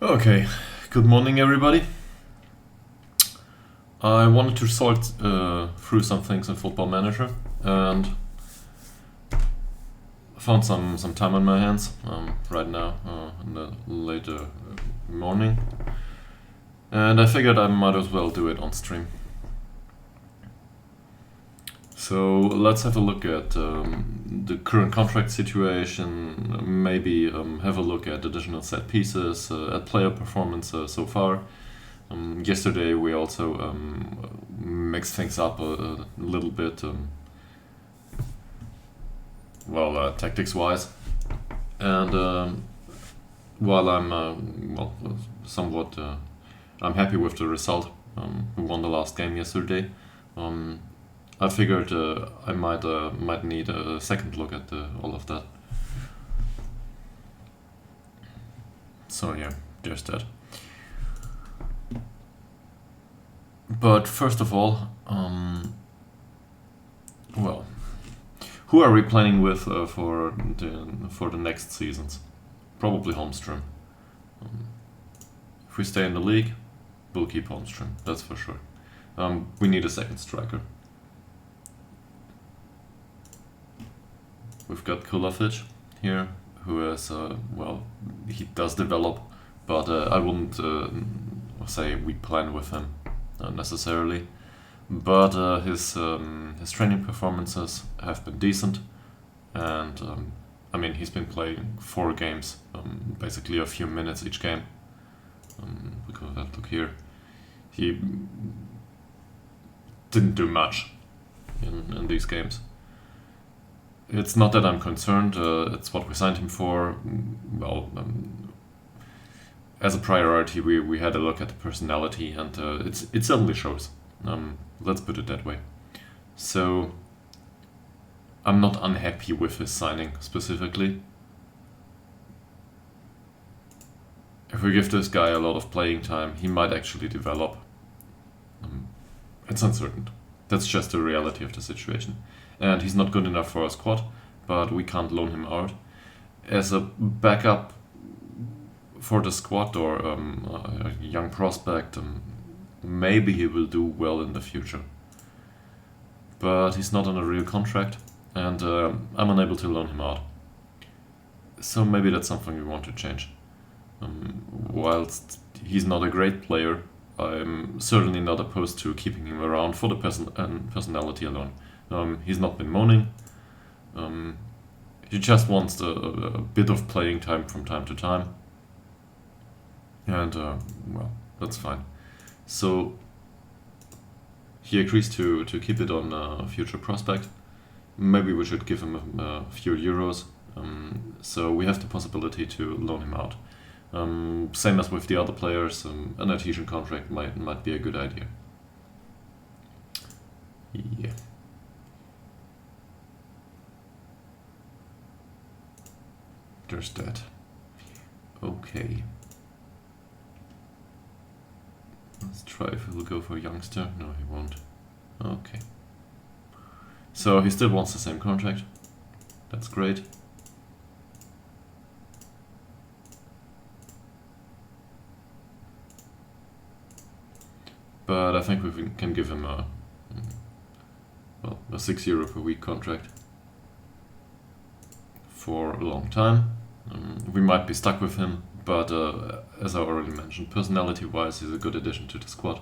Okay, good morning everybody. I wanted to sort through some things in Football Manager and found some time on my hands right now in the later morning, and I figured I might as well do it on stream. So let's have a look at the current contract situation, maybe have a look at additional set pieces, at player performance so far. Yesterday we also mixed things up a little bit, tactics-wise, and while I'm somewhat I'm happy with the result. We won the last game yesterday. I figured I might need a second look at all of that. So yeah, there's that. But first of all, who are we playing with for the next seasons? Probably Holmström. If we stay in the league, we'll keep Holmström, that's for sure. We need a second striker. We've got Kulafich here, who has, he does develop, but I wouldn't say we plan with him necessarily. But his training performances have been decent, and he's been playing 4 games, basically a few minutes each game. Because look here, he didn't do much in these games. It's not that I'm concerned, it's what we signed him for. Well, as a priority, we had a look at the personality, and it certainly shows. Let's put it that way. So, I'm not unhappy with his signing specifically. If we give this guy a lot of playing time, he might actually develop. It's uncertain. That's just the reality of the situation. And he's not good enough for our squad, but we can't loan him out. As a backup for the squad or a young prospect, maybe he will do well in the future. But he's not on a real contract, and I'm unable to loan him out. So maybe that's something we want to change. Whilst he's not a great player, I'm certainly not opposed to keeping him around for the personality alone. He's not been moaning. He just wants a bit of playing time from time to time. And, that's fine. So, he agrees to keep it on a future prospect. Maybe we should give him a few euros. So we have the possibility to loan him out. Same as with the other players, an adhesion contract might be a good idea. Yeah. There's that. Okay. Let's try if he'll go for a youngster. No, he won't. Okay. So he still wants the same contract. That's great. But I think we can give him a €6 per week contract for a long time. We might be stuck with him, but as I already mentioned, personality-wise, he's a good addition to the squad.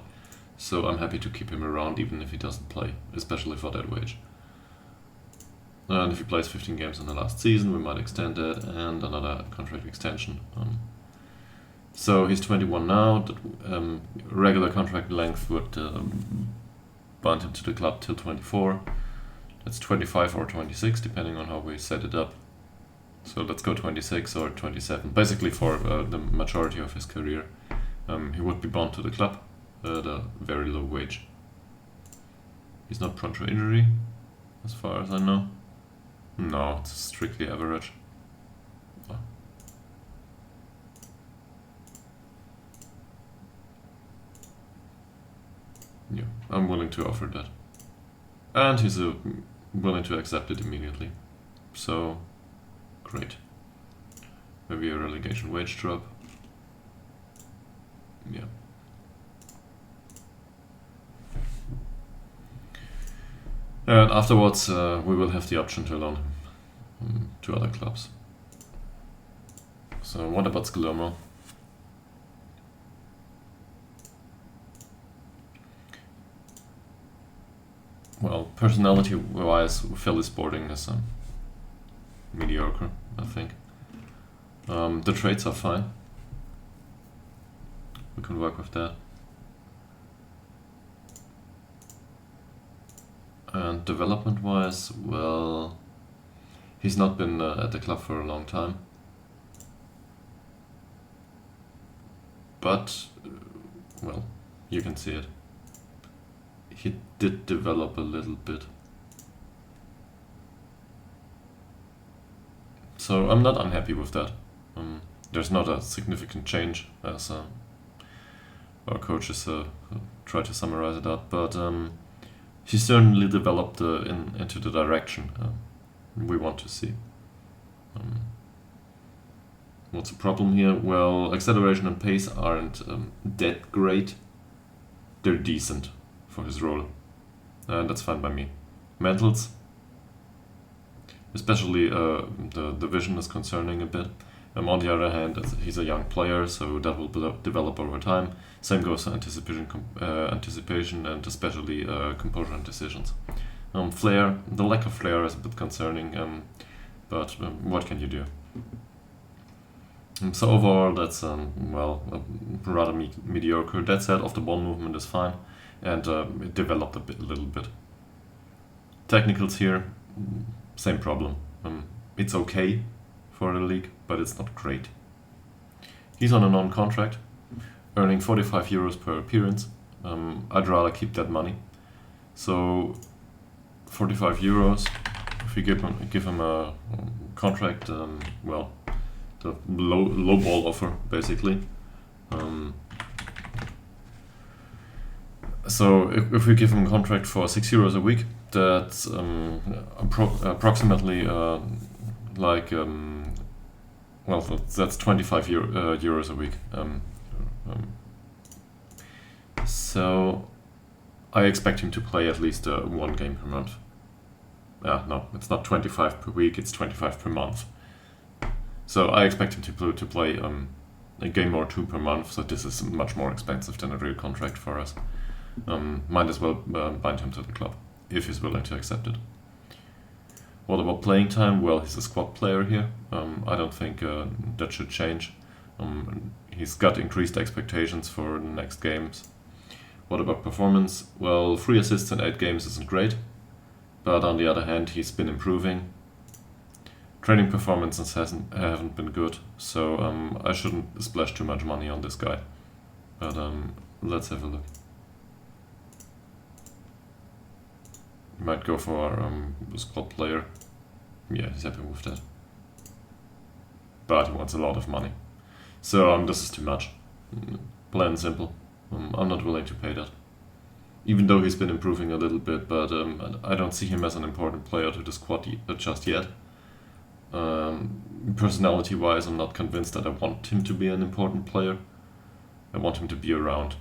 So I'm happy to keep him around even if he doesn't play, especially for that wage. And if he plays 15 games in the last season, we might extend that and another contract extension. So he's 21 now. The regular contract length would bind him to the club till 24. That's 25 or 26, depending on how we set it up. So let's go 26 or 27, basically for the majority of his career. He would be bound to the club at a very low wage. He's not prone to injury, as far as I know. No, it's strictly average. Yeah, I'm willing to offer that. And he's willing to accept it immediately. So, great. Maybe a relegation wage drop. yeah. And afterwards, we will have the option to loan him to other clubs. So what about Sklermo? Well, personality-wise, Philly Sporting is mediocre, I think. The traits are fine. We can work with that. And development-wise, well, he's not been at the club for a long time. But, well, you can see it. He did develop a little bit. So I'm not unhappy with that. There's not a significant change, as our coaches try to summarize it up, but he certainly developed into the direction we want to see. What's the problem here? Well, acceleration and pace aren't that great. They're decent for his role, and that's fine by me. Mentals, especially the vision is concerning a bit. On the other hand, he's a young player, so that will develop over time. Same goes for anticipation and especially composure and decisions. Flair, the lack of flair is a bit concerning, but what can you do? So overall, that's well, rather mediocre. That said, off-the-ball movement is fine, and it developed a little bit. Technicals here, same problem. It's okay for the league, but it's not great. He's on a non-contract, earning 45 euros per appearance. I'd rather keep that money. So 45 euros, if we give him a contract, well, the low ball offer, basically. So if we give him a contract for 6 euros a week, that's approximately like well, that's 25 euros a week. So I expect him to play at least one game per month. No, it's not 25 per week, it's 25 per month. So I expect him to play a game or two per month, so this is much more expensive than a real contract for us. Might as well bind him to the club, if he's willing to accept it. What about playing time? Well, he's a squad player here. I don't think that should change. He's got increased expectations for the next games. What about performance? Well, 3 assists in 8 games isn't great, but on the other hand, he's been improving. Training performances haven't been good, so I shouldn't splash too much money on this guy. But let's have a look. Might go for a squad player. Yeah, he's happy with that. But he wants a lot of money. So this is too much. Plain and simple. I'm not willing to pay that. Even though he's been improving a little bit, but I don't see him as an important player to the squad just yet. Personality-wise, I'm not convinced that I want him to be an important player. I want him to be around,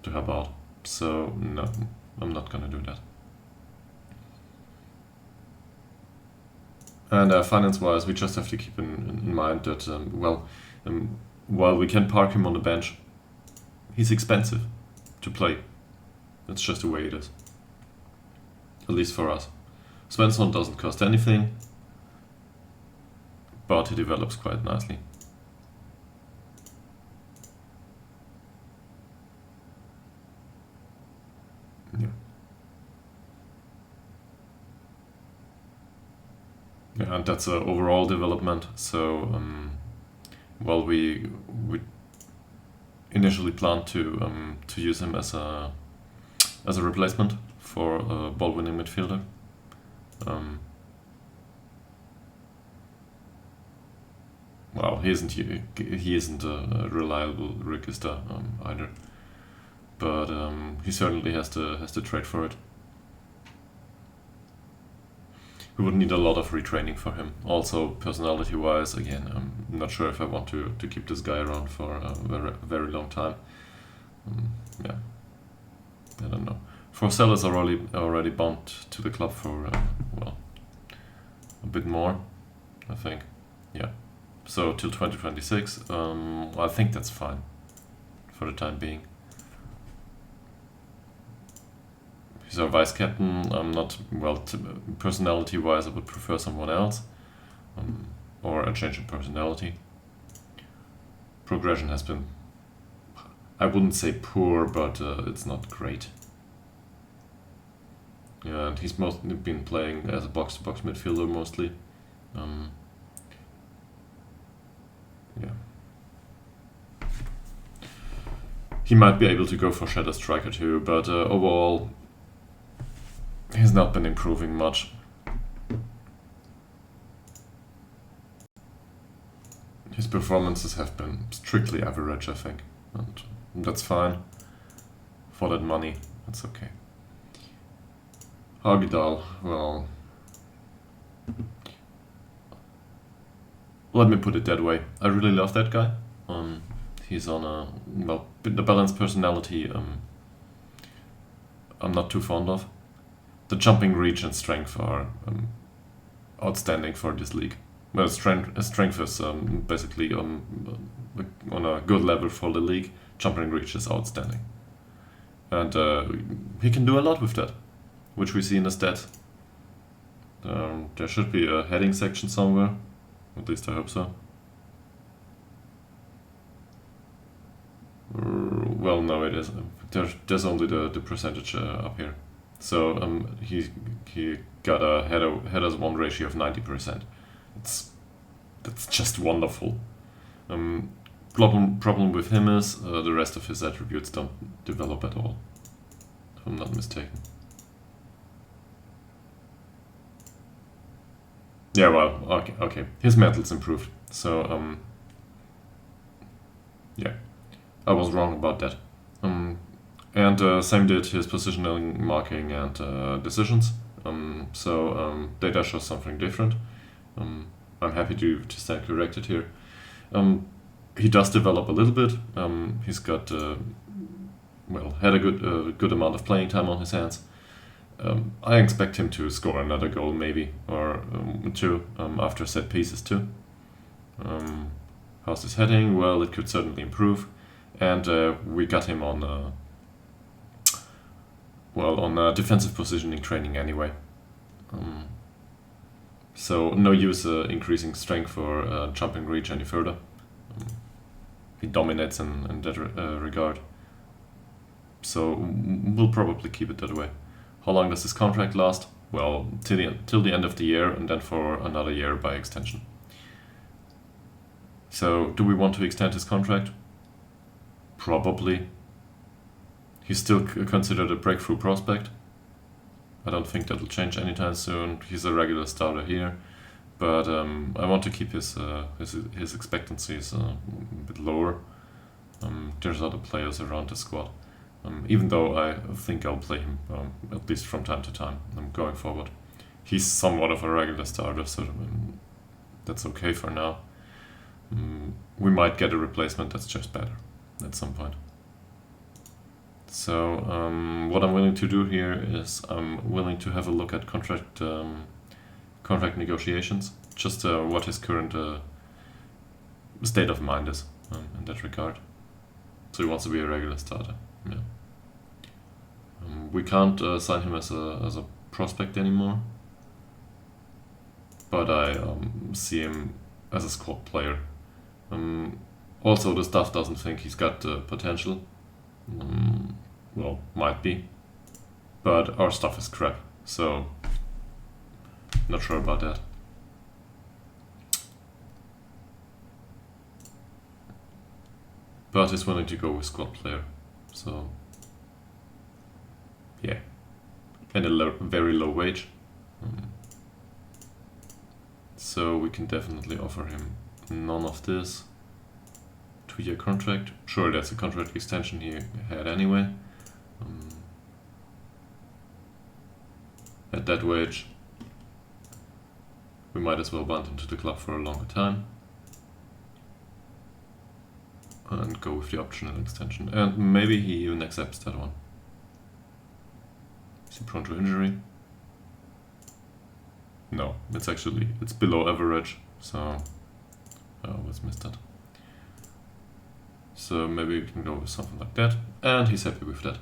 to help out. So no, I'm not gonna do that. And finance-wise, we just have to keep in mind that, while we can park him on the bench, he's expensive to play. That's just the way it is. At least for us. Svensson doesn't cost anything, but he develops quite nicely. Yeah. Yeah, and that's overall development. So, well, we initially planned to use him as a replacement for a ball-winning midfielder. Well, he isn't a reliable register either, but he certainly has the trait for it. We would need a lot of retraining for him. Also, personality-wise, again, I'm not sure if I want to keep this guy around for a very long time. Yeah, I don't know. Forsell is already bound to the club for, well, a bit more, I think. Yeah. So till 2026, I think that's fine for the time being. He's our vice captain. I'm not, well, personality-wise, I would prefer someone else, or a change in personality. Progression has been, I wouldn't say poor, but it's not great. Yeah, and he's mostly been playing as a box-to-box midfielder mostly. Yeah. He might be able to go for shadow striker too, but overall, he's not been improving much. His performances have been strictly average, I think, and that's fine. For that money, that's okay. Ytterhogdals, well, let me put it that way. I really love that guy. He's on a, well, the balanced personality I'm not too fond of. The jumping reach and strength are outstanding for this league. Well, strength is basically on a good level for the league. Jumping reach is outstanding. And he can do a lot with that, which we see in the stats. There should be a heading section somewhere. At least I hope so. Well, no, it is. There's only the percentage up here. So he got a headers won ratio of 90%. That's just wonderful. Problem with him is the rest of his attributes don't develop at all, if I'm not mistaken. Yeah, well, okay. His mental's improved, so yeah, I was wrong about that. And same did his positioning, marking, and decisions. So data shows something different. I'm happy to stand corrected here. He does develop a little bit. He's got, well, had a good amount of playing time on his hands. I expect him to score another goal, maybe, or two, after set pieces too. How's his heading? Well, it could certainly improve. And we got him on, on defensive positioning training anyway. So no use increasing strength or jumping reach any further. He dominates in that regard. So we'll probably keep it that way. How long does this contract last? Well, till the end of the year, and then for another year by extension. So do we want to extend his contract? Probably. He's still considered a breakthrough prospect. I don't think that'll change anytime soon. He's a regular starter here, but I want to keep his expectancies a bit lower. There's other players around the squad, even though I think I'll play him at least from time to time going forward. He's somewhat of a regular starter, so that's okay for now. We might get a replacement that's just better at some point. So what I'm willing to do here is I'm willing to have a look at contract negotiations, just what his current state of mind is in that regard. So he wants to be a regular starter. Yeah. We can't sign him as a prospect anymore, but I see him as a squad player. Also, the staff doesn't think he's got the potential. Well, might be, but our stuff is crap, so not sure about that. But he's willing to go with squad player, so yeah, and a very low wage. So we can definitely offer him none of this. 2-year contract. Sure, that's a contract extension he had anyway. At that wage, we might as well bond him to the club for a longer time. and go with the optional extension. And maybe he even accepts that one. Is he prone to injury? No, it's below average, so I always missed that. So maybe we can go with something like that, and he's happy with that.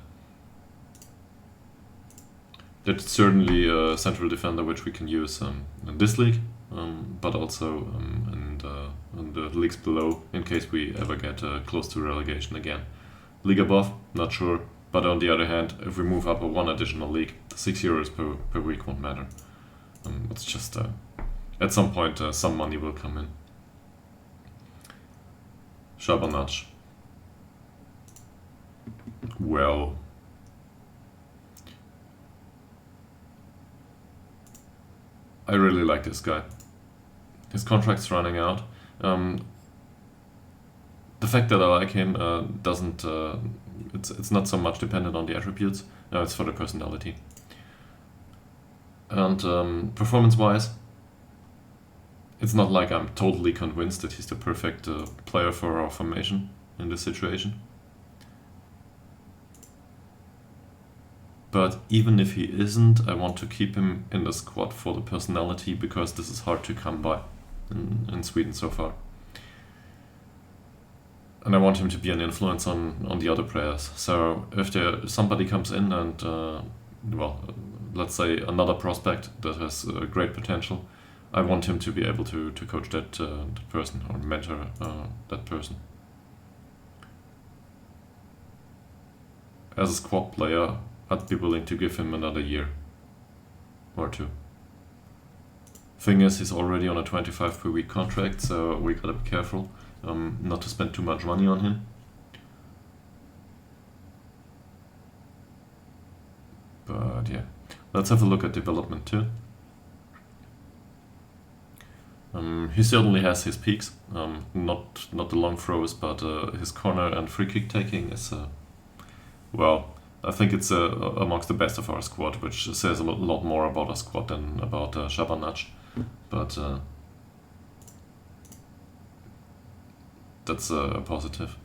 That's certainly a central defender which we can use in this league, but also in the leagues below, in case we ever get close to relegation again. League above, not sure, but on the other hand, if we move up one additional league, the €6 per week won't matter. It's just at some point some money will come in. Shabanach. Well, I really like this guy. His contract's running out. The fact that I like him doesn't. It's not so much dependent on the attributes. No, it's for the personality. And performance-wise, it's not like I'm totally convinced that he's the perfect player for our formation in this situation. But even if he isn't, I want to keep him in the squad for the personality, because this is hard to come by in Sweden so far. And I want him to be an influence on the other players. So if somebody comes in and, let's say another prospect that has great potential, I want him to be able to coach that person or mentor that person. As a squad player, I'd be willing to give him another year or two. Thing is, he's already on a 25 per week contract, so we gotta be careful not to spend too much money on him. But yeah, let's have a look at development too. He certainly has his peaks, not the long throws, but his corner and free kick taking is, I think it's amongst the best of our squad, which says a lot more about our squad than about Shabanach. But that's a positive.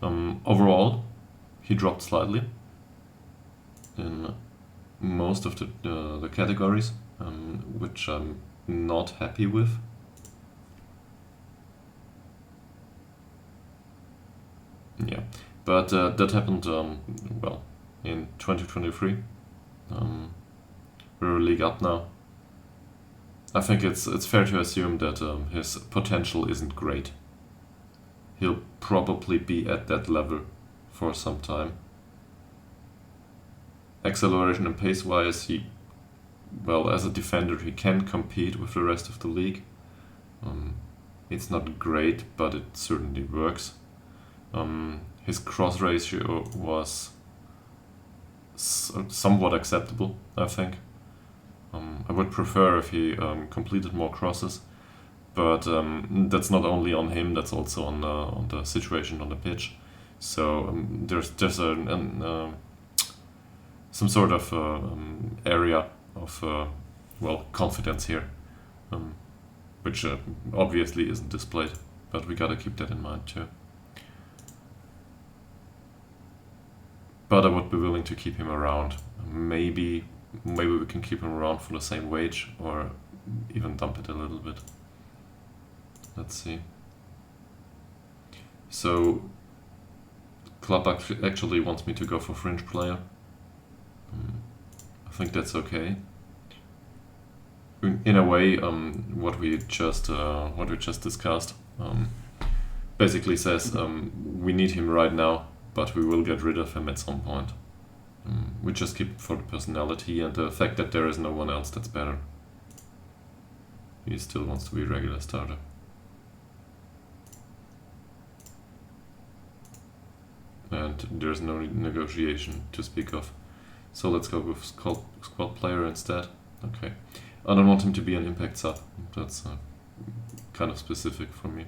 Overall, he dropped slightly in most of the categories, which I'm not happy with. Yeah, but that happened, in 2023. We're a league up now. I think it's fair to assume that his potential isn't great. He'll probably be at that level for some time. Acceleration and pace-wise, as a defender, he can compete with the rest of the league. It's not great, but it certainly works. His cross ratio was somewhat acceptable, I think. I would prefer if he completed more crosses, but that's not only on him, that's also on the situation on the pitch. So there's some sort of area of confidence here, which obviously isn't displayed, but we gotta keep that in mind too. But I would be willing to keep him around. Maybe we can keep him around for the same wage, or even dump it a little bit. Let's see. So, club actually wants me to go for fringe player. I think that's okay. In a way, what we just discussed basically says we need him right now, but we will get rid of him at some point. We just keep him for the personality and the fact that there is no one else that's better. He still wants to be a regular starter. And there's no negotiation to speak of. So let's go with squad player instead. Okay. I don't want him to be an impact sub. That's kind of specific for me.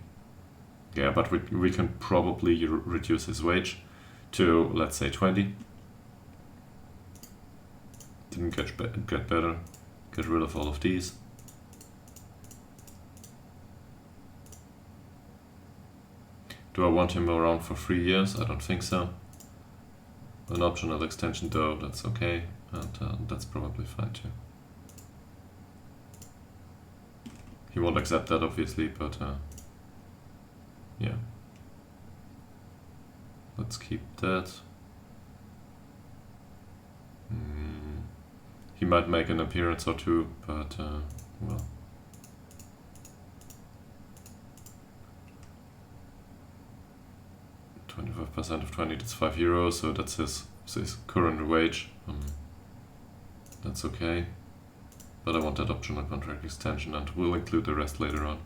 Yeah, but we can probably reduce his wage to, let's say, 20. Didn't get better. Get rid of all of these. Do I want him around for 3 years? I don't think so. An optional extension though, that's okay, and that's probably fine too. He won't accept that obviously, but yeah. Let's keep that. He might make an appearance or two, but well. 25% of 20, that's €5, so that's his current wage. That's okay. But I want that optional contract extension, and we'll include the rest later on.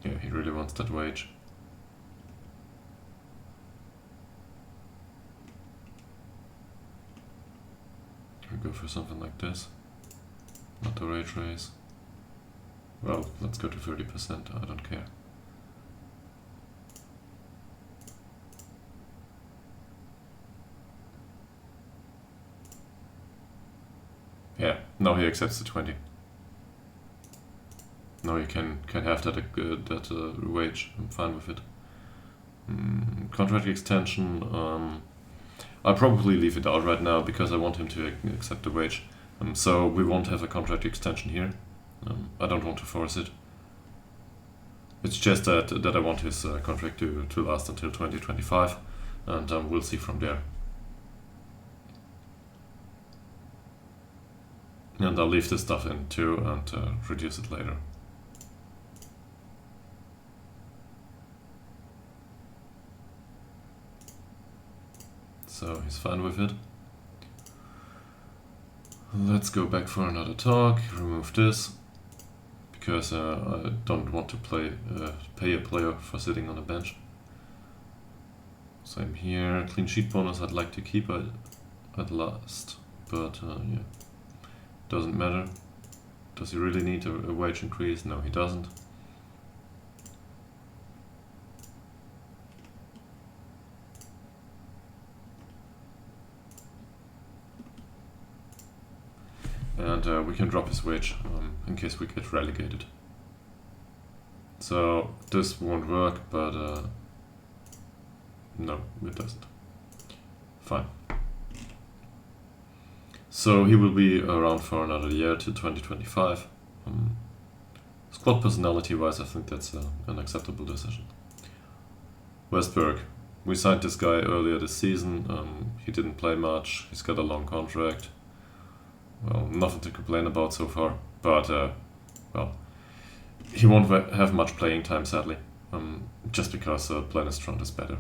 Yeah, he really wants that wage. We go for something like this. Not the rate raise. Well, let's go to 30%, I don't care. Yeah, now he accepts the 20. Now you can have that wage. I'm fine with it. Contract extension. I'll probably leave it out right now because I want him to accept the wage. So we won't have a contract extension here. I don't want to force it. It's just that I want his contract to last until 2025, and we'll see from there. And I'll leave this stuff in too and reduce it later. So he's fine with it. Let's go back for another talk, remove this, because I don't want to pay a player for sitting on a bench. Same here, clean sheet bonus I'd like to keep at last, but yeah, doesn't matter. Does he really need a wage increase? No, he doesn't. And we can drop his wage in case we get relegated. So this won't work, but no, it doesn't. Fine. So he will be around for another year till 2025. Squad personality wise, I think that's an acceptable decision. Westberg. We signed this guy earlier this season. He didn't play much. He's got a long contract. Well, nothing to complain about so far, but well, he won't have much playing time, sadly, just because Planestrand is better.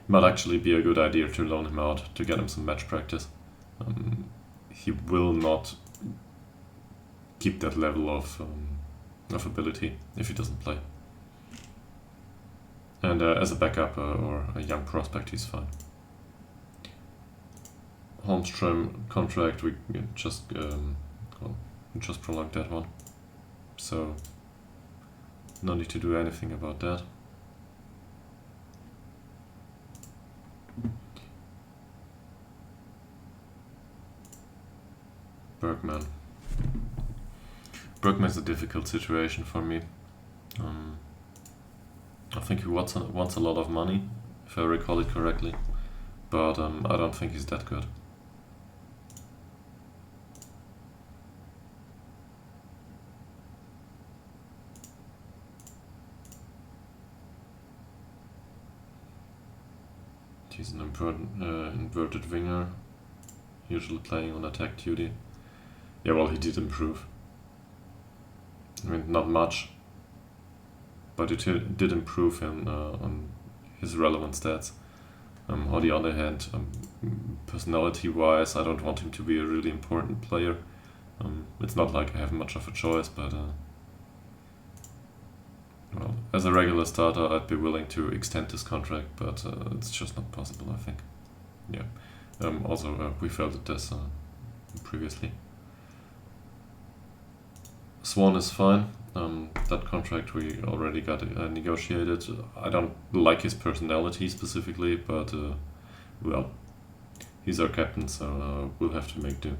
Might actually be a good idea to loan him out to get him some match practice. He will not keep that level of ability if he doesn't play. And as a backup or a young prospect, he's fine. Holmstrom contract, we just prolonged that one, so no need to do anything about that. Bergman. Bergman's a difficult situation for me. I think he wants a lot of money, if I recall it correctly, but I don't think he's that good. He's an inverted winger, usually playing on attack duty. Yeah, well, he did improve. I mean, not much, but it did improve him on his relevant stats. On the other hand, personality-wise, I don't want him to be a really important player. It's not like I have much of a choice, but well, as a regular starter, I'd be willing to extend this contract, but it's just not possible, I think. Yeah. Also, we felt at this previously. Swan is fine. That contract we already got negotiated. I don't like his personality specifically, but well, he's our captain, so we'll have to make do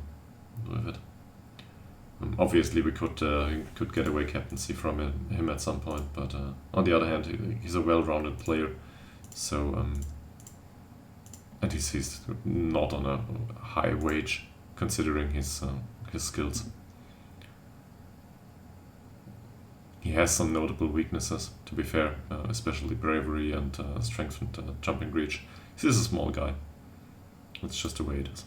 with it. Obviously, we could get away captaincy from him at some point, but on the other hand, he's a well-rounded player, so and he's not on a high wage considering his skills. He has some notable weaknesses, to be fair, especially bravery and strength and jumping reach. He's a small guy. It's just the way it is.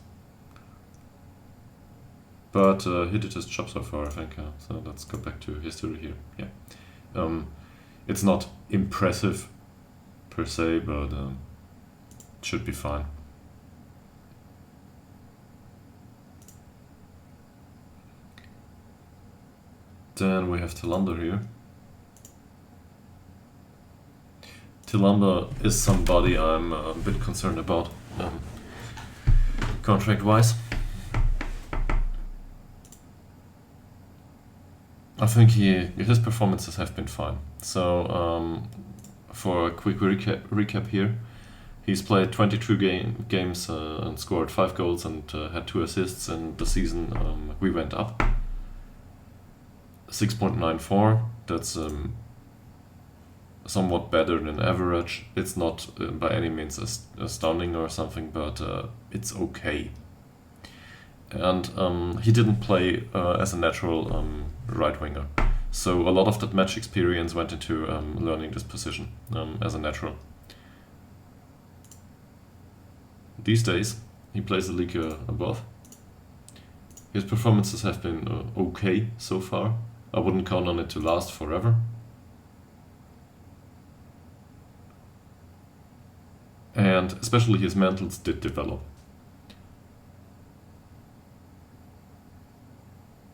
But he did his job so far, I think. So let's go back to history here. Yeah, it's not impressive per se, but it should be fine. Then we have Tillander here. Tillander is somebody I'm a bit concerned about, contract-wise. I think his performances have been fine. So for a quick recap here, he's played 22 games and scored 5 goals and had 2 assists. In the season we went up 6.94. That's somewhat better than average. It's not by any means astounding or something, but it's okay. And he didn't play as a natural right winger, so a lot of that match experience went into learning this position as a natural. These days he plays the league above. His performances have been okay so far. I wouldn't count on it to last forever. And especially his mentals did develop.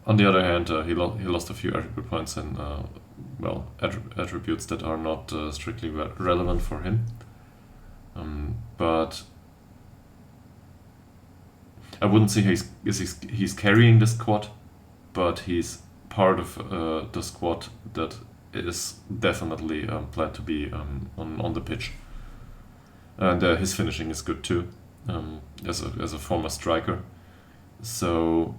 On the other hand, he lost a few attribute points in attributes that are not strictly relevant for him. But I wouldn't say he's carrying the squad, but he's part of the squad that is definitely planned to be on the pitch. And his finishing is good too, as a former striker. So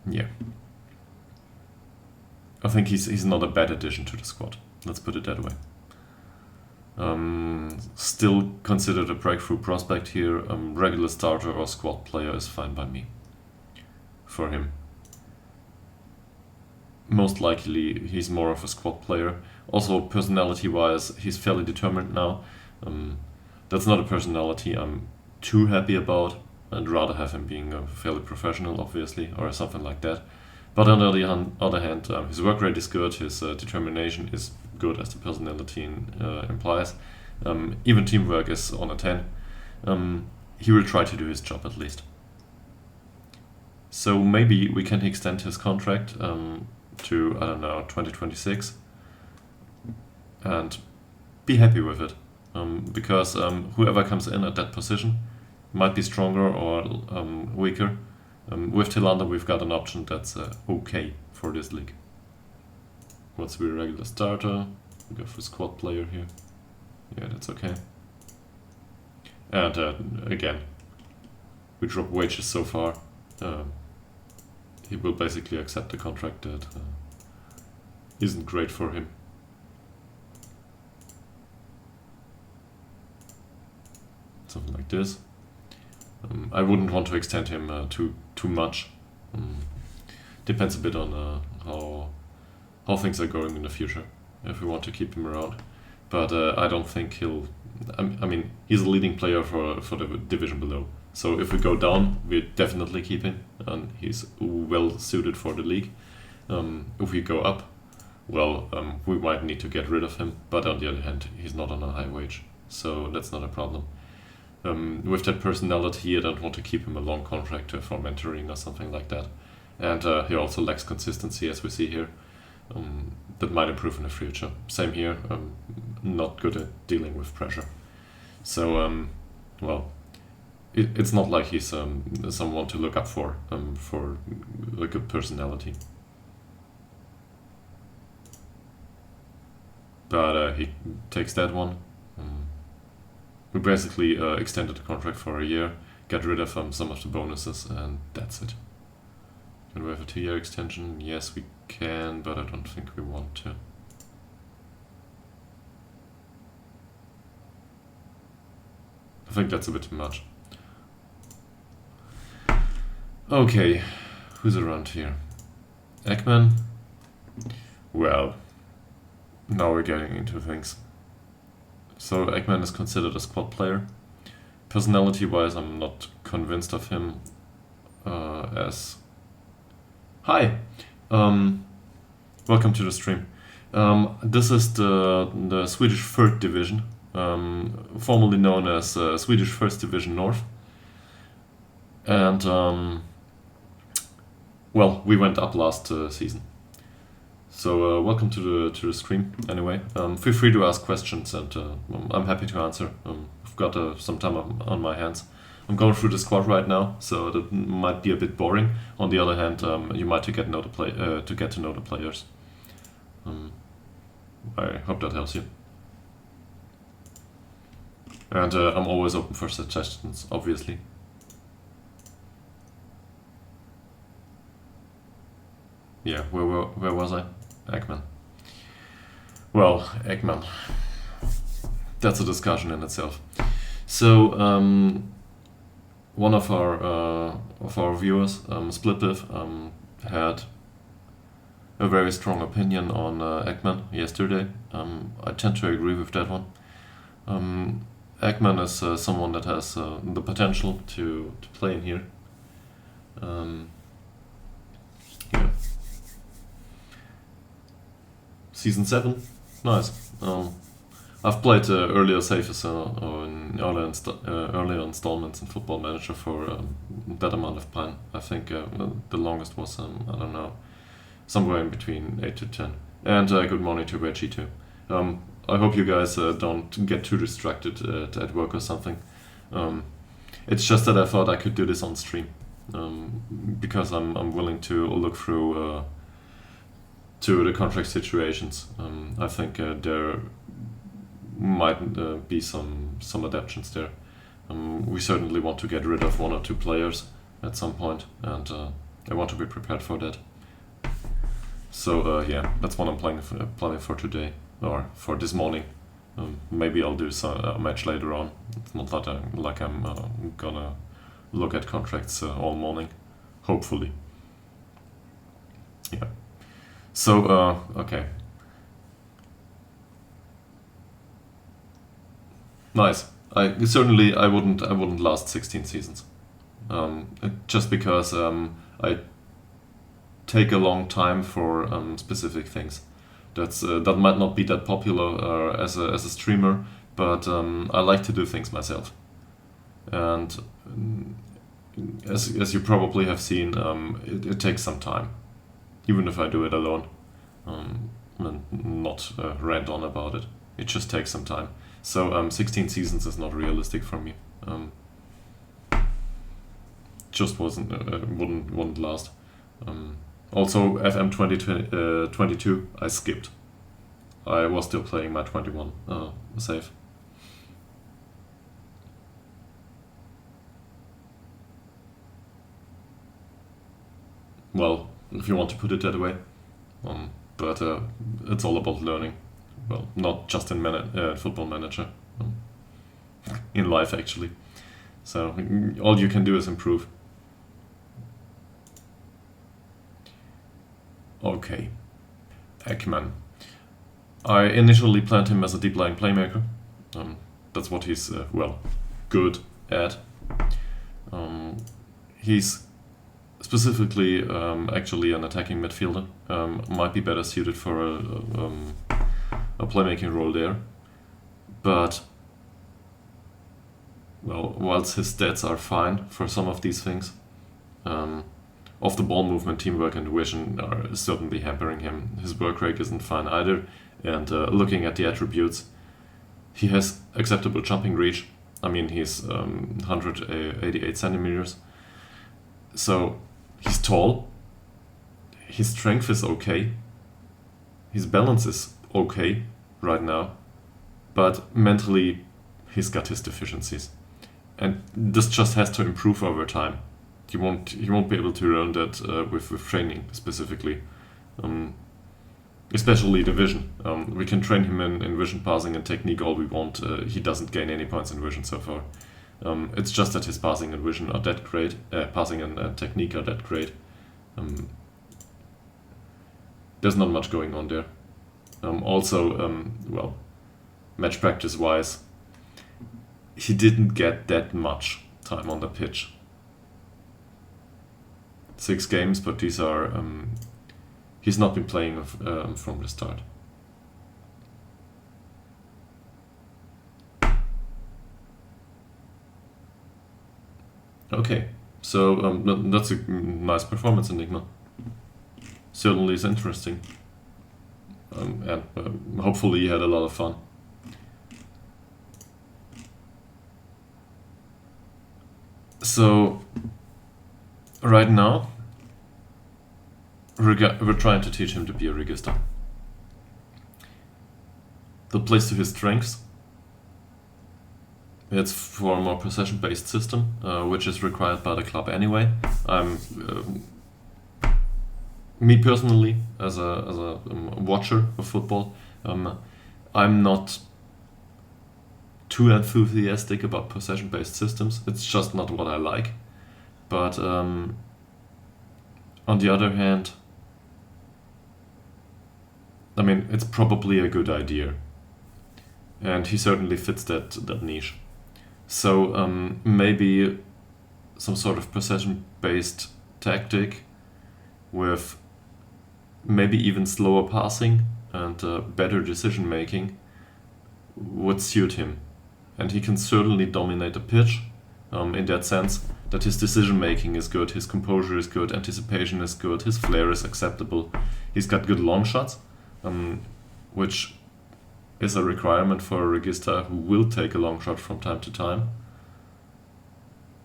yeah, I think he's not a bad addition to the squad. Let's put it that way. Still considered a breakthrough prospect here. Regular starter or squad player is fine by me. For him, most likely he's more of a squad player. Also, personality-wise, he's fairly determined now. That's not a personality I'm too happy about. I'd rather have him being fairly professional, obviously, or something like that. But on the other hand, his work rate is good, his determination is good, as the personality implies. Even teamwork is on a 10. He will try to do his job at least. So maybe we can extend his contract to, I don't know, 2026 and be happy with it. Because whoever comes in at that position might be stronger or weaker. With Tillander, we've got an option that's okay for this league. What's the regular starter? We go for squad player here. Yeah, that's okay. And again, we drop wages so far. He will basically accept a contract that isn't great for him. Something like this. I wouldn't want to extend him too much. Depends a bit on how things are going in the future, if we want to keep him around. But I don't think he'll... I mean, he's a leading player for the division below. So if we go down, we definitely keep him, and he's well suited for the league. If we go up, well, we might need to get rid of him, but on the other hand, he's not on a high wage, so that's not a problem. With that personality, I don't want to keep him a long contract for mentoring or something like that. And he also lacks consistency, as we see here. That might improve in the future. Same here, not good at dealing with pressure. So, well, it's not like he's someone to look up for a good personality. But he takes that one. We basically extended the contract for a year, get rid of some of the bonuses, and that's it. Can we have a 2-year extension? Yes, we can, but I don't think we want to. I think that's a bit too much. Okay, who's around here? Ekman? Well, now we're getting into things. So Ekman is considered a squad player. Personality-wise, I'm not convinced of him as... Hi! Welcome to the stream. This is the Swedish 3rd Division, formerly known as Swedish 1st Division North. And, well, we went up last season. So welcome to the stream anyway. Feel free to ask questions and I'm happy to answer. I've got some time on my hands. I'm going through the squad right now, so that might be a bit boring. On the other hand, you might get to know the players. I hope that helps you. And I'm always open for suggestions, obviously. Yeah, where was I? Ekman. Well, Ekman. That's a discussion in itself. So, one of our viewers, Splitliv, had a very strong opinion on Ekman yesterday. I tend to agree with that one. Ekman is someone that has the potential to play in here. Yeah. Season 7, nice. I've played earlier saves in earlier installments in Football Manager for that amount of time. I think the longest was, I don't know, somewhere in between 8 to 10. And good morning to Reggie too. I hope you guys don't get too distracted at work or something. It's just that I thought I could do this on stream, because I'm willing to look through to the contract situations. I think there might be some adaptations there. We certainly want to get rid of 1 or 2 players at some point, and I want to be prepared for that. So yeah, that's what I'm planning for today, or for this morning. Maybe I'll do a match later on. It's not like I'm gonna look at contracts all morning, hopefully. Yeah. So okay. Nice. I wouldn't last 16 seasons. Just because I take a long time for specific things. That might not be that popular as a streamer, but I like to do things myself. And as you probably have seen, it takes some time, even if I do it alone, and not rant on about it. It just takes some time. So 16 seasons is not realistic for me. Just wouldn't last. Also, FM 2022 I skipped. I was still playing my 21 save. Well, if you want to put it that way. But it's all about learning. Well, not just in Football Manager. In life, actually. So all you can do is improve. Okay. Ekman. I initially planned him as a deep lying playmaker. That's what he's, well, good at. He's specifically actually an attacking midfielder. Might be better suited for a playmaking role there. But, well, whilst his stats are fine for some of these things, off the ball movement, teamwork and vision are certainly hampering him. His work rate isn't fine either, and looking at the attributes, he has acceptable jumping reach. I mean, he's 188 centimeters, so he's tall, his strength is okay, his balance is okay right now, but mentally he's got his deficiencies. And this just has to improve over time. he won't be able to learn that with training specifically. Especially the vision. We can train him in vision, passing, and technique all we want. He doesn't gain any points in vision so far. It's just that his passing and vision are that great. Passing and technique are that great. There's not much going on there. Well, match practice wise, he didn't get that much time on the pitch. 6 games, but these are he's not been playing from the start. Okay, so that's a nice performance, Enigma. Certainly is interesting. And hopefully he had a lot of fun. So, right now, we're trying to teach him to be a regista. That plays to his strengths. It's for a more possession-based system, which is required by the club anyway. Me personally, as a watcher of football, I'm not too enthusiastic about possession-based systems. It's just not what I like. But on the other hand, I mean, it's probably a good idea, and he certainly fits that niche. So maybe some sort of possession-based tactic with maybe even slower passing and better decision making would suit him, and he can certainly dominate the pitch in that sense that his decision making is good, his composure is good, anticipation is good, his flair is acceptable, he's got good long shots, which is a requirement for a regista who will take a long shot from time to time.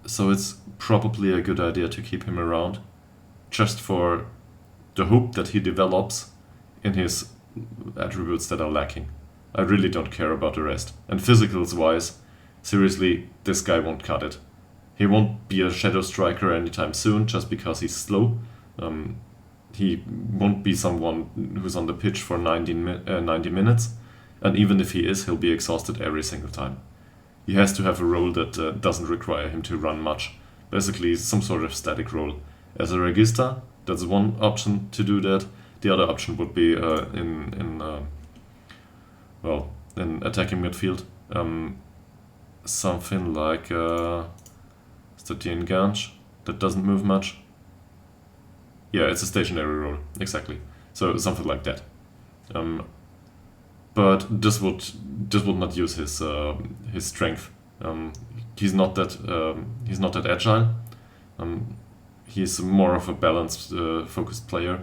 So it's probably a good idea to keep him around, just for the hope that he develops in his attributes that are lacking. I really don't care about the rest. And physicals wise, seriously, this guy won't cut it. He won't be a shadow striker anytime soon just because he's slow. He won't be someone who's on the pitch for 90 minutes. And even if he is, he'll be exhausted every single time. He has to have a role that doesn't require him to run much. Basically, some sort of static role. As a regista, that's one option to do that. The other option would be in attacking midfield. Something like Statian Ganj that doesn't move much. Yeah, it's a stationary role, exactly. So something like that. But this would not use his strength. He's not that agile. He's more of a balanced, focused player,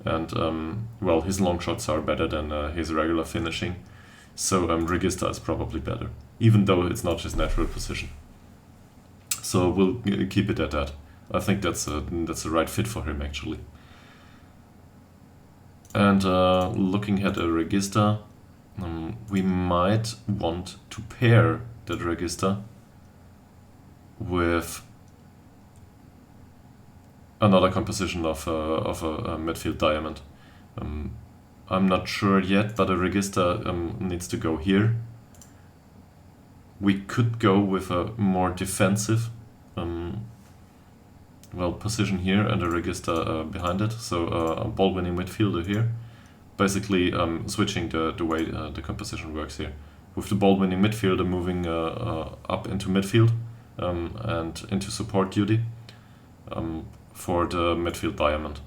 and his long shots are better than his regular finishing. So regista is probably better, even though it's not his natural position. So we'll keep it at that. I think that's the right fit for him actually. And looking at a regista, we might want to pair that regista with another composition of a midfield diamond. I'm not sure yet, but a regista needs to go here. We could go with a more defensive position here and a regista behind it, so a ball-winning midfielder here. Basically switching the way the composition works here, with the ball-winning midfielder moving up into midfield and into support duty for the midfield diamond.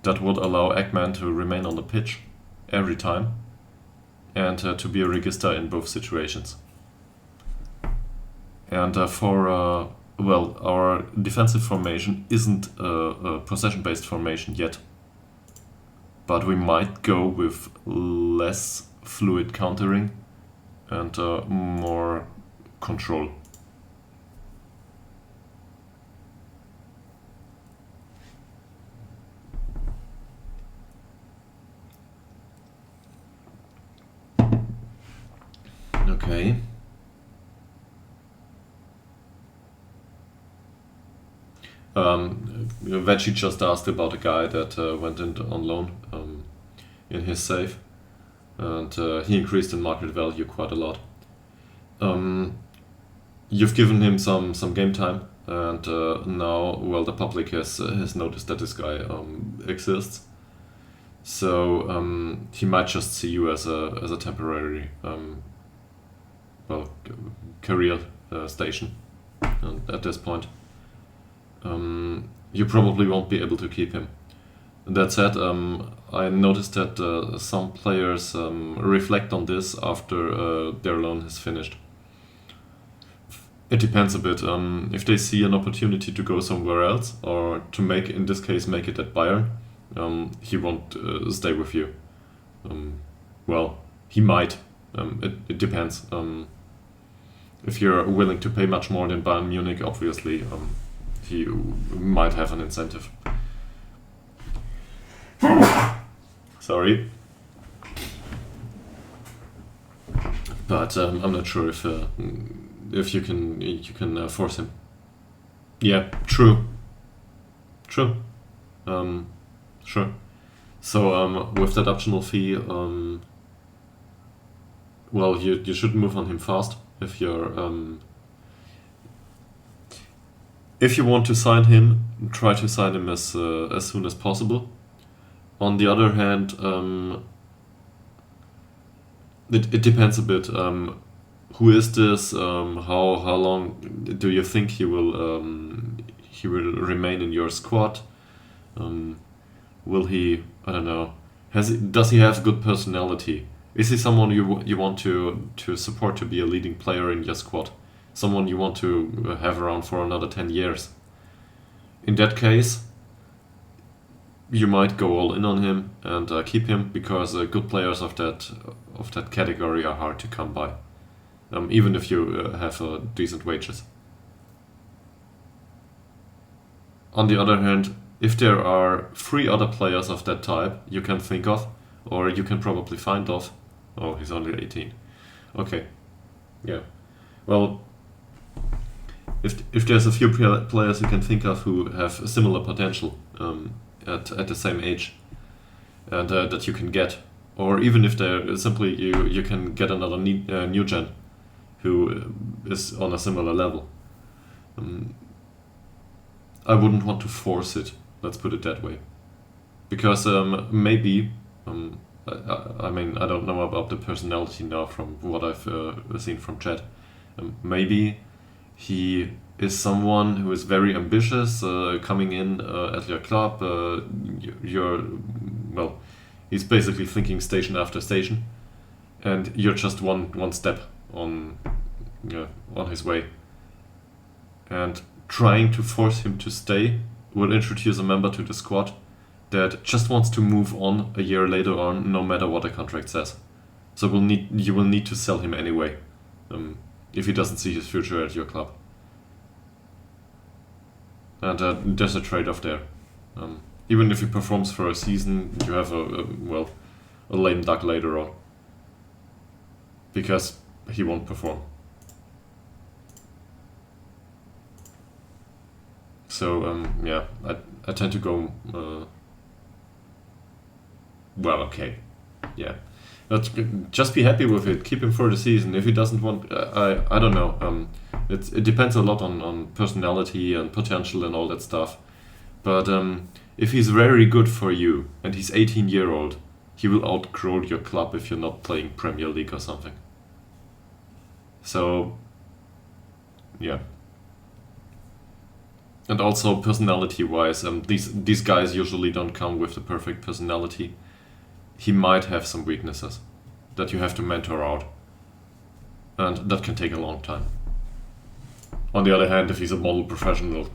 That would allow Eggman to remain on the pitch every time and to be a regista in both situations. And our defensive formation isn't a possession-based formation yet, but we might go with less fluid countering and more control. Okay. Veggie just asked about a guy that went in on loan in his save, and he increased in market value quite a lot. You've given him some game time, and now, well, the public has noticed that this guy exists. So he might just see you as a temporary, well, career station. And at this point, you probably won't be able to keep him. That said, I noticed that some players reflect on this after their loan has finished. It depends a bit. If they see an opportunity to go somewhere else, or to make, in this case, make it at Bayern, he won't stay with you. Well, he might. It depends. If you're willing to pay much more than Bayern Munich, obviously, he might have an incentive. Sorry. But I'm not sure if you can force him. Yeah, true. Sure. So with that optional fee, well, you should move on him fast if you want to sign him. Try to sign him as soon as possible. On the other hand, it depends a bit. Who is this? How long do you think he will remain in your squad? Will he? I don't know. Does he have good personality? Is he someone you want to support to be a leading player in your squad? Someone you want to have around for another 10 years? In that case, you might go all in on him and keep him, because good players of that category are hard to come by, even if you have decent wages. On the other hand, if there are 3 other players of that type you can think of, or you can probably find of. Oh, he's only 18. Okay. Yeah. Well, if there's a few players you can think of who have a similar potential at the same age, and that you can get, or even if they're simply you can get another new gen who is on a similar level. I wouldn't want to force it. Let's put it that way, because maybe. I mean, I don't know about the personality now from what I've seen from chat. Maybe he is someone who is very ambitious, coming in at your club. Well, he's basically thinking station after station, and you're just one step on his way. And trying to force him to stay will introduce a member to the squad that just wants to move on a year later on, no matter what the contract says. So you will need to sell him anyway, if he doesn't see his future at your club. And there's a trade-off there. Even if he performs for a season, you have a lame duck later on, because he won't perform. So yeah, I tend to go. Well, okay, yeah. But just be happy with it. Keep him for the season. If he doesn't want, I don't know. It depends a lot on personality and potential and all that stuff. But if he's very good for you and he's 18-year-old, he will outgrow your club if you're not playing Premier League or something. So, yeah. And also personality-wise, these guys usually don't come with the perfect personality. He might have some weaknesses that you have to mentor out, and that can take a long time. On the other hand, if he's a model professional,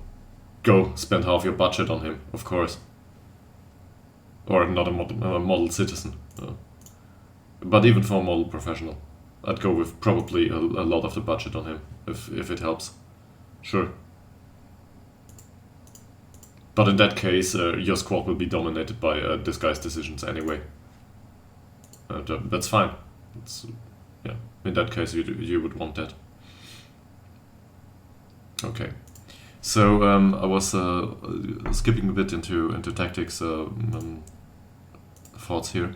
go spend half your budget on him, of course. Or not a model citizen. But even for a model professional, I'd go with probably a lot of the budget on him, if it helps. Sure. But in that case, your squad will be dominated by this guy's decisions anyway. That's fine. Yeah. In that case, you would want that. Okay. So I was skipping a bit into tactics thoughts here.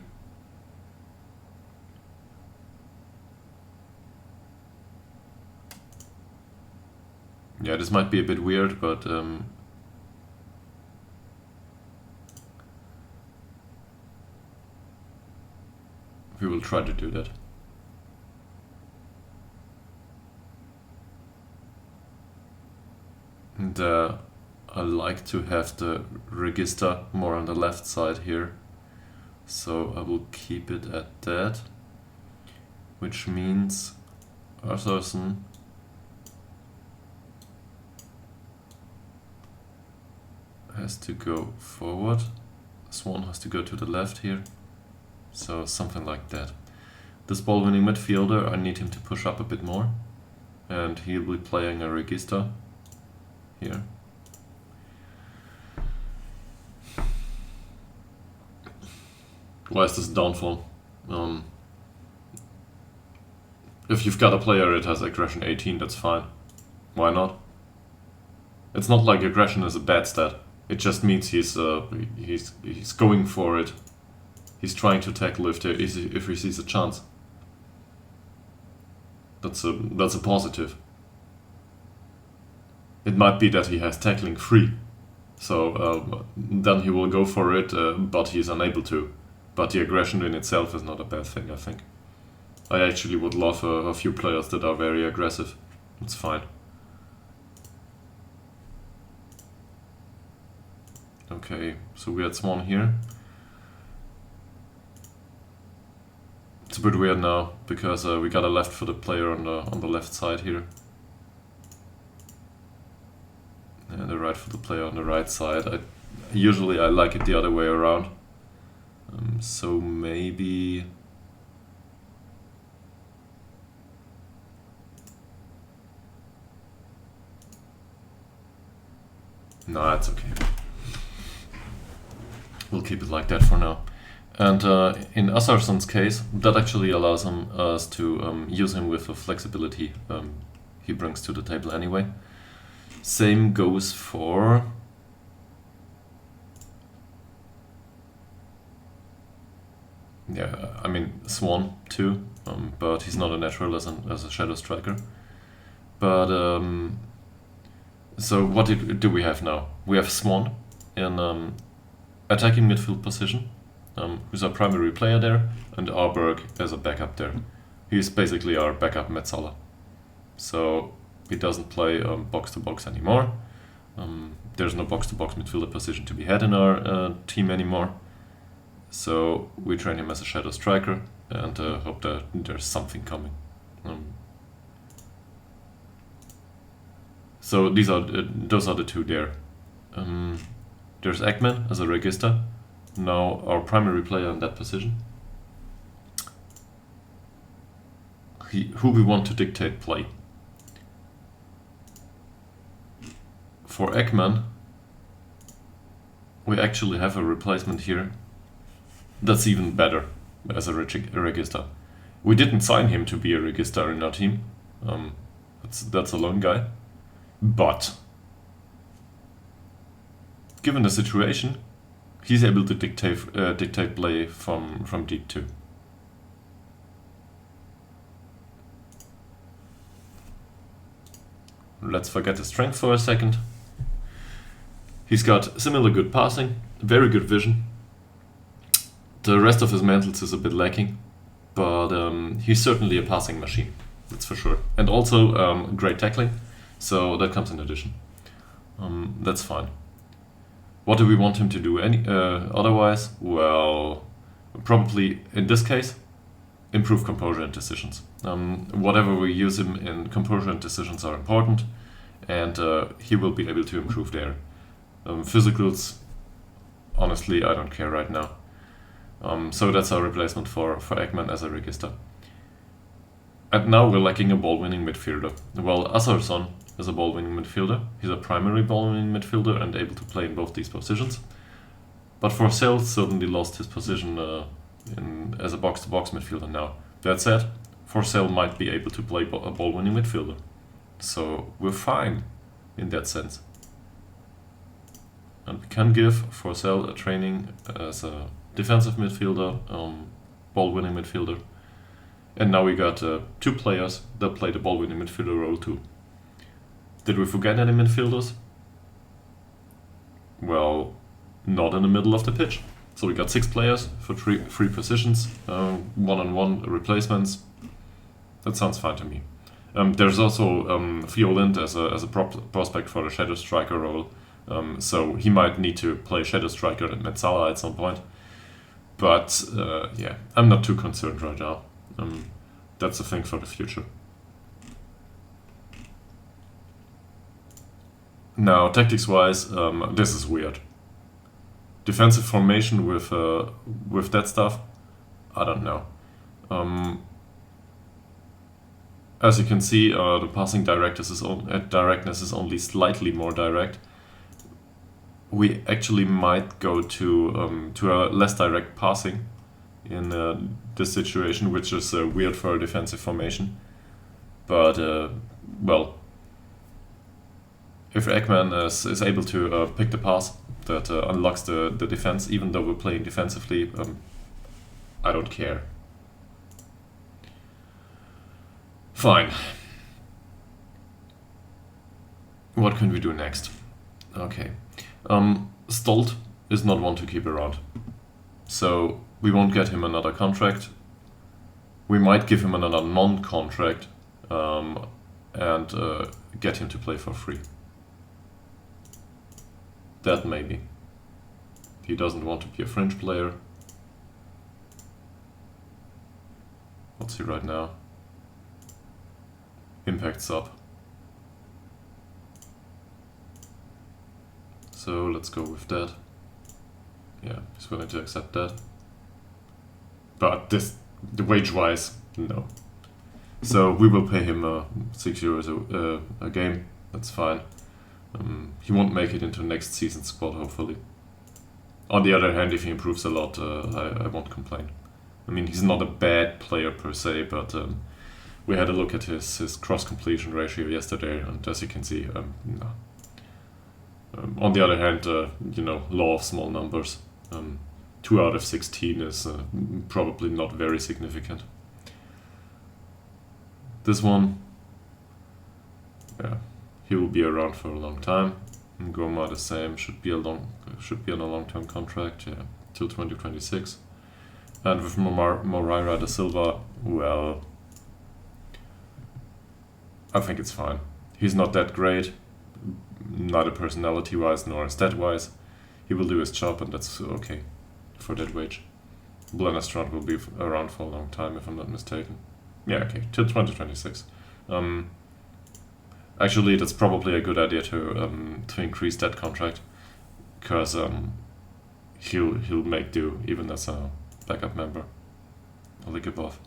Yeah, this might be a bit weird, but we will try to do that. And I like to have the register more on the left side here, so I will keep it at that, which means Arthurson has to go forward, Swan has to go to the left here, so something like that. This ball winning midfielder, I need him to push up a bit more, and he'll be playing a register here. Why is this downfall? If you've got a player that has aggression 18, that's fine. Why not? It's not like aggression is a bad stat. It just means he's going for it. He's trying to tackle if he sees a chance. That's a positive. It might be that he has tackling 3, so then he will go for it, but he's unable to. But the aggression in itself is not a bad thing, I think. I actually would love a few players that are very aggressive. It's fine. Okay, so we had Swan here. It's a bit weird now because we got a left-footed player on the left side here, and a right-footed player on the right side. Usually I like it the other way around. So maybe no, that's okay. We'll keep it like that for now. And in Assarson's case, that actually allows us to use him with the flexibility he brings to the table anyway. Same goes for I mean Swan too, but he's not a natural as a shadow striker. But so what do we have now? We have Swan in attacking midfield position, who's our primary player there, and Arberg as a backup there. He's basically our backup Metzaler. So he doesn't play box to box anymore. There's no box to box midfielder position to be had in our team anymore. So we train him as a shadow striker and hope that there's something coming. So those are the two there. There's Eggman as a register, now our primary player in that position. Who we want to dictate play. For Eggman, we actually have a replacement here that's even better as a register. We didn't sign him to be a register in our team. That's a lone guy. But given the situation, he's able to dictate play from deep too. Let's forget his strength for a second. He's got similar good passing, very good vision. The rest of his mentals is a bit lacking, but he's certainly a passing machine, that's for sure. And also great tackling, so that comes in addition. That's fine. What do we want him to do otherwise? Well, probably in this case, improve composure and decisions. Whatever we use him in, composure and decisions are important, and he will be able to improve there. Physicals, honestly, I don't care right now. So that's our replacement for Eggman as a register. And now we're lacking a ball-winning midfielder. Well, Assarsson is a ball-winning midfielder. He's a primary ball-winning midfielder and able to play in both these positions. But Forsell certainly lost his position as a box-to-box midfielder now. That said, Forsell might be able to play a ball-winning midfielder. So we're fine in that sense. And we can give Forsell a training as a defensive midfielder, ball-winning midfielder. And now we got 2 players that play the ball-winning midfielder role too. Did we forget any midfielders? Well, not in the middle of the pitch. So we got 6 players for three positions, one-on-one replacements. That sounds fine to me. There's also Theo Lind as a prospect for the Shadow Striker role. So he might need to play Shadow Striker and Metzala at some point. But yeah, I'm not too concerned right now. That's a thing for the future. Now, tactics-wise, this is weird. Defensive formation with that stuff, I don't know. As you can see, the passing directness is only slightly more direct. We actually might go to a less direct passing in this situation, which is weird for a defensive formation. But well, if Ekman is able to pick the pass that unlocks the defense, even though we're playing defensively, I don't care. Fine. What can we do next? Okay. Stolt is not one to keep around. So we won't get him another contract. We might give him another non-contract and get him to play for free. That maybe. He doesn't want to be a fringe player. What's he right now? Impact sub. So let's go with that. Yeah, he's willing to accept that. But the wage-wise, no. So we will pay him €6 a game. That's fine. He won't make it into next season's squad, hopefully. On the other hand, if he improves a lot, I won't complain. I mean, he's not a bad player per se, but we had a look at his cross-completion ratio yesterday, and as you can see, no. On the other hand, you know, law of small numbers. 2 out of 16 is probably not very significant. This one, yeah, he will be around for a long time. And Goma the same, should be on a long-term contract, yeah, till 2026. And with Moreira da Silva, well, I think it's fine. He's not that great, neither personality-wise nor stat-wise. He will do his job, and that's okay for that wage. Blennerstrand will be around for a long time, if I'm not mistaken. Yeah, okay, till 2026. Actually, that's probably a good idea to increase that contract, because he'll make do even as a backup member, a league above.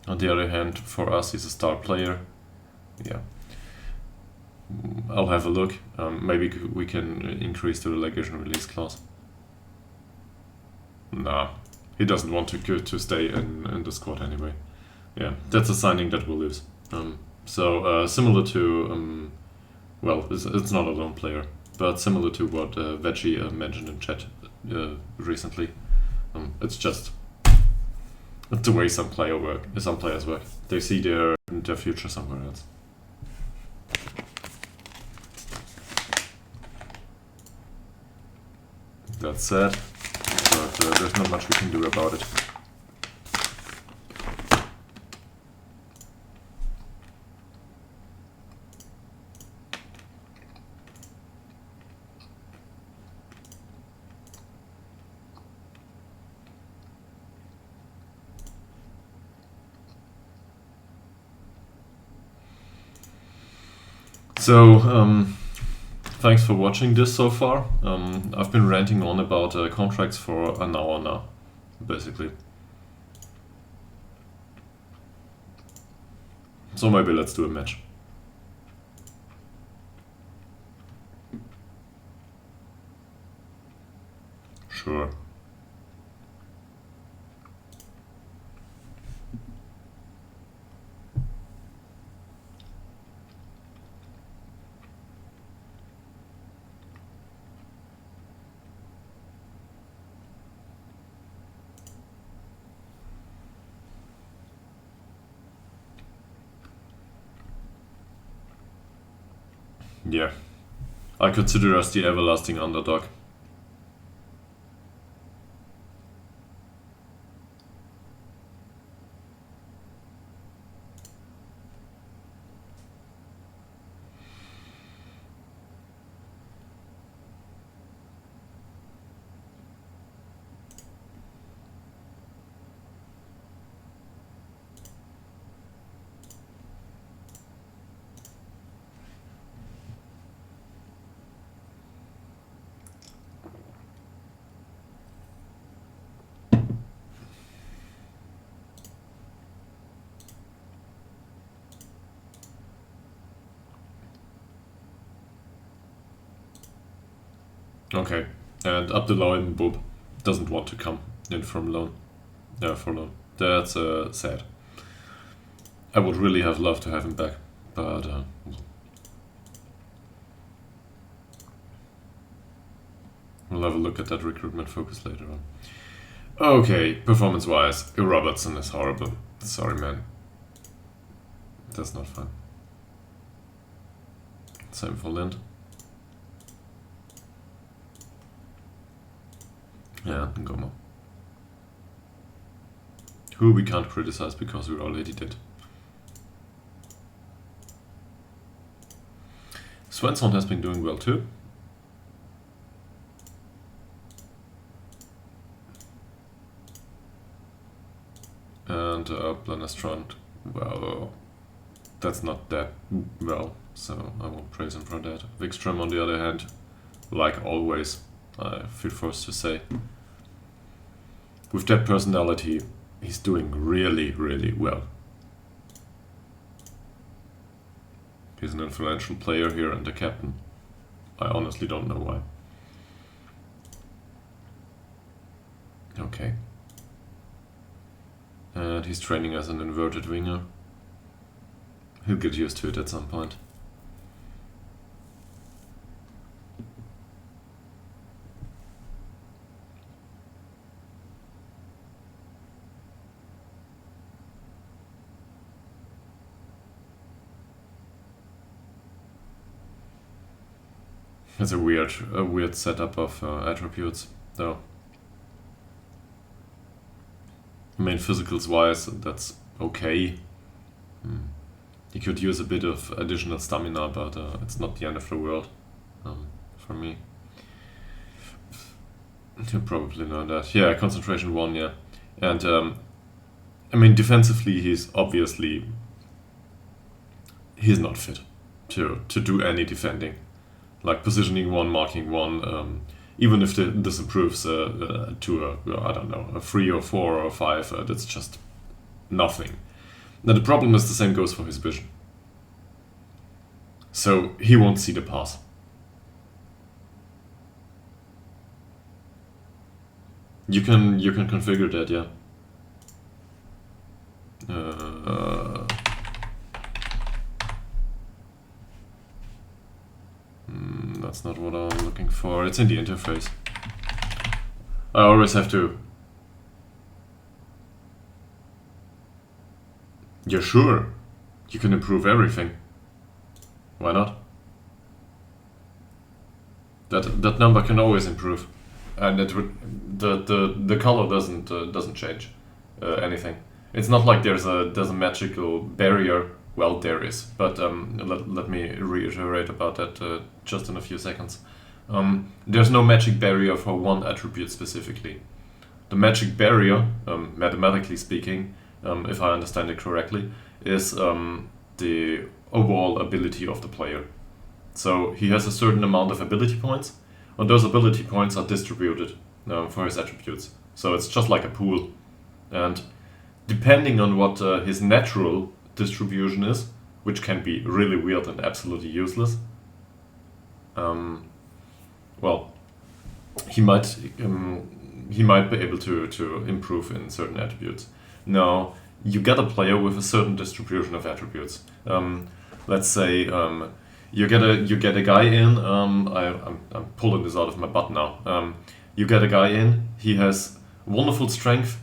On the other hand, for us, he's a star player. Yeah, I'll have a look. Maybe we can increase the relegation release clause. Nah, he doesn't want to stay in the squad anyway. Yeah, that's a signing that we'll lose. So similar to, well, it's not a lone player, but similar to what Veggie mentioned in chat recently. It's just the way some players work. They see their future somewhere else. That's sad, but there's not much we can do about it. So, thanks for watching this so far. I've been ranting on about contracts for an hour now, basically. So maybe let's do a match. Sure. Yeah. I consider us the everlasting underdog. Okay, and Abdullah ibn Bub doesn't want to come in from loan. For loan. That's sad. I would really have loved to have him back, but we'll have a look at that recruitment focus later on. Okay, performance-wise, Robertson is horrible. Sorry, man. That's not fun. Same for Lind. Yeah, Ngoma. Who we can't criticize because we already did. Svensson has been doing well too. And Blenestrand, well, that's not that well, so I won't praise him for that. Wikström, on the other hand, like always, I feel forced to say, with that personality, he's doing really, really well. He's an influential player here and the captain. I honestly don't know why. Okay. And he's training as an inverted winger. He'll get used to it at some point. It's a weird setup of attributes, though. I mean, physicals wise, that's okay. You could use a bit of additional stamina, but it's not the end of the world for me. You probably know that. Yeah, concentration 1, yeah. And I mean, defensively, he's not fit to do any defending. Like positioning 1, marking 1, even if this improves to I don't know, a 3 or 4 or 5, that's just nothing. Now the problem is the same goes for his vision. So he won't see the pass. You can configure that, yeah. That's not what I'm looking for. It's in the interface. I always have to. You're sure? You can improve everything. Why not? That number can always improve, and the color doesn't change anything. It's not like there's a magical barrier. Well, there is, but let me reiterate about that just in a few seconds. There's no magic barrier for one attribute specifically. The magic barrier, mathematically speaking, if I understand it correctly, is the overall ability of the player. So he has a certain amount of ability points, and those ability points are distributed for his attributes. So it's just like a pool, and depending on what his natural distribution is, which can be really weird and absolutely useless, well, he might be able to improve in certain attributes. Now, you get a player with a certain distribution of attributes. Let's say you get a guy in. I'm pulling this out of my butt now. You get a guy in. He has wonderful strength.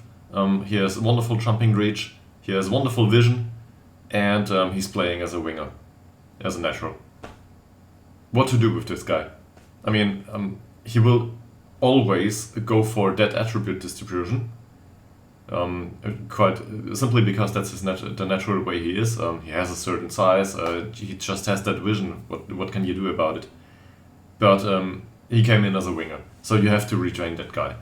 He has wonderful jumping reach. He has wonderful vision, and he's playing as a winger, as a natural. what to do with this guy. I mean, he will always go for that attribute distribution. Quite simply because that's the natural way he is. He has a certain size. He just has that vision. What can you do about it? But he came in as a winger, so you have to retrain that guy,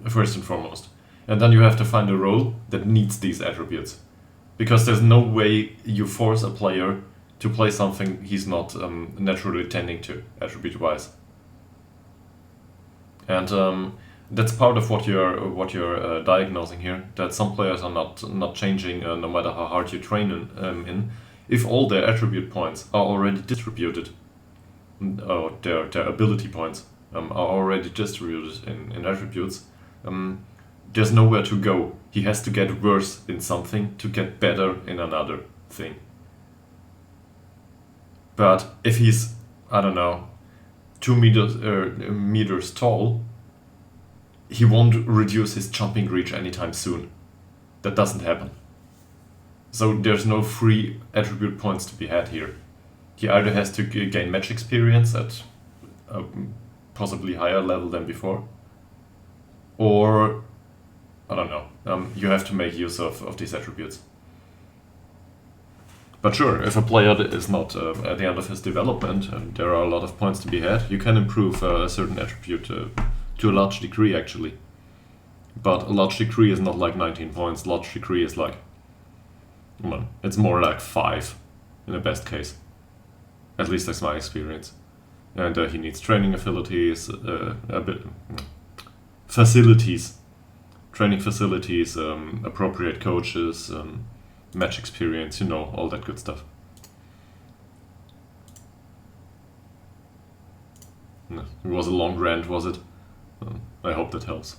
first and foremost. And then you have to find a role that needs these attributes, because there's no way you force a player to play something he's not naturally tending to, attribute-wise. And that's part of what you're diagnosing here. That some players are not changing, no matter how hard you train in. If all their attribute points are already distributed, or their ability points are already distributed in attributes, there's nowhere to go. He has to get worse in something to get better in another thing. But if he's, I don't know, 2 meters tall, he won't reduce his jumping reach anytime soon. That doesn't happen. So there's no free attribute points to be had here. He either has to gain match experience at a possibly higher level than before, or, I don't know, you have to make use of these attributes. But sure, if a player is not at the end of his development, and there are a lot of points to be had, you can improve a certain attribute to a large degree, actually. But a large degree is not like 19 points. Large degree is like, well, it's more like 5 in the best case. At least that's my experience. And he needs training facilities, training facilities, appropriate coaches, match experience, all that good stuff. It was a long rant, was it? I hope that helps.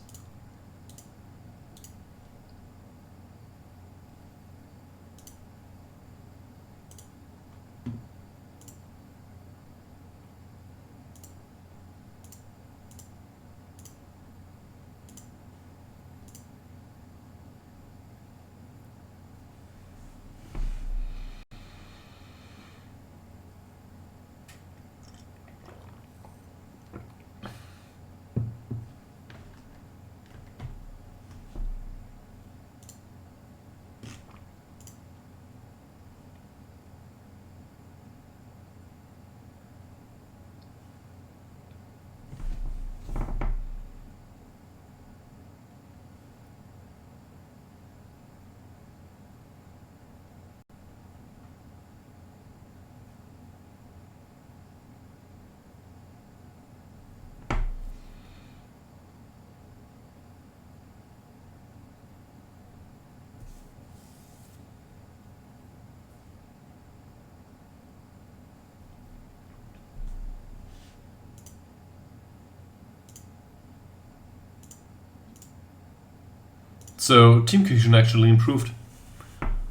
So team cohesion actually improved.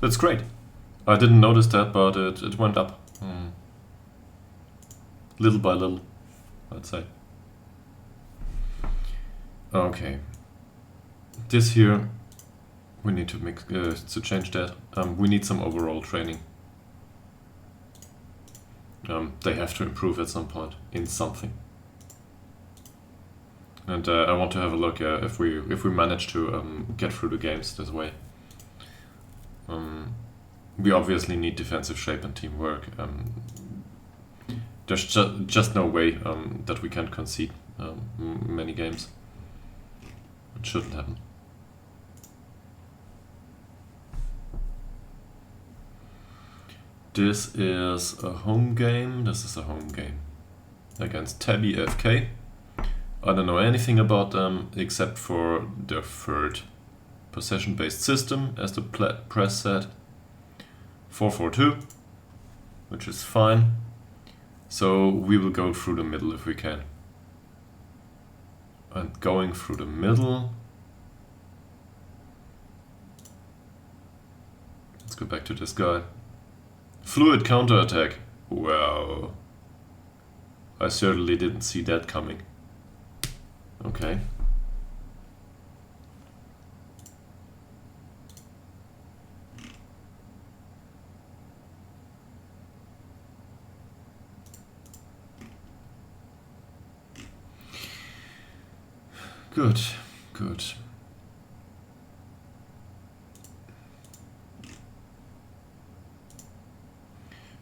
That's great. I didn't notice that, but it went up. Little by little, I'd say. Okay. This here, we need to change that. We need some overall training. They have to improve at some point in something. And I want to have a look if we manage to get through the games this way. We obviously need defensive shape and teamwork. There's just no way that we can concede many games. It shouldn't happen. This is a home game. This is a home game against Tabby FK. I don't know anything about them except for their third possession-based system, as the press said. 4-4-2, which is fine. So we will go through the middle if we can. And going through the middle. Let's go back to this guy. Fluid counterattack. Wow. I certainly didn't see that coming. Okay. Good, good.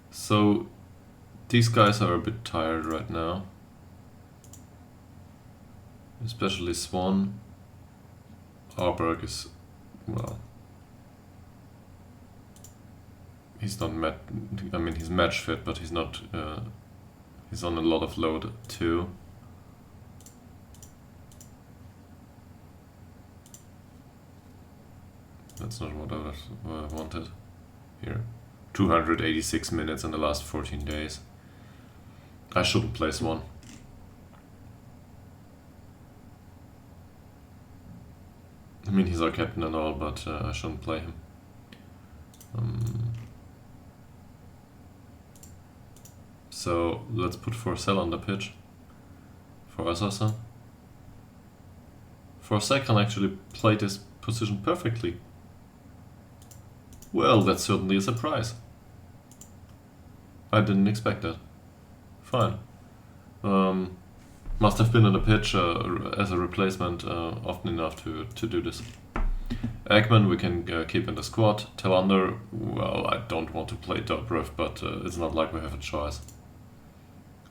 So these guys are a bit tired right now. Especially Swan. Arberg is, well, he's not he's match fit, but he's not, he's on a lot of load too. That's not what I wanted here. 286 minutes in the last 14 days. I shouldn't play Swan. I mean, he's our captain and all, but I shouldn't play him. So let's put Forcell on the pitch for Assassin. Forcell can actually play this position perfectly. Well, that's certainly a surprise. I didn't expect that. Fine. Must have been on the pitch as a replacement often enough to do this. Eggman we can keep in the squad. Talander, well, I don't want to play Dobrev, but it's not like we have a choice.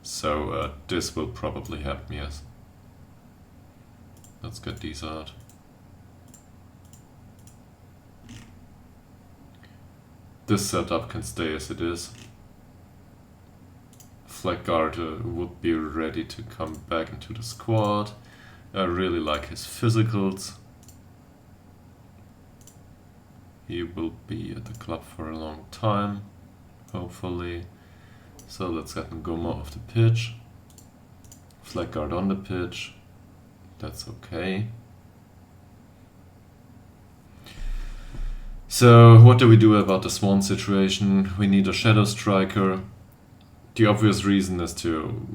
So this will probably help me, yes. Let's get these out. This setup can stay as it is. Flackguard would be ready to come back into the squad. I really like his physicals. He will be at the club for a long time, hopefully. So let's get Ngoma off the pitch. Flackguard on the pitch. That's okay. So what do we do about the Swan situation? We need a shadow striker. The obvious reason is to,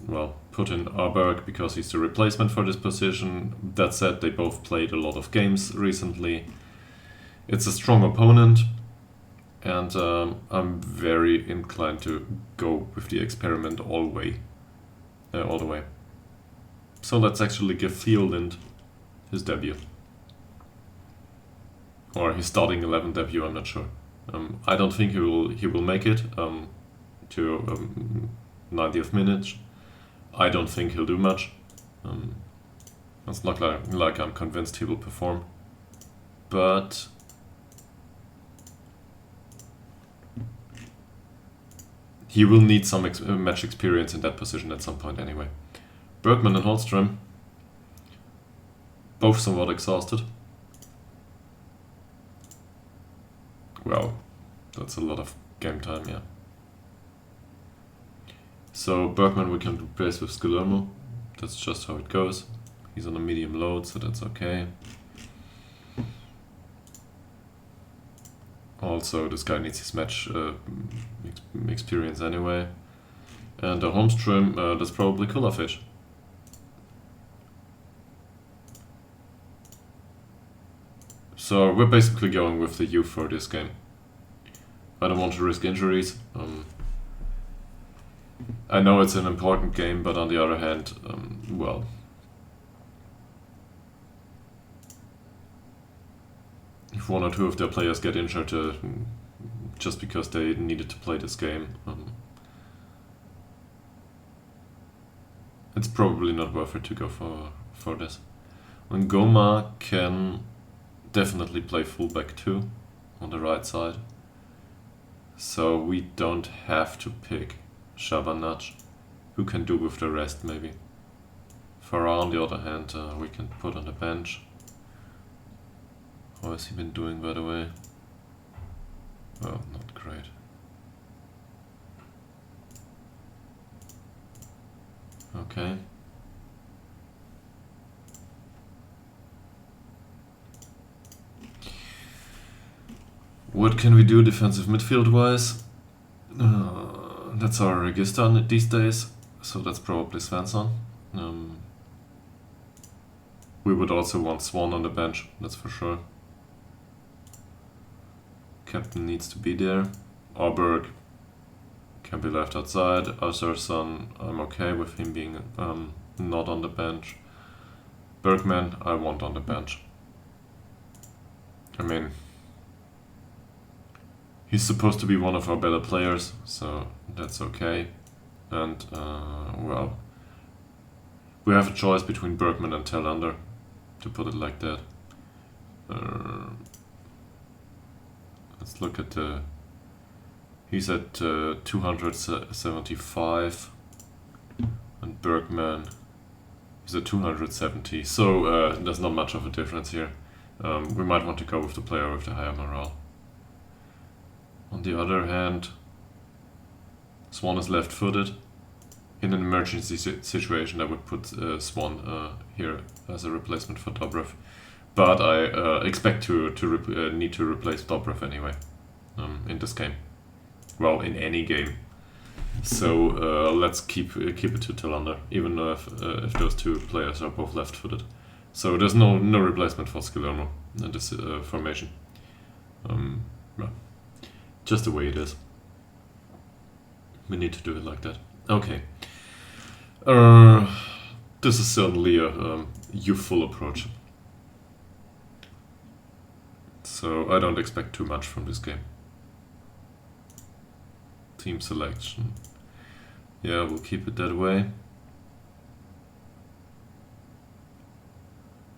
well, put in Arberg because he's the replacement for this position. That said, they both played a lot of games recently. It's a strong opponent, and I'm very inclined to go with the experiment all the way. So let's actually give Theolind his debut. Or his starting 11 debut, I'm not sure. I don't think he will make it to 90th minute. I don't think he'll do much. It's not like I'm convinced he will perform. But he will need some match experience in that position at some point anyway. Bergman and Holmström, both somewhat exhausted. Well, that's a lot of game time, yeah. So Bergman we can replace with Guillermo. That's just how it goes. He's on a medium load, so that's okay. Also, this guy needs his match experience anyway. And Holmström, that's probably Kulafish. So we're basically going with the youth for this game. I don't want to risk injuries. I know it's an important game, but on the other hand, well, if one or two of their players get injured just because they needed to play this game, it's probably not worth it to go for this. Ngoma can definitely play fullback too, on the right side. So we don't have to pick Shabanaj, who can do with the rest maybe. Farah on the other hand, we can put on the bench. How has he been doing, by the way? Well, not great. Okay. What can we do defensive midfield wise? That's our register these days, so that's probably Svensson. We would also want Swan on the bench, that's for sure. Captain needs to be there. Arberg can be left outside. Asarson, I'm okay with him being not on the bench. Bergman I want on the bench. I mean, he's supposed to be one of our better players, so that's okay. And, well, we have a choice between Bergman and Telander, to put it like that. Let's look at the... He's at 275, and Bergman is at 270, so there's not much of a difference here. We might want to go with the player with the higher morale. On the other hand, Swan is left-footed. In an emergency situation, I would put Swan here as a replacement for Dobrev. But I expect to need to replace Dobrev anyway in this game. Well, in any game. So let's keep it to Telander, even though if those two players are both left-footed. So there's no replacement for Skilermo in this formation. Well, just the way it is. We need to do it like that. Okay. This is certainly a youthful approach. So I don't expect too much from this game. Team selection. Yeah, we'll keep it that way.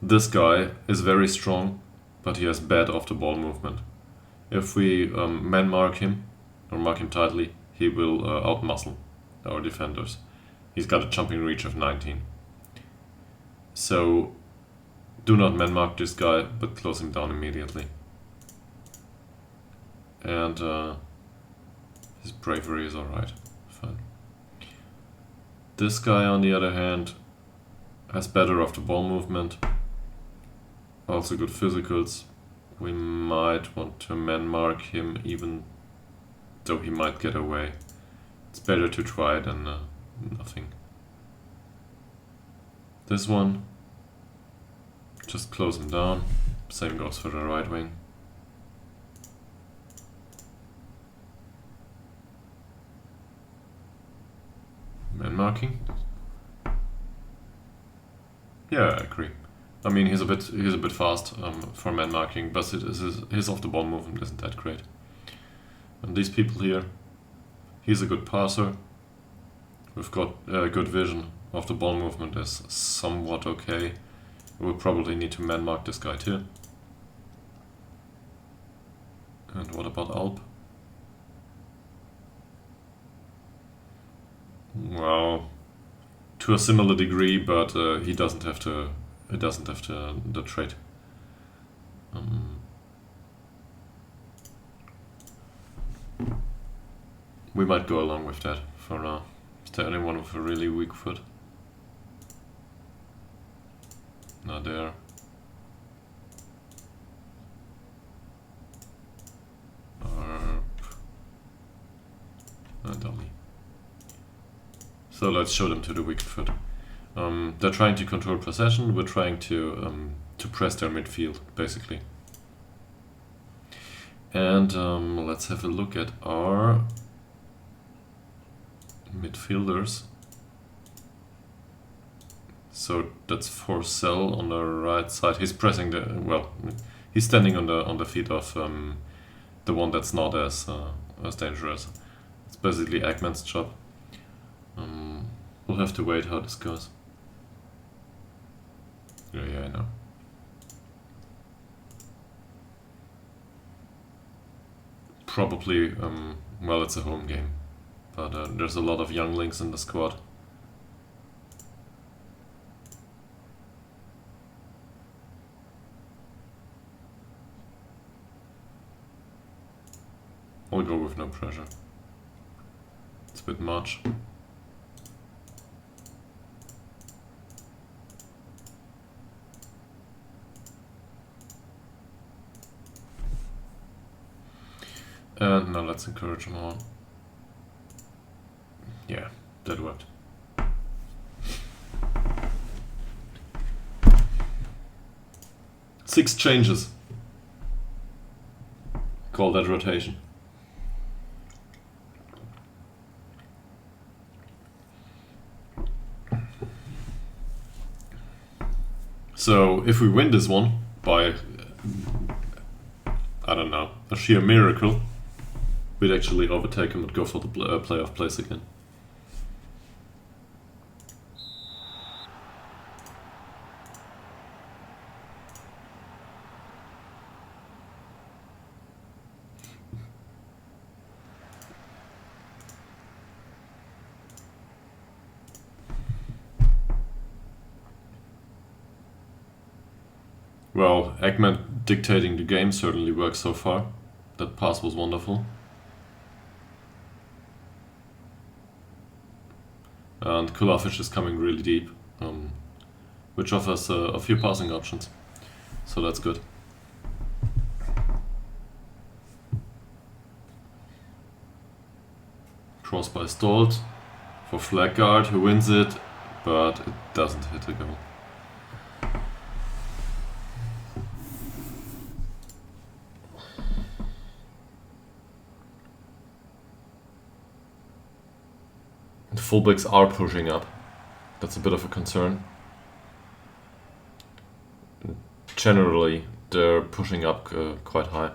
This guy is very strong, but he has bad off-the-ball movement. If we man-mark him, or mark him tightly, he will out-muscle our defenders. He's got a jumping reach of 19. So, do not man-mark this guy, but close him down immediately. And his bravery is alright. Fine. This guy, on the other hand, has better off-the-ball movement. Also good physicals. We might want to man-mark him, even though he might get away. It's better to try than nothing. This one, just close him down. Same goes for the right wing. Man marking. Yeah, I agree. I mean, he's a bit fast for man marking, but his off the ball movement isn't that great. And these people here, he's a good passer. We've got good vision. Off the ball movement is somewhat okay. We'll probably need to man mark this guy too. And what about Alp? Well, to a similar degree, but he doesn't have to. It doesn't have the trait. We might go along with that for now. Is there anyone with a really weak foot? Not there. Dolly. So let's show them to the weak foot. They're trying to control possession. We're trying to press their midfield, basically. And let's have a look at our midfielders. So that's Forcell on the right side. He's pressing he's standing on the feet of the one that's not as dangerous. It's basically Eggman's job. We'll have to wait how this goes. Yeah, I know. Probably, well, it's a home game, but there's a lot of younglings in the squad. I'll go with no pressure. It's a bit much. And now let's encourage them on. Yeah, that worked. Six changes. Call that rotation. So if we win this one by, I don't know, a sheer miracle, we'd actually overtake him and go for the playoff place again. Well, Eggman dictating the game certainly works so far. That pass was wonderful. And Kulafish is coming really deep, which offers a few passing options. So that's good. Cross by Stolt for Flaggard, who wins it, but it doesn't hit the goal. The fullbacks are pushing up. That's a bit of a concern. Generally, they're pushing up quite high.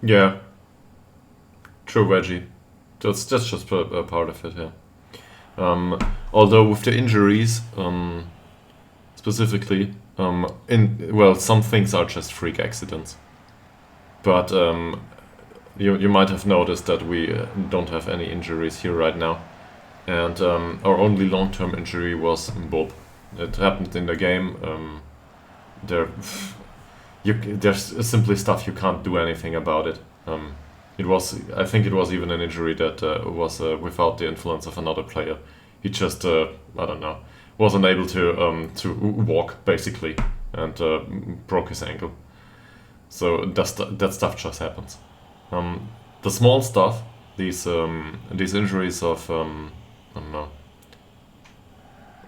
Yeah. True veggie. That's just a part of it, yeah. Although with the injuries, specifically, some things are just freak accidents. But you might have noticed that we don't have any injuries here right now. And our only long-term injury was Bob. It happened in the game. There's simply stuff you can't do anything about it. I think it was even an injury that was without the influence of another player. He just, I don't know, wasn't able to walk basically, and broke his ankle. So that stuff just happens. The small stuff, these injuries of I don't know,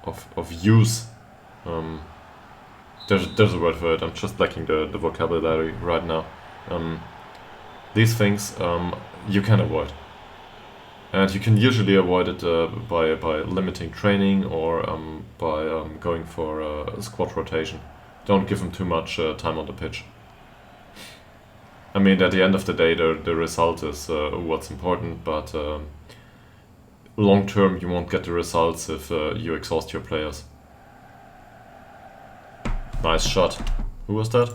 of use. There's a word for it. I'm just lacking the vocabulary right now. These things you can avoid, and you can usually avoid it by limiting training or by going for a squad rotation. Don't give them too much time on the pitch. I mean, at the end of the day, the result is what's important, but long term you won't get the results if you exhaust your players. Nice shot. Who was that?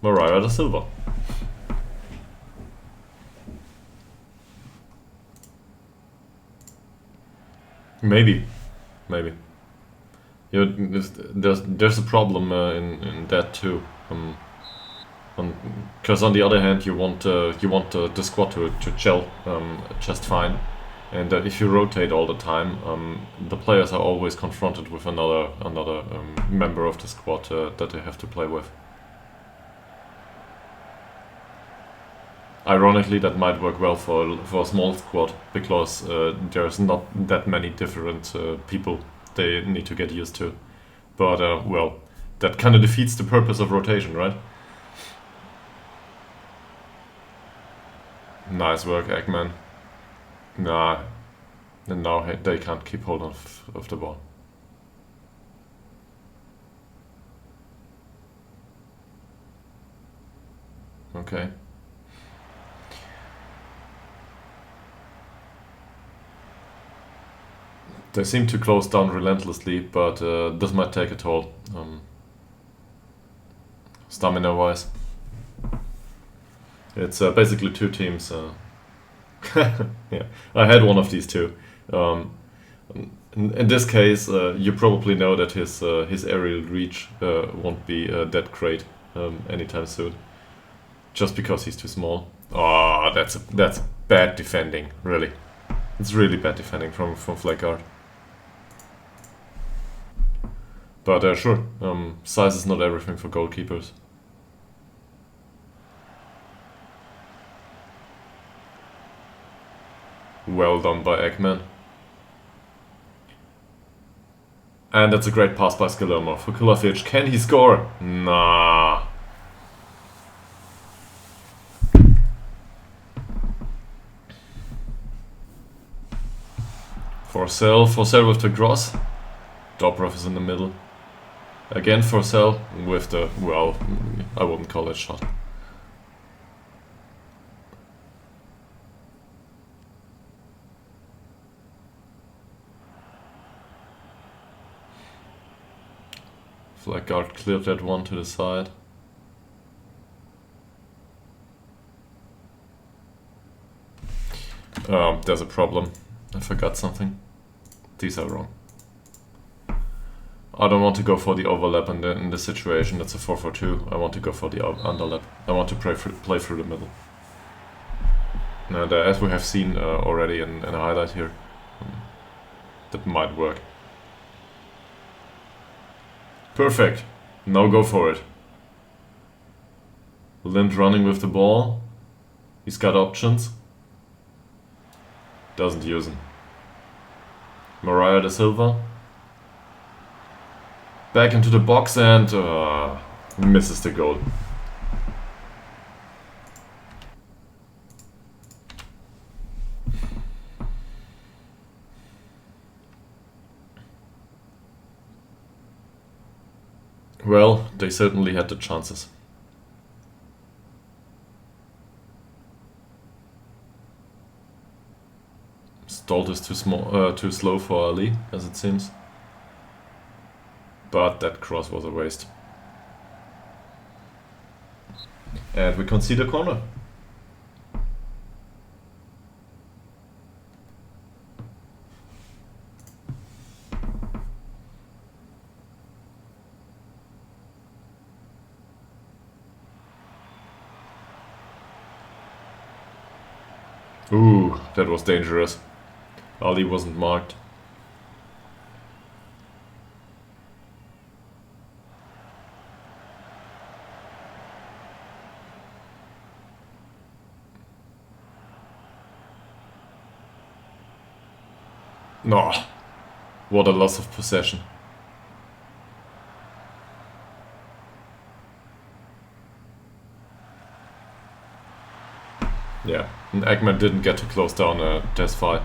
Moreira da Silva. Maybe. Yeah, there's a problem in that too. Because on the other hand, you want the squad to gel just fine, and if you rotate all the time, the players are always confronted with another member of the squad that they have to play with. Ironically, that might work well for a small squad, because there's not that many different people they need to get used to. But well, that kind of defeats the purpose of rotation, right? Nice work, Eggman. Nah, and now they can't keep hold of the ball. Okay. They seem to close down relentlessly, but this might take a toll, stamina-wise. It's basically two teams. Yeah, I had one of these two. In this case, you probably know that his aerial reach won't be that great anytime soon, just because he's too small. Oh, that's bad defending, really. It's really bad defending from Flaggard. But sure, size is not everything for goalkeepers. Well done by Eggman. And that's a great pass by Skillermo for Kulafic. Can he score? Nah. For sale with the gross. Dobrov is in the middle. Again for sale with the, well, I wouldn't call it shot. Flag guard cleared that one to the side. There's a problem. I forgot something. These are wrong. I don't want to go for the overlap in this situation. It's a 4-4-2. I want to go for the underlap. I want to play through the middle. And as we have seen already in a highlight here, that might work. Perfect. Now go for it. Lind running with the ball. He's got options. Doesn't use them. Mariah da Silva. Back into the box and misses the goal. Well, they certainly had the chances. Stolt is too slow for Ali, as it seems. But that cross was a waste. And we concede a corner. Ooh, that was dangerous. Ali wasn't marked. No, what a loss of possession. Yeah, and Eggman didn't get to close down a test fight,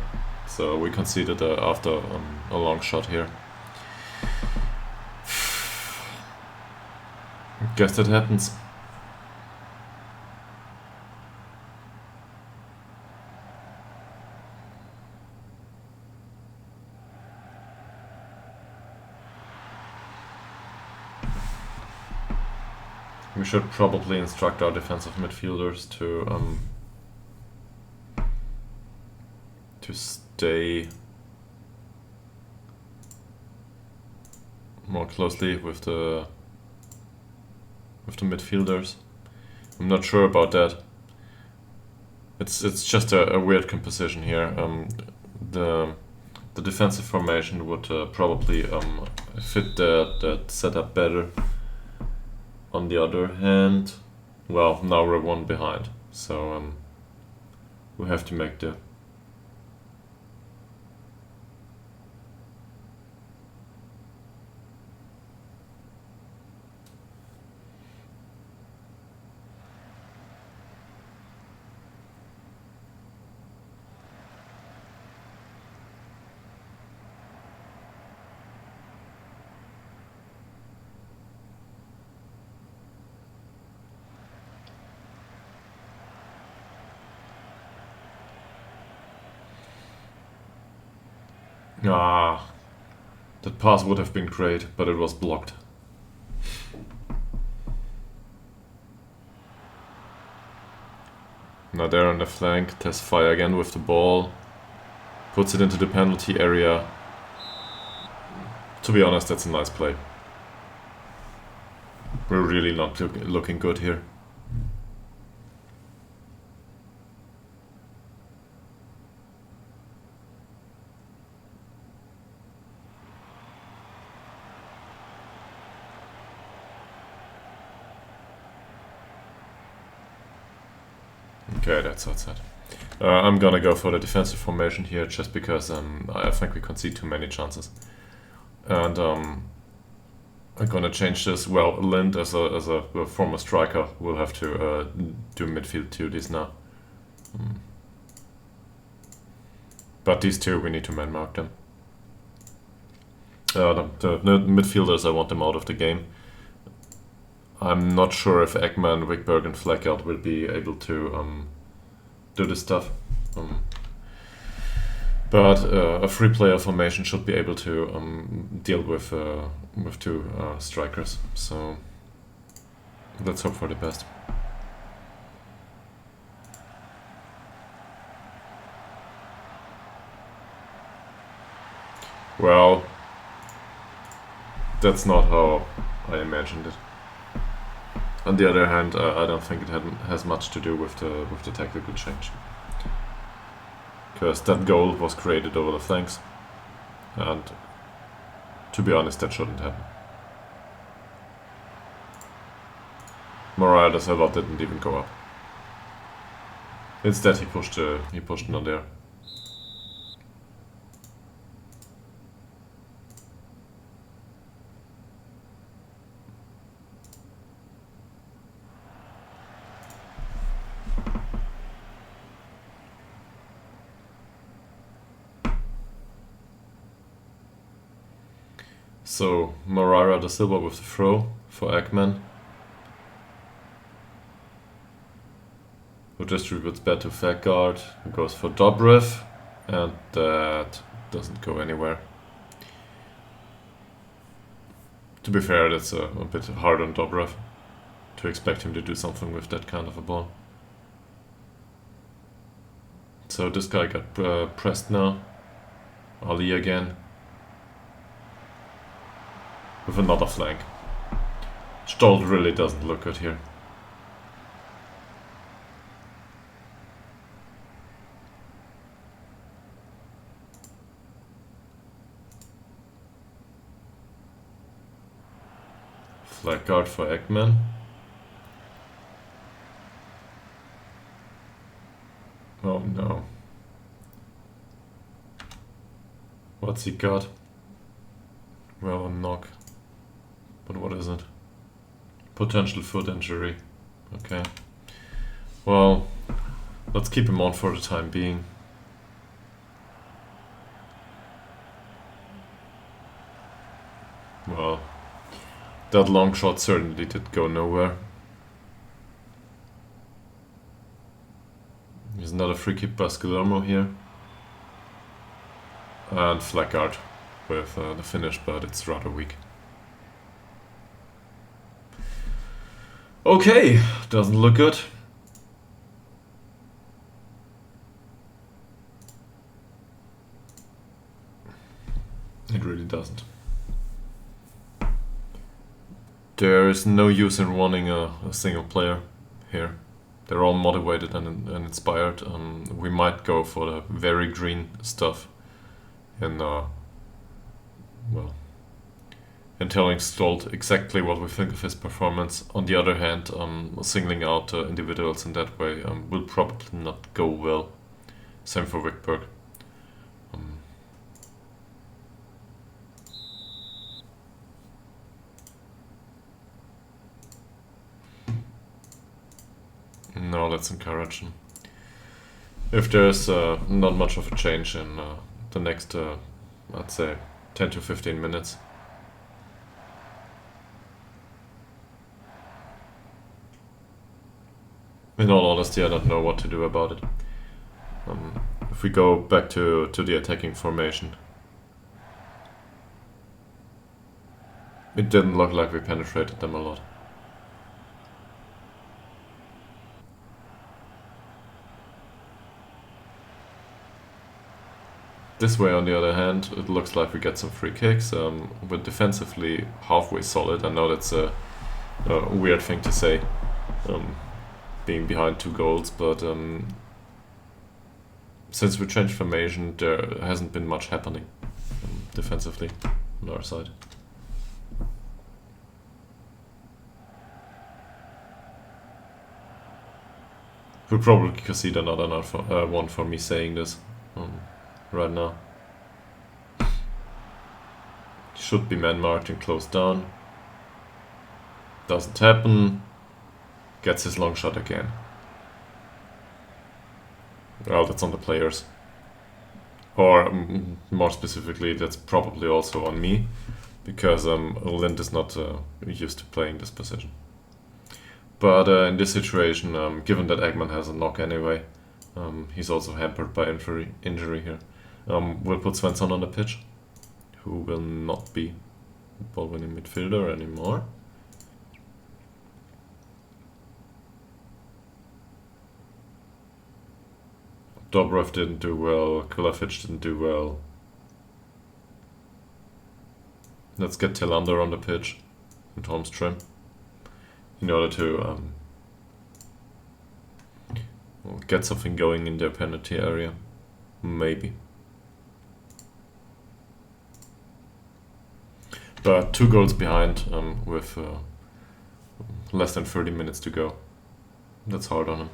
so we conceded after a long shot here. Guess that happens. We should probably instruct our defensive midfielders to stay more closely with the midfielders. I'm not sure about that. It's just a weird composition here. The defensive formation would probably fit that setup better. On the other hand, well, now we're one behind, so we have to make the. Ah, that pass would have been great, but it was blocked. Now there on the flank, tests fire again with the ball, puts it into the penalty area. To be honest, that's a nice play. We're really not looking good here. Okay, that's outside. I'm gonna go for the defensive formation here just because I think we concede too many chances. And I'm gonna change this. Well, Lind as a former striker will have to do midfield duties now. But these two, we need to man mark them. The midfielders, I want them out of the game. I'm not sure if Ekman, Wickberg and Fleckout will be able to do this stuff. But a free player formation should be able to deal with two strikers. So let's hope for the best. Well, that's not how I imagined it. On the other hand, I don't think it has much to do with the tactical change, because that goal was created over the flanks, and to be honest, that shouldn't happen. Mariah da Silva didn't even go up. Instead, he pushed Nader. So Moreira da Silva with the throw for Ekman, who distributes back to Fagard, who goes for Dobrev, and that doesn't go anywhere. To be fair, that's a bit hard on Dobrev to expect him to do something with that kind of a ball. So this guy got pressed now. Ali again. With another flank. Stolt really doesn't look good here. Flag guard for Ekman. Oh no. What's he got? Well, a knock. But what is it? Potential foot injury. Okay. Well, let's keep him on for the time being. Well, that long shot certainly did go nowhere. There's another free kick by Skillermo here. And Flackard with the finish, but it's rather weak. Okay, doesn't look good. It really doesn't. There is no use in running a single player here. They're all motivated and inspired. We might go for the very green stuff in and telling Stolt exactly what we think of his performance. On the other hand, singling out individuals in that way will probably not go well. Same for Wickberg. No, let's encourage him. If there's not much of a change in the next, I'd say, 10 to 15 minutes. In all honesty, I don't know what to do about it. If we go back to the attacking formation, it didn't look like we penetrated them a lot. This way, on the other hand, it looks like we get some free kicks. We're defensively halfway solid. I know that's a weird thing to say, being behind 2 goals, but since we changed formation, there hasn't been much happening defensively on our side. We'll probably concede another one for me saying this right now. Should be man marked and closed down. Doesn't happen. Gets his long shot again. Well, that's on the players. Or more specifically, that's probably also on me, because Lind is not used to playing this position. But in this situation, given that Eggman has a knock anyway, he's also hampered by injury here. We'll put Svensson on the pitch, who will not be ball-winning midfielder anymore. Dobrev didn't do well, Kulafic didn't do well. Let's get Tillander on the pitch and Holmström in order to get something going in their penalty area. Maybe. But 2 goals behind with less than 30 minutes to go. That's hard on him.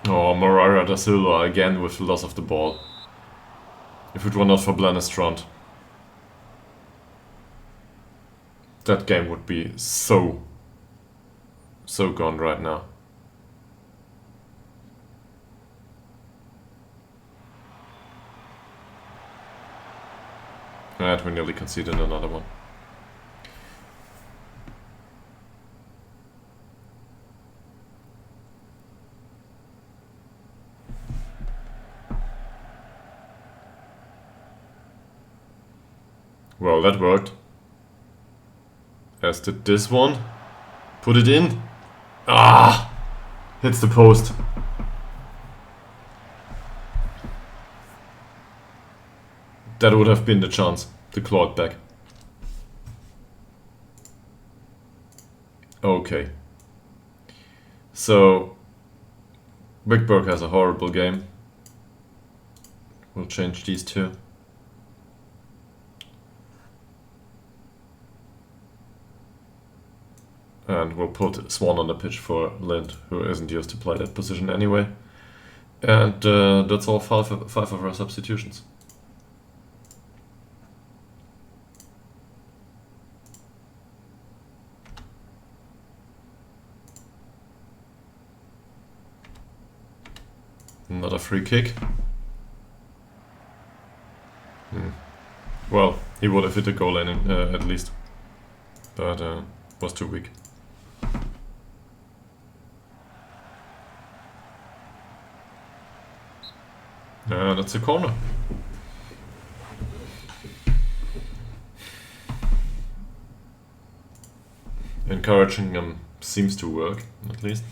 Oh, Moreira da Silva again with the loss of the ball. If it were not for Blanestrand, that game would be so gone right now. And we nearly conceded another one. Well, that worked. As did this one. Put it in. Ah! Hits the post. That would have been the chance to claw it back. Okay. So, Wickberg has a horrible game. We'll change these two. And we'll put Swan on the pitch for Lind, who isn't used to play that position anyway. And that's all 5 of our substitutions. Another free kick. Well, he would have hit a goal in at least, but was too weak. That's a corner. Encouraging them seems to work, at least.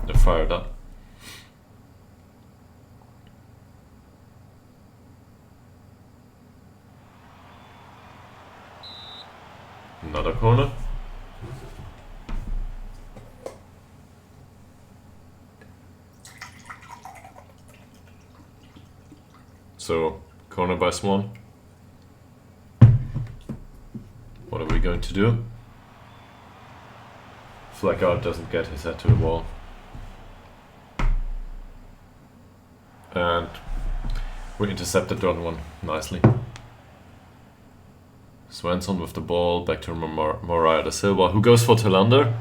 They're fired up. Another corner. So, corner by Swan. What are we going to do? Flackard doesn't get his head to the wall. And we intercepted that one nicely. Svensson with the ball, back to Moreira da Silva, who goes for Tillander,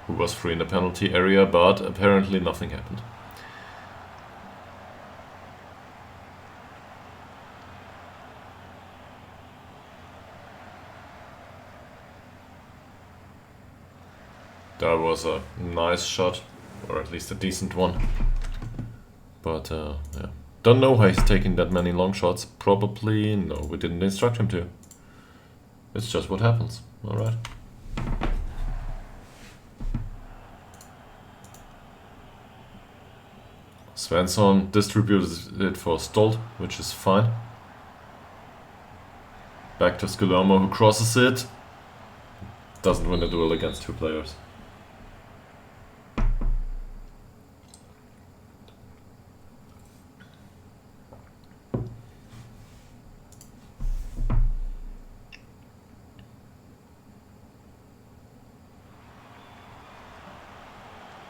who was free in the penalty area, but apparently nothing happened. That was a nice shot, or at least a decent one. But yeah, don't know how he's taking that many long shots. Probably no, we didn't instruct him to. It's just what happens. All right. Svensson distributes it for Stolt, which is fine. Back to Skulomo, who crosses it. Doesn't win a duel against 2 players.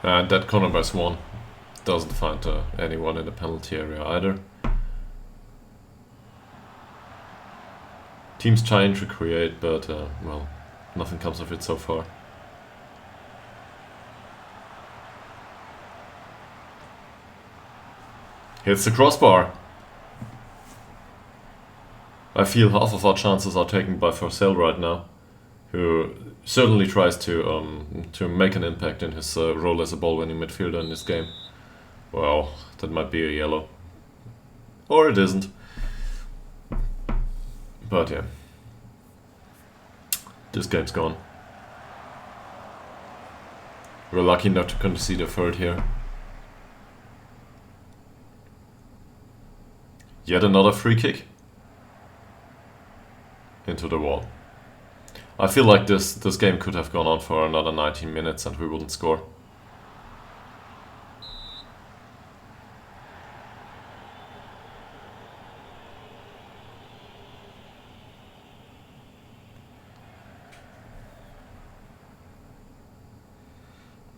And that corner by Swan doesn't find anyone in the penalty area either. Teams trying to create, but well, nothing comes of it so far. Hits the crossbar. I feel half of our chances are taken by Forsell right now, who certainly tries to make an impact in his role as a ball-winning midfielder in this game. Well, that might be a yellow. Or it isn't. But yeah. This game's gone. We're lucky not to concede a third here. Yet another free kick. Into the wall. I feel like this game could have gone on for another 19 minutes and we wouldn't score.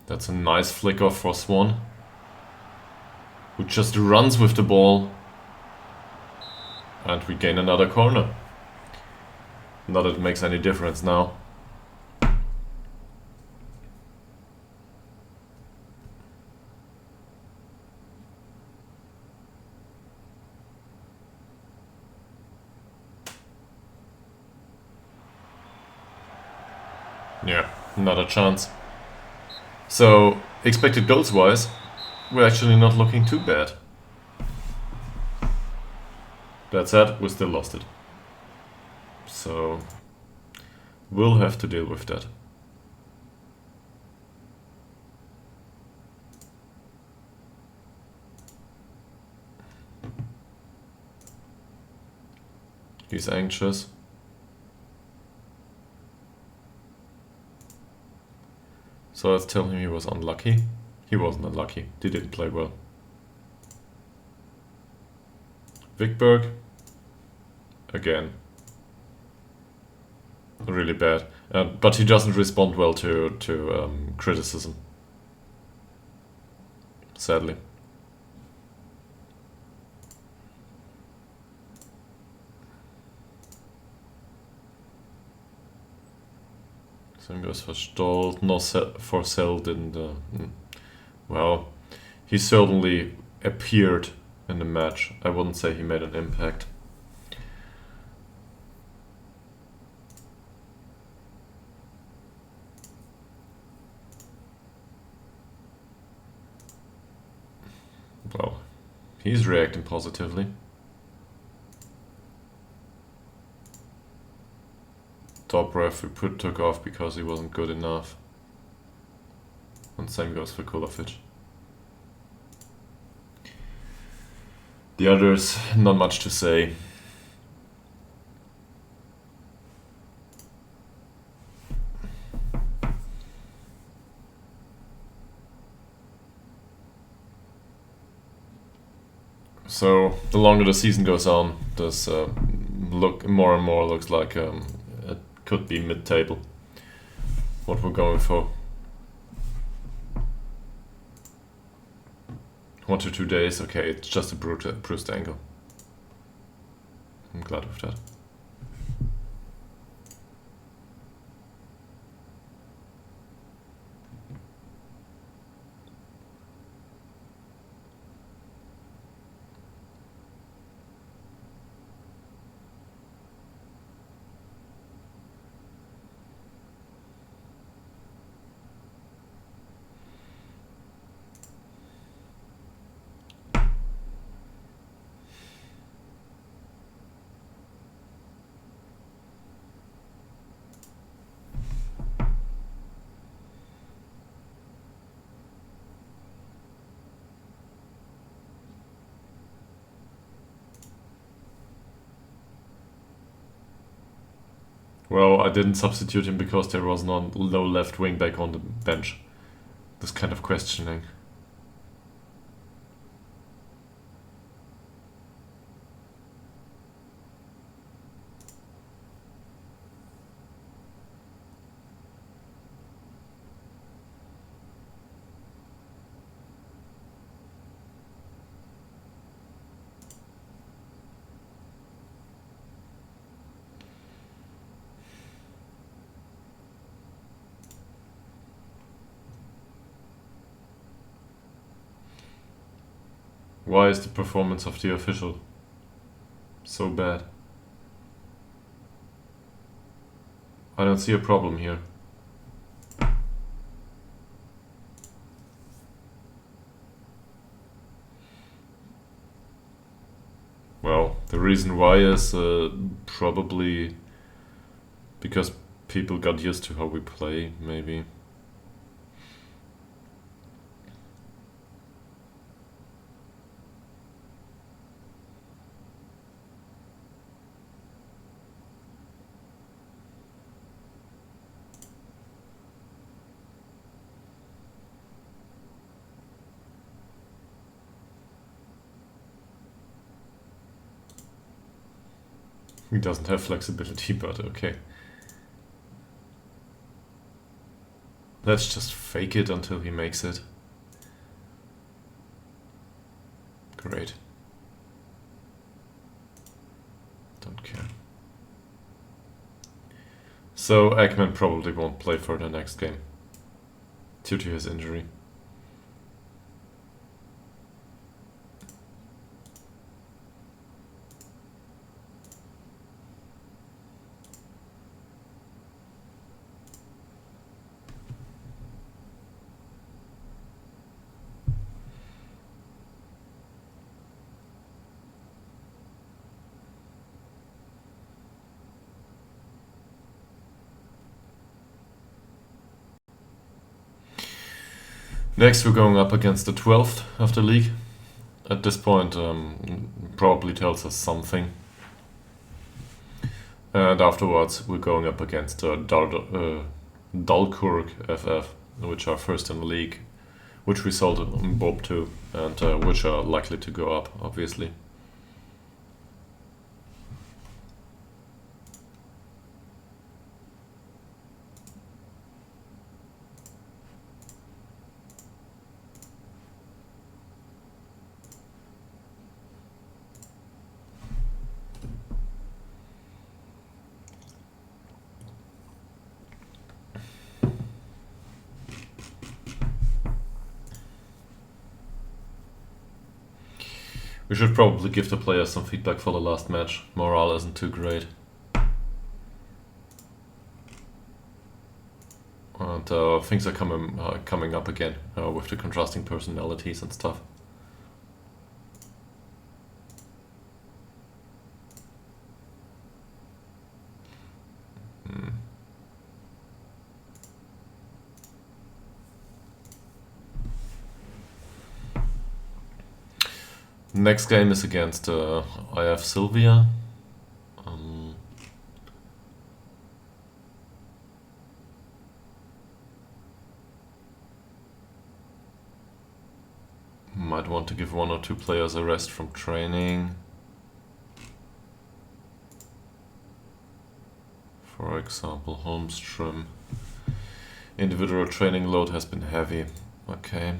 That's a nice flick off for Swan, who just runs with the ball. And we gain another corner. Not that it makes any difference now. Yeah, not a chance. So, expected goals wise, we're actually not looking too bad. That said, we still lost it. So, we'll have to deal with that. He's anxious. So let's tell him he was unlucky. He wasn't unlucky. He didn't play well. Vikberg. Again. Really bad. But he doesn't respond well to criticism. Sadly. Same goes for Stolt. No, Forsell didn't. Well, he certainly appeared in the match. I wouldn't say he made an impact. Well, he's reacting positively. Top ref we took off because he wasn't good enough. And same goes for Kulovic. The others, not much to say. So the longer the season goes on, this look more and more looks like it could be mid-table. What we're going for. 1 to 2 days, okay, it's just a bruised ankle. I'm glad with that. Well, I didn't substitute him because there was no left wing back on the bench. This kind of questioning. Why is the performance of the official so bad? I don't see a problem here. Well, the reason why is probably because people got used to how we play, maybe. He doesn't have flexibility, but okay. Let's just fake it until he makes it. Great. Don't care. So Ekman probably won't play for the next game due to his injury. Next we're going up against the 12th of the league. At this point probably tells us something. And afterwards we're going up against Dalkurg FF, which are first in the league, which we sold Bob to, and which are likely to go up, obviously. We should probably give the players some feedback for the last match. Morale isn't too great. And things are coming up again with the contrasting personalities and stuff. Next game is against IF Sylvia. Might want to give one or two players a rest from training. For example, Holmström. Individual training load has been heavy. Okay.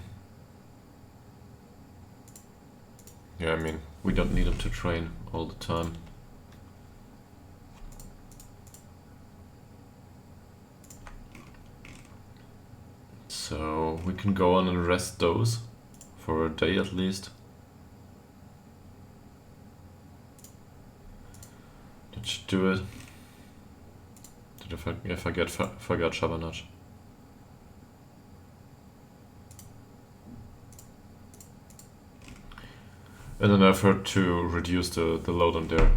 Yeah, I mean, we don't need him to train all the time. So we can go on and rest those for a day at least. That should do it. Did I forgot Shabanach? In an effort to reduce the load on their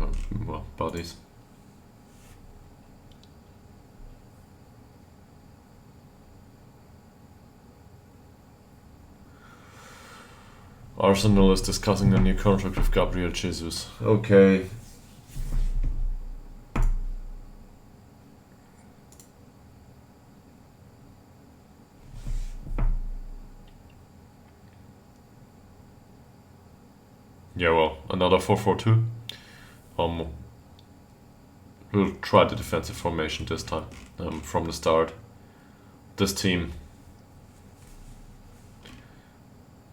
bodies. Arsenal is discussing a new contract with Gabriel Jesus. Okay. Yeah, well, another 4-4-2. We'll try the defensive formation this time from the start. This team,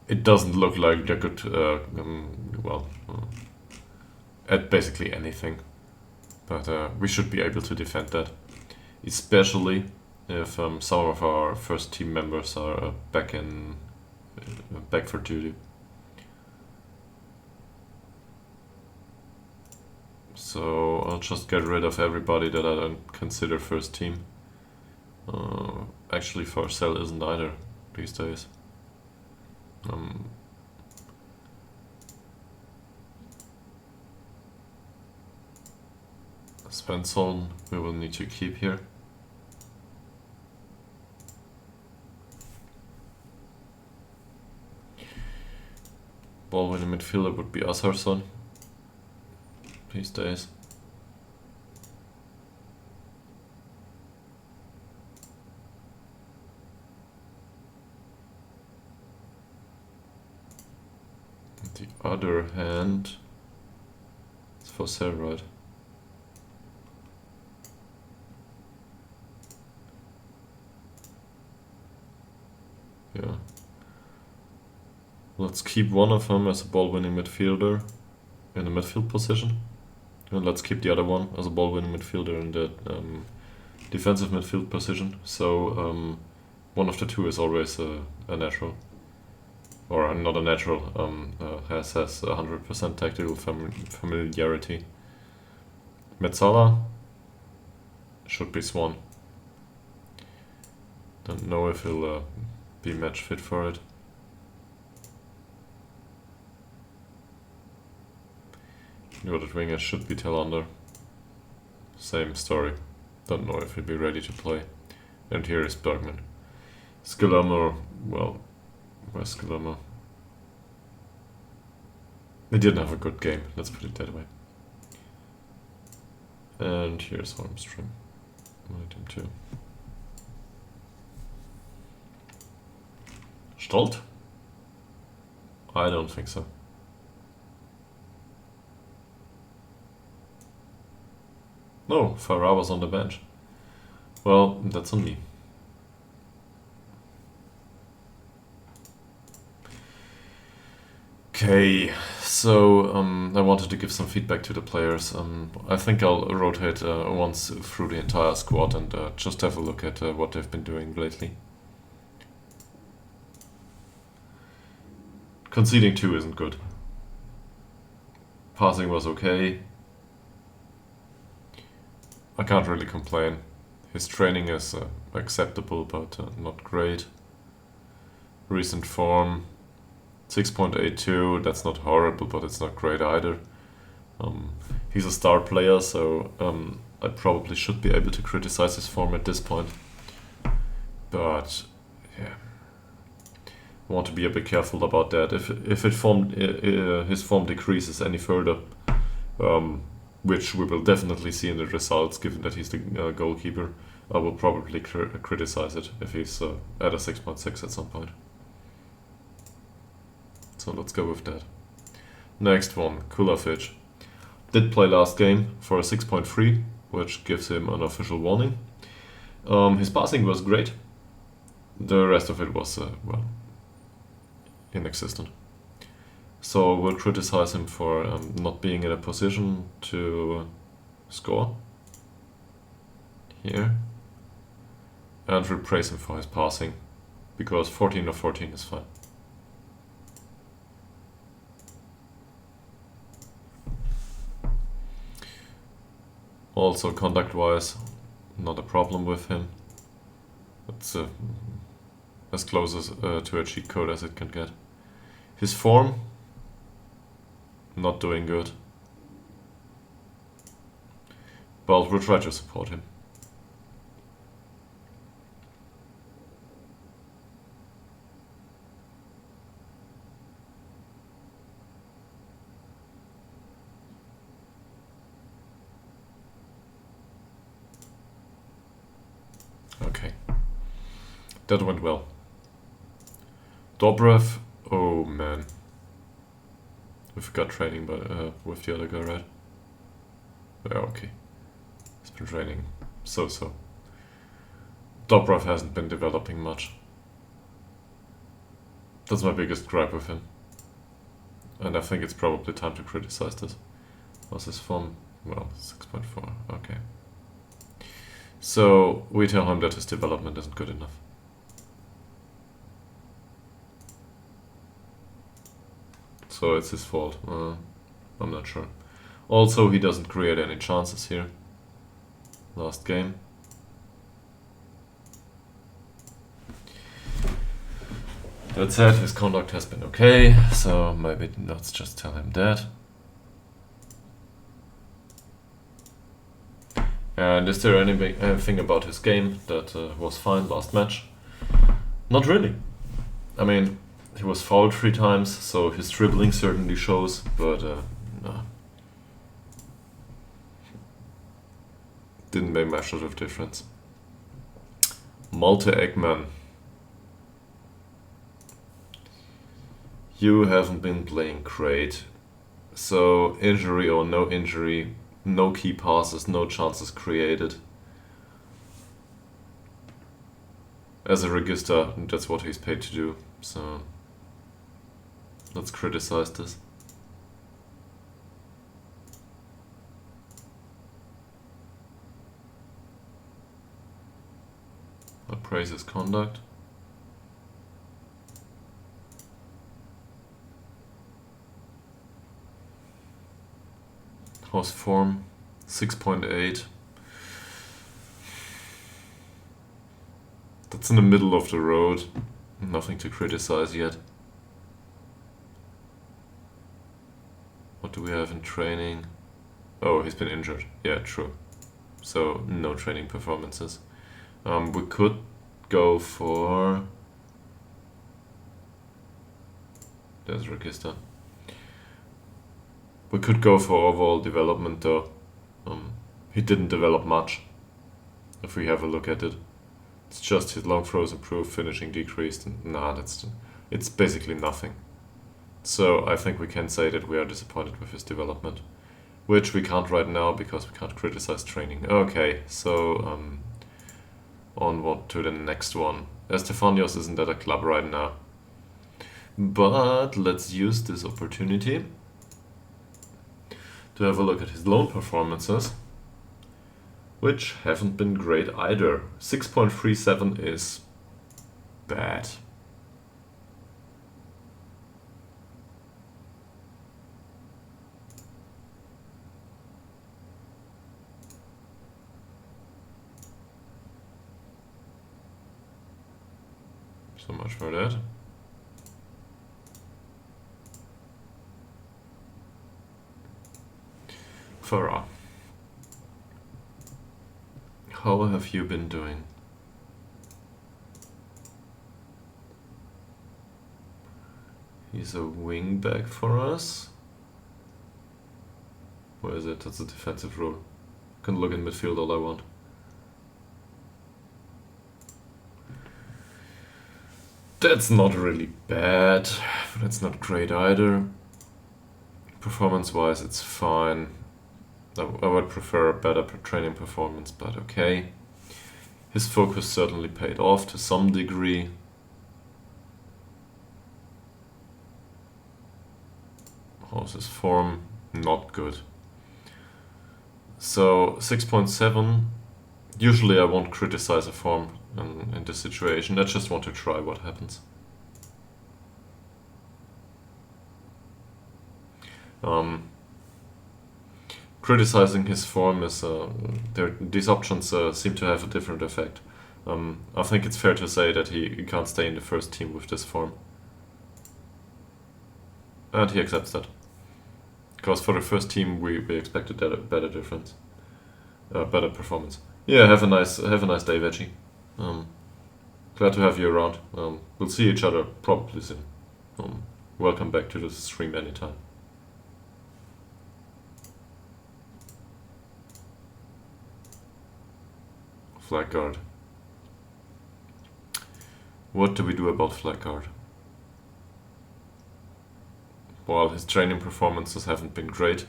it doesn't look like they're good at basically anything. But we should be able to defend that. Especially if some of our first team members are back for duty. So I'll just get rid of everybody that I don't consider first team. Actually, for sale isn't either these days. Svensson we will need to keep here. Ball winning midfielder would be Asarson these days. On the other hand, it's for sale, right? Yeah. Let's keep one of them as a ball-winning midfielder in the midfield position. And let's keep the other one as a ball-winning midfielder in the defensive midfield position. So one of the two is always a natural. Or not a natural, has 100% tactical familiarity. Metzala should be Swan. Don't know if he'll be match fit for it. Noted winger should be Telander. Same story. Don't know if he'll be ready to play. And here is Bergman. Skillermer, well, where's Skillermer? He didn't have a good game, let's put it that way. And here's Holmstrom. Item 2. Stolt? I don't think so. No, Farah was on the bench. Well, that's on me. Okay, so I wanted to give some feedback to the players. I think I'll rotate once through the entire squad and just have a look at what they've been doing lately. Conceding 2 isn't good. Passing was okay. I can't really complain. His training is acceptable, but not great. Recent form 6.82, that's not horrible, but it's not great either. He's a star player, so I probably should be able to criticize his form at this point. But yeah, I want to be a bit careful about that. If his form decreases any further, which we will definitely see in the results, given that he's the goalkeeper, I will probably criticize it if he's at a 6.6 at some point. So let's go with that. Next one, Kulafic. Did play last game for a 6.3, which gives him an official warning. His passing was great. The rest of it was, well, inexistent. So we'll criticize him for not being in a position to score here. And we'll praise him for his passing, because 14 of 14 is fine. Also, conduct-wise, not a problem with him. It's as close as, to a cheat code as it can get. His form, not doing good. But we'll try to support him. Okay, that went well. Dobrev, oh man. We've got training with the other guy, right? Yeah, okay. It's been training so-so. Dobrev hasn't been developing much. That's my biggest gripe with him. And I think it's probably time to criticize this. What's his form? Well, 6.4, okay. So we tell him that his development isn't good enough. So it's his fault. I'm not sure. Also, he doesn't create any chances here. Last game. That said, his conduct has been okay, so maybe let's just tell him that. And is there anything about his game that was fine last match? Not really. I mean, he was fouled 3 times, so his dribbling certainly shows, but no. Didn't make much of difference. Malte Ekman. You haven't been playing great. So, injury or no injury, no key passes, no chances created. As a register, that's what he's paid to do, so let's criticize this. I'll praise his conduct. How's form? 6.8. That's in the middle of the road. Nothing to criticize yet. What do we have in training? Oh, he's been injured. Yeah, true. So, no training performances. We could go for... There's register. We could go for overall development though. He didn't develop much, if we have a look at it. It's just his long throws improved, finishing decreased, and it's basically nothing. So I think we can say that we are disappointed with his development, which we can't right now because we can't criticize training. Okay, so onward to the next one. Estefanios isn't at a club right now, but let's use this opportunity to have a look at his loan performances, which haven't been great either. 6.37 is bad. So much for that. Farah, how have you been doing? He's a wing back for us. Where is it? That's a defensive role. Can look in midfield all I want. That's not really bad, but it's not great either. Performance-wise, it's fine. I would prefer a better training performance, but okay. His focus certainly paid off to some degree. How's his form? Not good. So 6.7. Usually I won't criticize a form in this situation. I just want to try what happens. Criticizing his form is these options seem to have a different effect. I think it's fair to say that he can't stay in the first team with this form, and he accepts that. Because for the first team we expected a better difference, better performance. Yeah, have a nice day, Veggie. Glad to have you around. We'll see each other probably soon. Welcome back to the stream anytime. Flag guard. What do we do about flag guard? Well, his training performances haven't been great.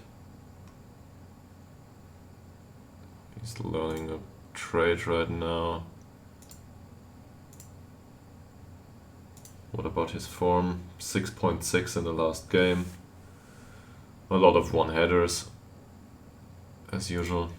He's learning a trade right now. What about his form? 6.6 in the last game. A lot of one-headers, as usual.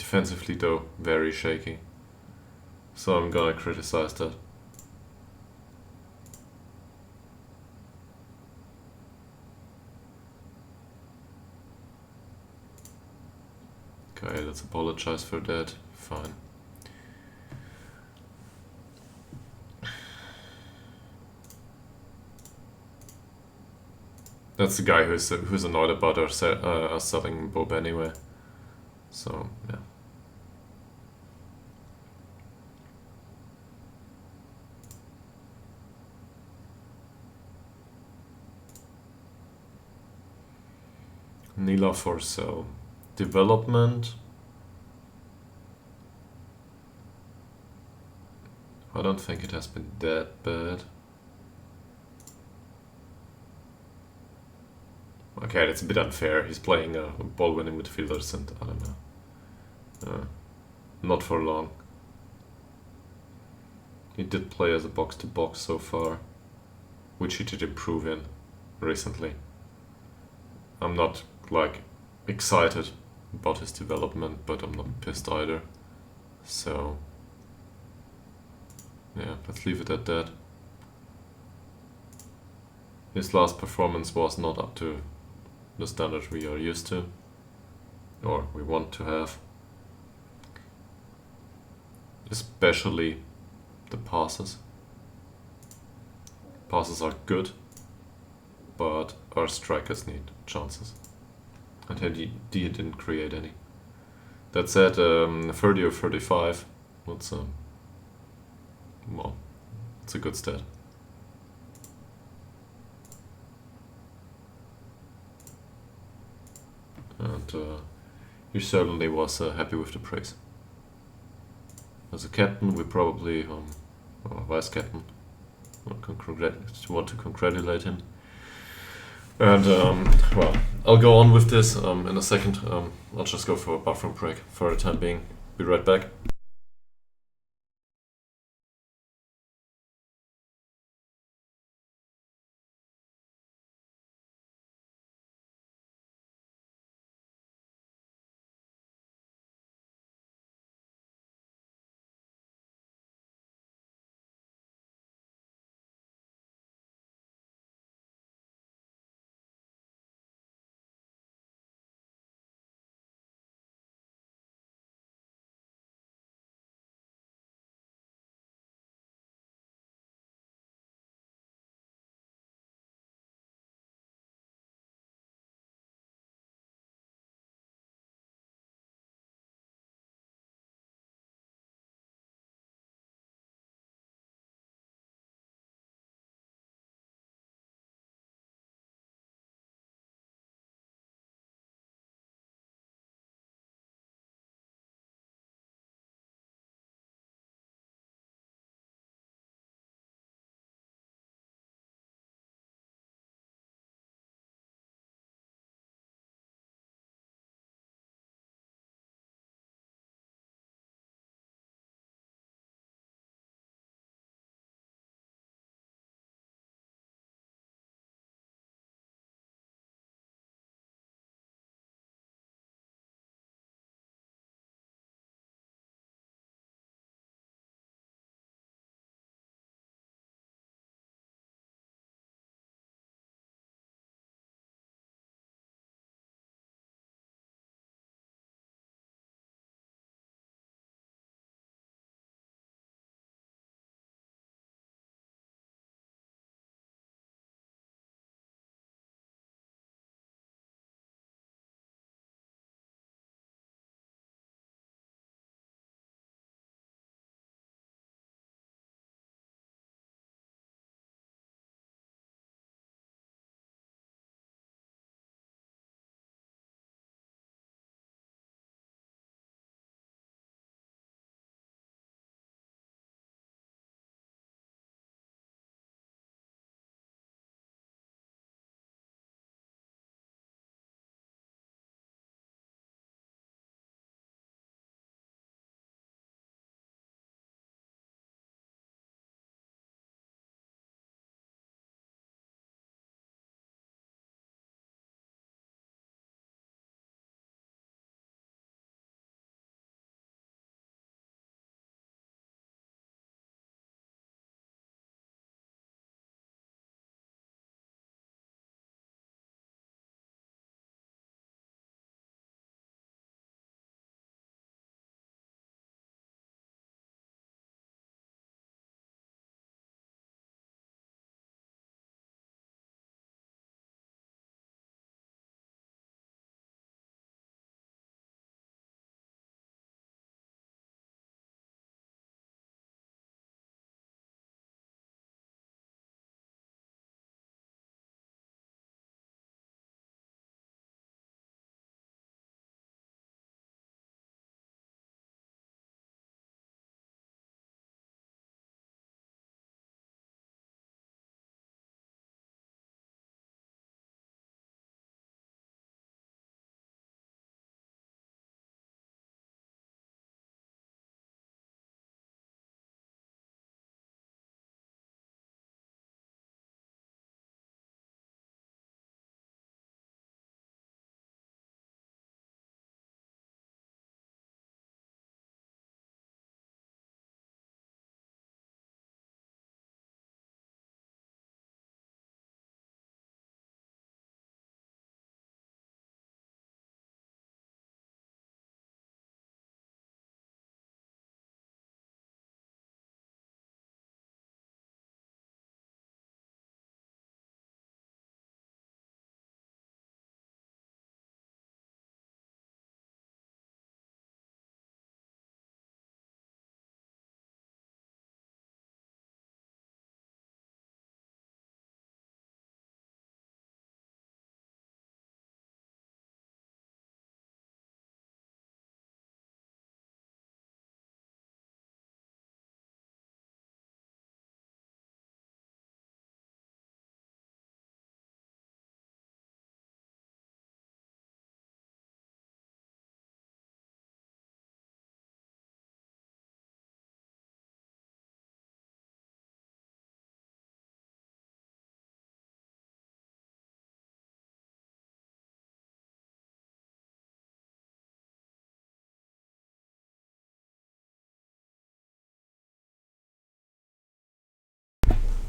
Defensively though, very shaky. So I'm gonna criticize that. Okay, let's apologize for that. Fine. That's the guy who's annoyed about us selling Bob anyway. So yeah. Nila for sale. Development. I don't think it has been that bad. Okay, that's a bit unfair. He's playing ball-winning midfielders, and I don't know. Not for long. He did play as a box-to-box so far, which he did improve in recently. I'm not like excited about his development, but I'm not pissed either. So yeah, let's leave it at that. His last performance was not up to the standard we are used to, or we want to have. Especially the passes. Passes are good, but our strikers need chances. And he didn't create any. That said, 30 or 35, that's well, it's a good stat. And he certainly was happy with the praise. As a captain, we probably, or vice captain, want to congratulate him. And well, I'll go on with this in a second. I'll just go for a bathroom break for the time being. Be right back.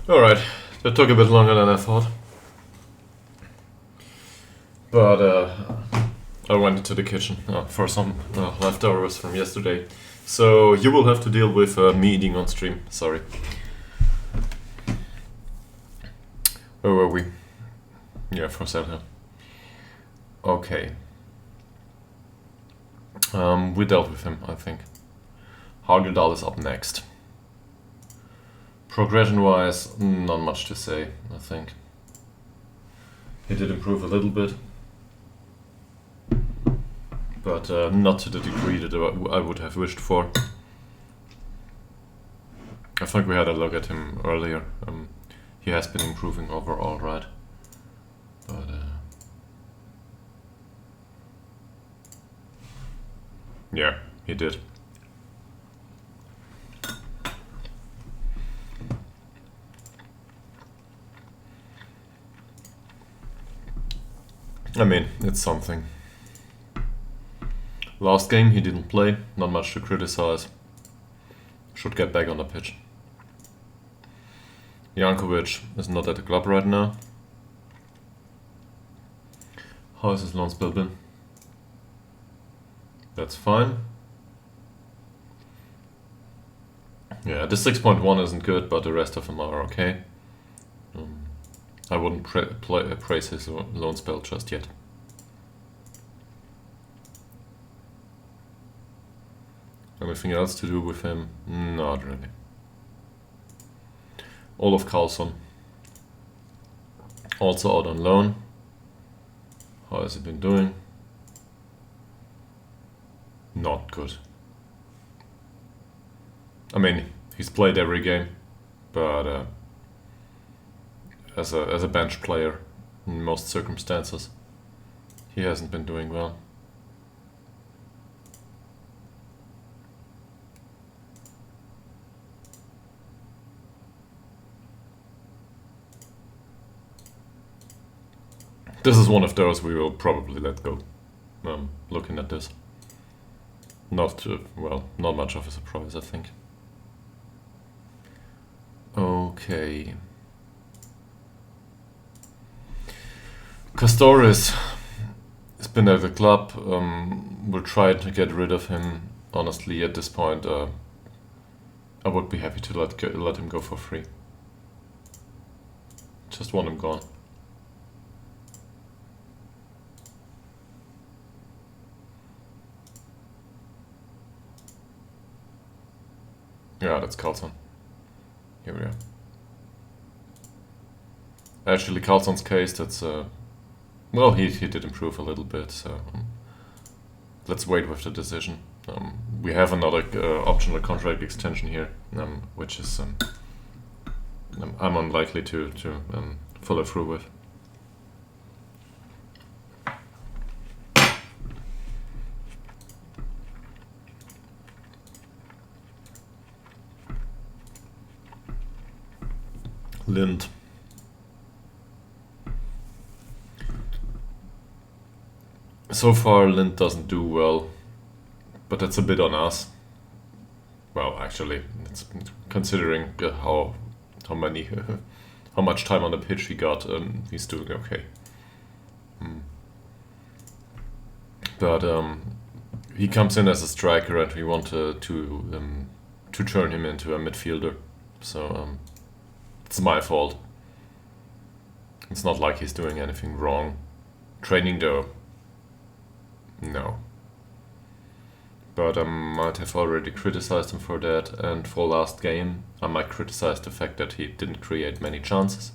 Alright, that took a bit longer than I thought. But I went into the kitchen for some leftovers from yesterday. So you will have to deal with me eating on stream, sorry. Where were we? Yeah, for Zelda. Okay. We dealt with him, I think. Ytterhogdals is up next. Progression-wise, not much to say, I think. He did improve a little bit, but not to the degree that I would have wished for. I think we had a look at him earlier. He has been improving overall, right? But yeah, he did. I mean, it's something. Last game he didn't play, not much to criticize. Should get back on the pitch. Jankovic is not at the club right now. How is his loan spell been? That's fine. Yeah, the 6.1 isn't good, but the rest of them are okay. I wouldn't praise his loan spell just yet. Anything else to do with him? Not really. Olaf Karlsson, also out on loan. How has he been doing? Not good. I mean, he's played every game, but as a bench player in most circumstances, he hasn't been doing well. This is one of those we will probably let go. Looking at this, not much of a surprise, I think. Okay. Castores has been at the club. We'll try to get rid of him. Honestly, at this point, I would be happy to let him go for free. Just want him gone. Yeah, that's Karlsson. Here we are. Actually, Karlsson's case, that's well, he did improve a little bit, so let's wait with the decision. We have another optional contract extension here, which is I'm unlikely to follow through with. Lind. So far, Lind doesn't do well, but that's a bit on us. Well, actually, it's considering how much time on the pitch he got, he's doing okay. But he comes in as a striker, and we want to turn him into a midfielder. So it's my fault. It's not like he's doing anything wrong. Training though, no. But I might have already criticized him for that, and for last game I might criticize the fact that he didn't create many chances.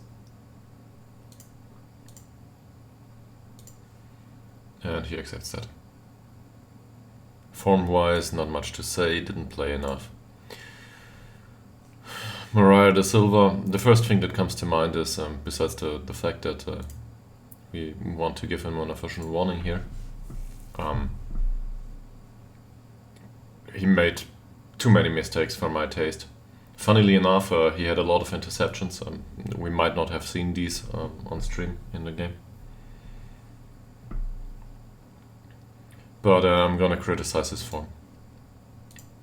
And he accepts that. Form-wise, not much to say, didn't play enough. Mariah da Silva, the first thing that comes to mind is, besides the fact that we want to give him an official warning here, he made too many mistakes for my taste. Funnily enough, he had a lot of interceptions. We might not have seen these on stream in the game. But I'm gonna criticize his form,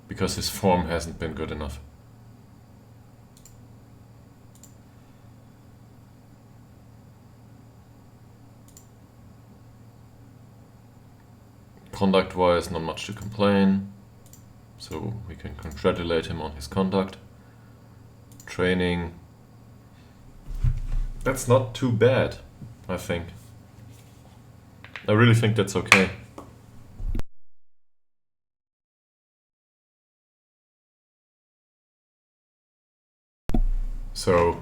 because his form hasn't been good enough. conduct-wise, not much to complain. So we can congratulate him on his conduct. Training. That's not too bad, I think. I really think that's okay. So,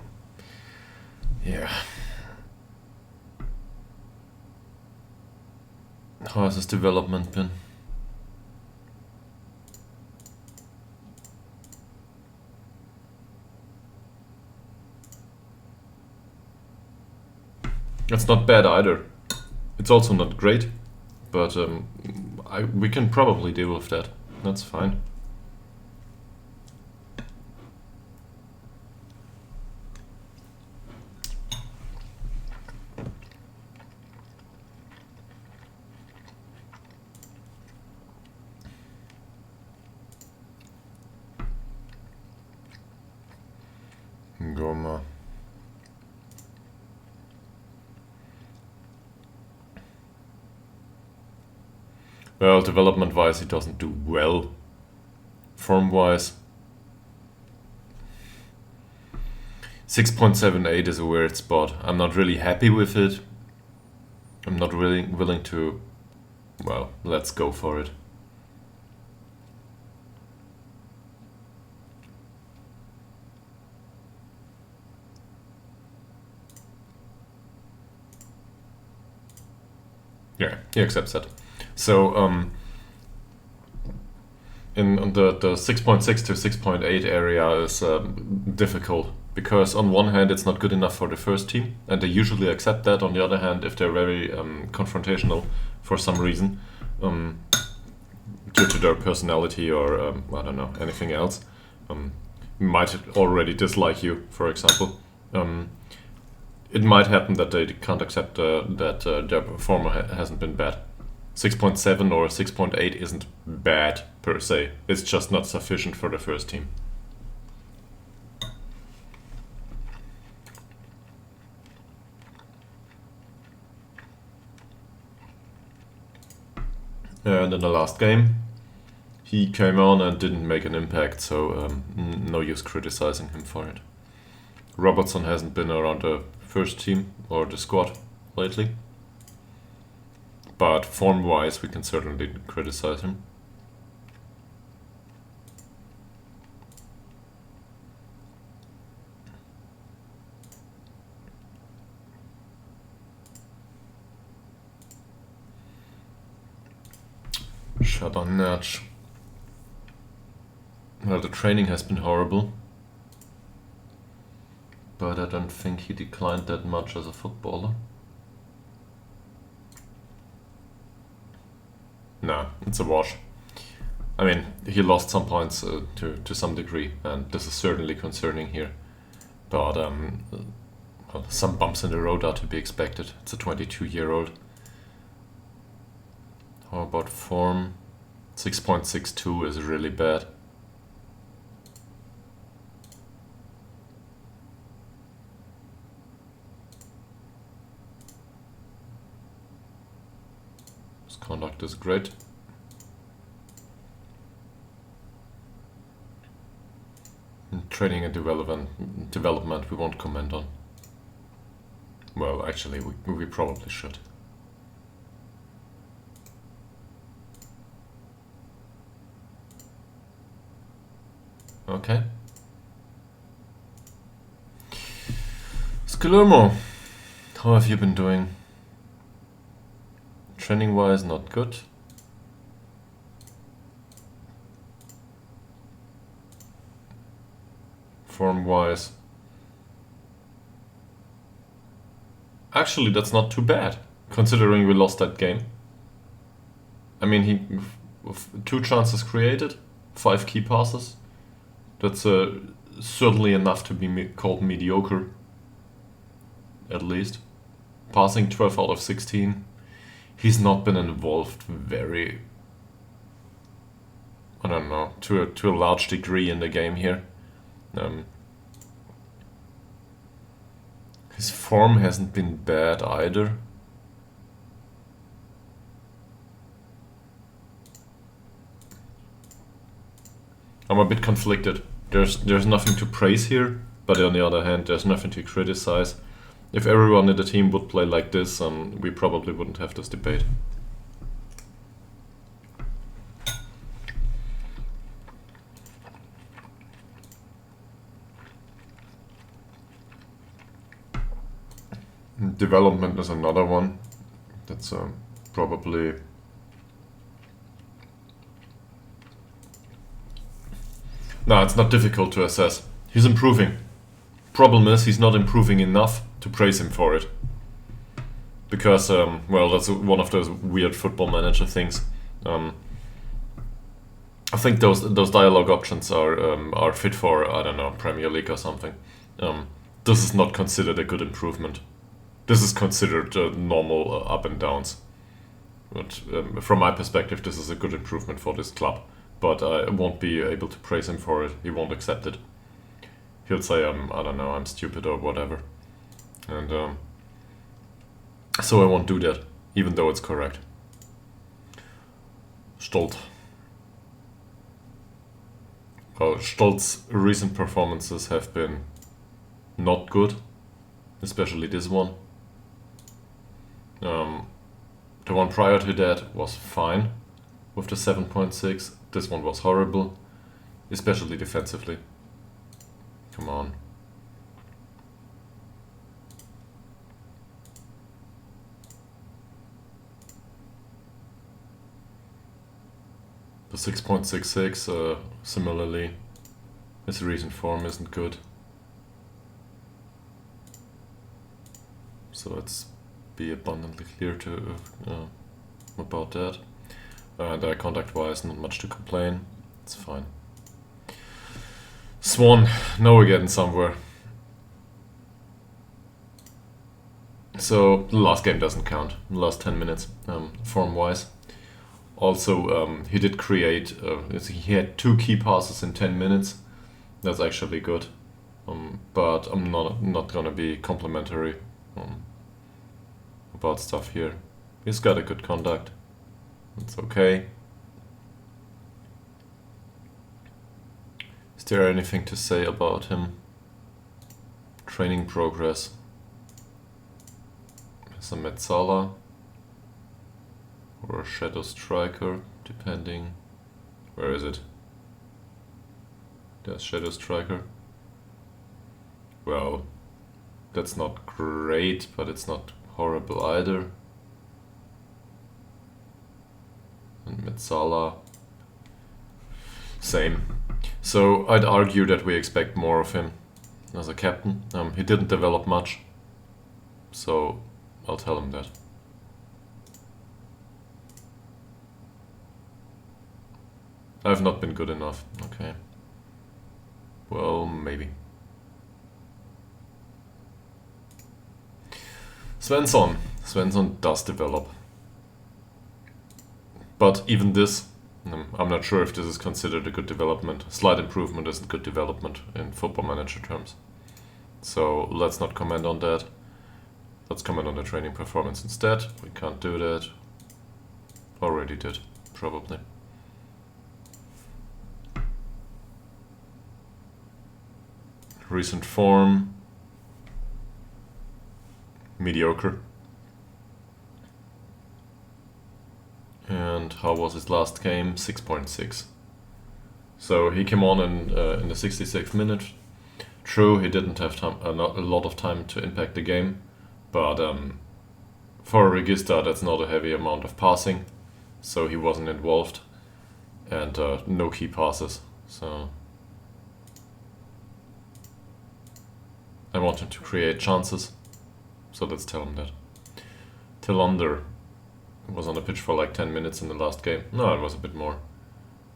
yeah. How has his development been? It's not bad either. It's also not great, but we can probably deal with that. That's fine. Goma. Well, development-wise, he doesn't do well. Form-wise, 6.78 is a weird spot. I'm not really happy with it. I'm not really willing to... Well, let's go for it. Yeah, he accepts that. So, in the 6.6 to 6.8 area is difficult, because on one hand it's not good enough for the first team, and they usually accept that. On the other hand, if they're very confrontational for some reason, due to their personality or I don't know, anything else, might already dislike you, for example. It might happen that they can't accept that their performer hasn't been bad. 6.7 or 6.8 isn't bad per se. It's just not sufficient for the first team. And in the last game, he came on and didn't make an impact, so no use criticizing him for it. Robertson hasn't been around the first team or the squad lately, but form-wise we can certainly criticize him. Shabanach. Well, the training has been horrible, but I don't think he declined that much as a footballer. Nah, it's a wash. I mean, he lost some points to some degree, and this is certainly concerning here. But well, some bumps in the road are to be expected. It's a 22-year-old. How about form? 6.62 is really bad. His conduct is great. Training and development we won't comment on. Well, actually, we probably should. Okay. Skillermo, how have you been doing? Training-wise, not good. Form-wise, actually, that's not too bad, considering we lost that game. I mean, he 2 chances created, 5 key passes. That's certainly enough to be called mediocre, at least. Passing 12 out of 16. He's not been involved very, I don't know, to a large degree in the game here. His form hasn't been bad either. I'm a bit conflicted. There's nothing to praise here, but on the other hand, there's nothing to criticize. If everyone in the team would play like this, we probably wouldn't have this debate. Development is another one. That's probably... No, it's not difficult to assess. He's improving. Problem is, he's not improving enough to praise him for it. Because, well, that's one of those weird Football Manager things. I think those dialogue options are fit for, I don't know, Premier League or something. This is not considered a good improvement. This is considered normal up and downs. But from my perspective, this is a good improvement for this club. But I won't be able to praise him for it. He won't accept it. He'll say, I don't know, I'm stupid or whatever. And so I won't do that, even though it's correct. Stolt. Well, Stolt's recent performances have been not good, especially this one. The one prior to that was fine with the 7.6. This one was horrible, especially defensively. Come on. The 6.66, similarly, his recent form isn't good. So let's be abundantly clear to about that. And contact-wise, not much to complain. It's fine. Swan, now we're getting somewhere. So the last game doesn't count. The last 10 minutes, form-wise. Also, he did create. He had 2 key passes in 10 minutes. That's actually good. But I'm not gonna be complimentary about stuff here. He's got a good conduct. It's okay. Is there anything to say about him? Training progress. There's a Metzala or a Shadow Striker, depending. Where is it? There's Shadow Striker. Well, that's not great, but it's not horrible either. And Metzala, same. So I'd argue that we expect more of him as a captain. He didn't develop much, so I'll tell him that. I've not been good enough. Okay. Well, maybe. Svensson. Svensson does develop. But even this, I'm not sure if this is considered a good development. Slight improvement isn't good development in Football Manager terms. So let's not comment on that. Let's comment on the training performance instead. We can't do that. Already did, probably. Recent form. Mediocre. And how was his last game? 6.6. So he came on in the 66th minute. True, he didn't have time, a lot of time to impact the game, but for a Regista, that's not a heavy amount of passing, so he wasn't involved, and no key passes. So I want him to create chances, so let's tell him that. Tillander was on the pitch for like 10 minutes in the last game. No, it was a bit more.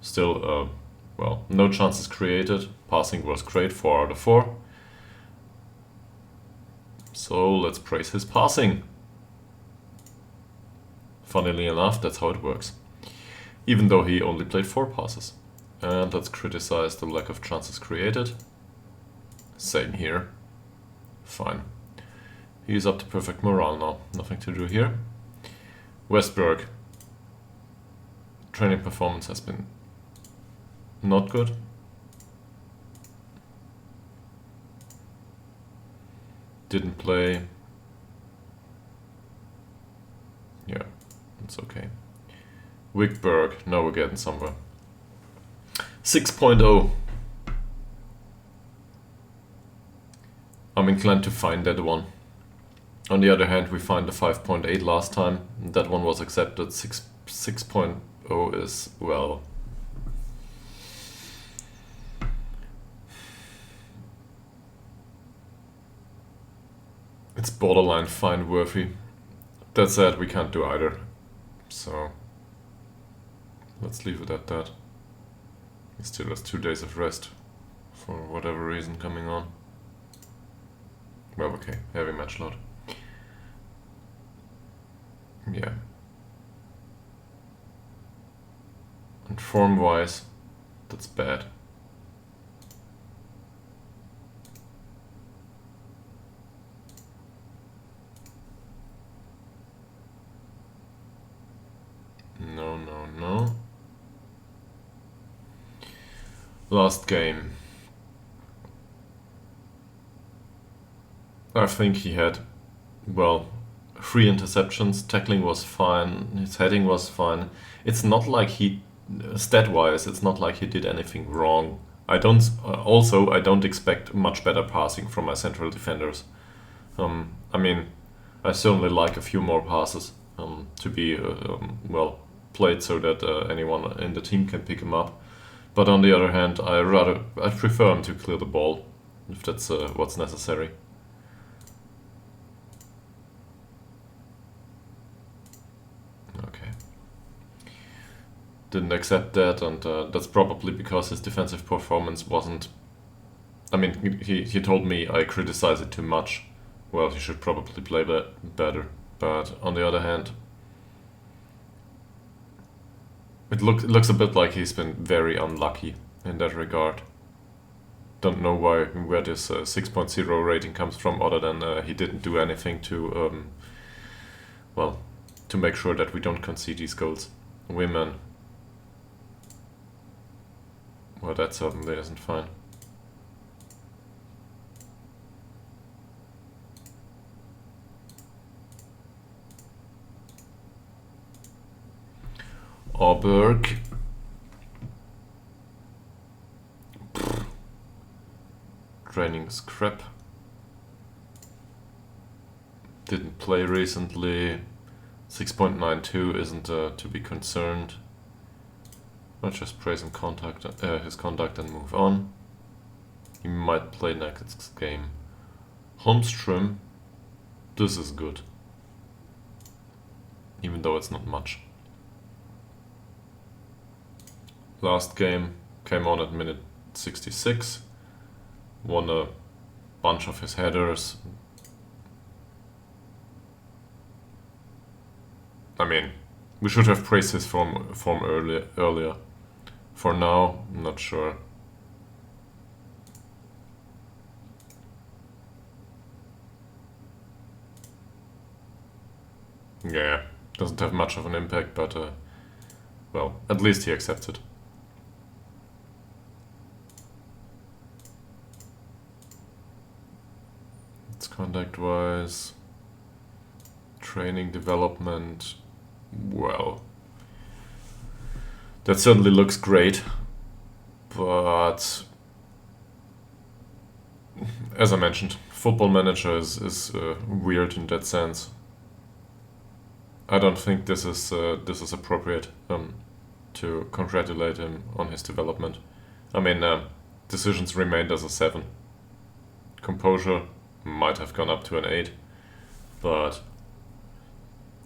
Still, well, no chances created. Passing was great, 4 out of 4. So let's praise his passing. Funnily enough, that's how it works. Even though he only played 4 passes. And let's criticize the lack of chances created. Same here. Fine. He's up to perfect morale now. Nothing to do here. Westberg. Training performance has been not good. didn't play. Yeah, it's okay. Wickberg, now we're getting somewhere. 6.0. I'm inclined to find that one. On the other hand, we find the 5.8 last time. That one was accepted. 6.0 is, well... it's borderline fine worthy. That said, we can't do either. So... let's leave it at that. He still has 2 days of rest. For whatever reason coming on. Well, okay. Heavy match load. Yeah. And form-wise, that's bad. No, no, no. Last game. I think he had, well, 3 interceptions. Tackling was fine. His heading was fine. It's not like he, stat-wise, it's not like he did anything wrong. I don't expect much better passing from my central defenders. I mean, I certainly like a few more passes to be, well, played so that anyone in the team can pick him up. But on the other hand, I prefer him to clear the ball, if that's what's necessary. Okay. Didn't accept that, and that's probably because his defensive performance wasn't... I mean, he told me I criticize it too much. Well, he should probably play better. But on the other hand, it looks a bit like he's been very unlucky in that regard. Don't know where this 6.0 rating comes from, other than he didn't do anything to, well, to make sure that we don't concede these goals. Women. Well, that certainly isn't fine. Auberg. Training is crap. Didn't play recently. 6.92 isn't to be concerned. I'll just praise his conduct and move on. He might play next game. Holmström. This is good. Even though it's not much. Last game came on at minute 66. Won a bunch of his headers. I mean, we should have praised his form earlier. For now, I'm not sure. Yeah, doesn't have much of an impact, but well, at least he accepts it. It's contact-wise, training development. Well, that certainly looks great, but as I mentioned, Football Manager is weird in that sense. I don't think this is appropriate to congratulate him on his development. I mean, decisions remained as a 7. Composure might have gone up to an 8, but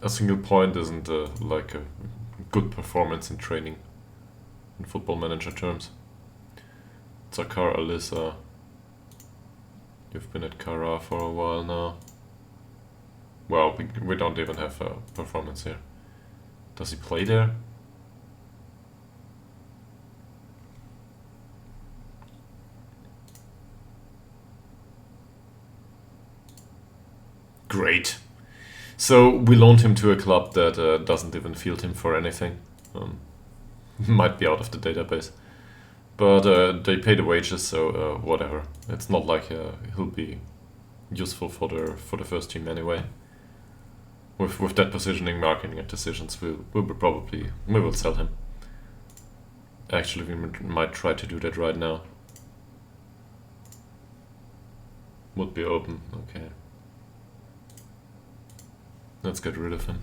a single point isn't like a good performance in training in Football Manager terms. Zakar Alyssa, you've been at Kara for a while now. Well, we don't even have a performance here. Does he play there? Great. So we loaned him to a club that doesn't even field him for anything. Might be out of the database. But they pay the wages, so whatever. It's not like he'll be useful for the first team anyway. With that positioning, marking, and decisions, we will sell him. Actually, we might try to do that right now. Would be open. Okay. Let's get rid of him.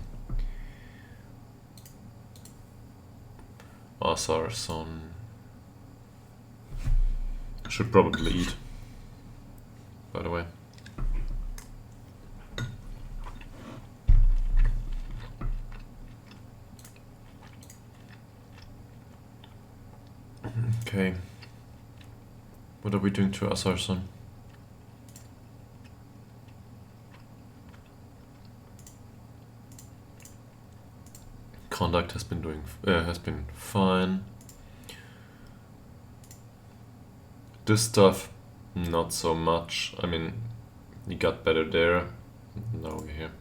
Asarson should probably eat, by the way. Okay. What are we doing to Asarson? Conduct has been fine. This stuff, not so much. I mean, he got better there. Now we're here.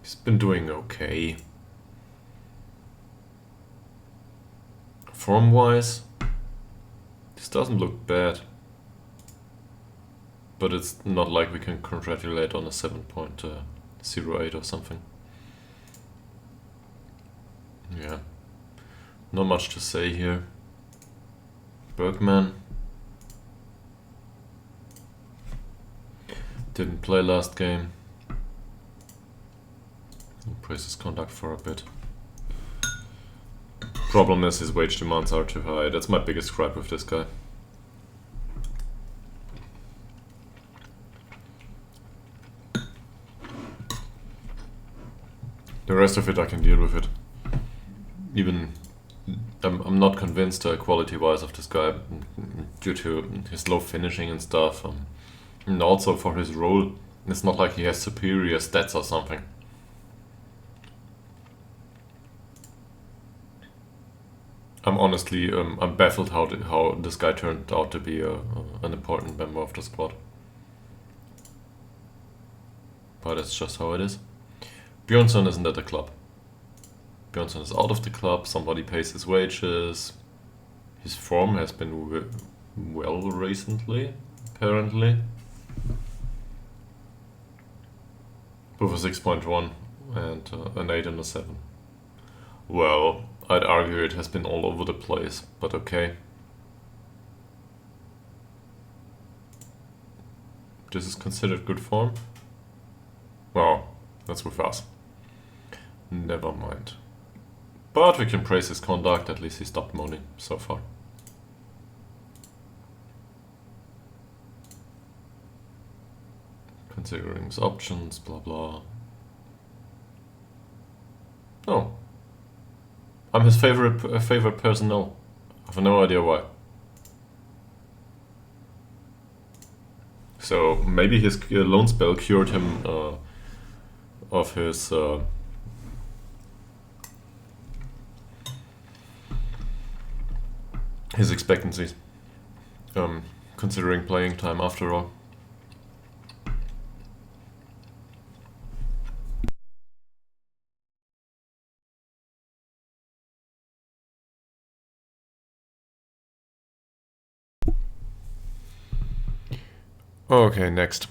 He's been doing okay. Form-wise, this doesn't look bad. But it's not like we can congratulate on a 7.08 or something. Yeah. Not much to say here. Bergman didn't play last game. Praise his conduct for a bit. Problem is his wage demands are too high. That's my biggest gripe with this guy. The rest of it I can deal with it. Even I'm not convinced quality-wise of this guy due to his low finishing and stuff, and also for his role. It's not like he has superior stats or something. I'm honestly I'm baffled how this guy turned out to be an important member of the squad. But that's just how it is. Bjornsson isn't at the club. Bjornsson is out of the club, somebody pays his wages. His form has been well recently, apparently. With a 6.1 and an 8 and a 7. Well, I'd argue it has been all over the place, but okay. This is considered good form? Well, that's with us. Never mind. But we can praise his conduct, at least he stopped moaning so far. Considering his options, blah blah. Oh. I'm his favorite personnel. I have no idea why. So maybe his loan spell cured him of his expectancies, considering playing time after all. Okay, next.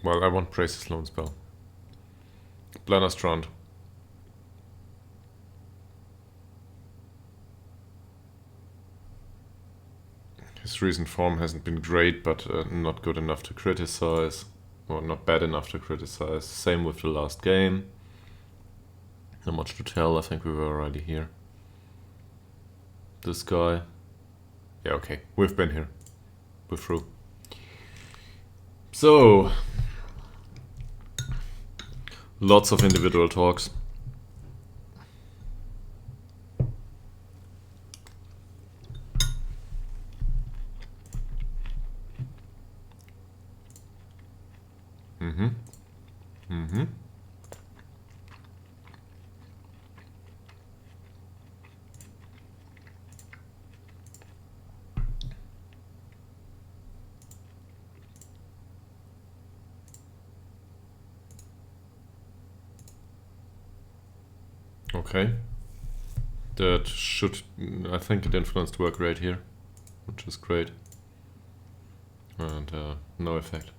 Well, I want Praise loan spell. Blanastrand. His recent form hasn't been great, but not good enough to criticize. Or not bad enough to criticize. Same with the last game. Not much to tell, I think we were already here. This guy. Yeah, okay, we've been here. We're through. So, lots of individual talks. Okay. That should, I think it influenced work rate here, which is great. And no effect.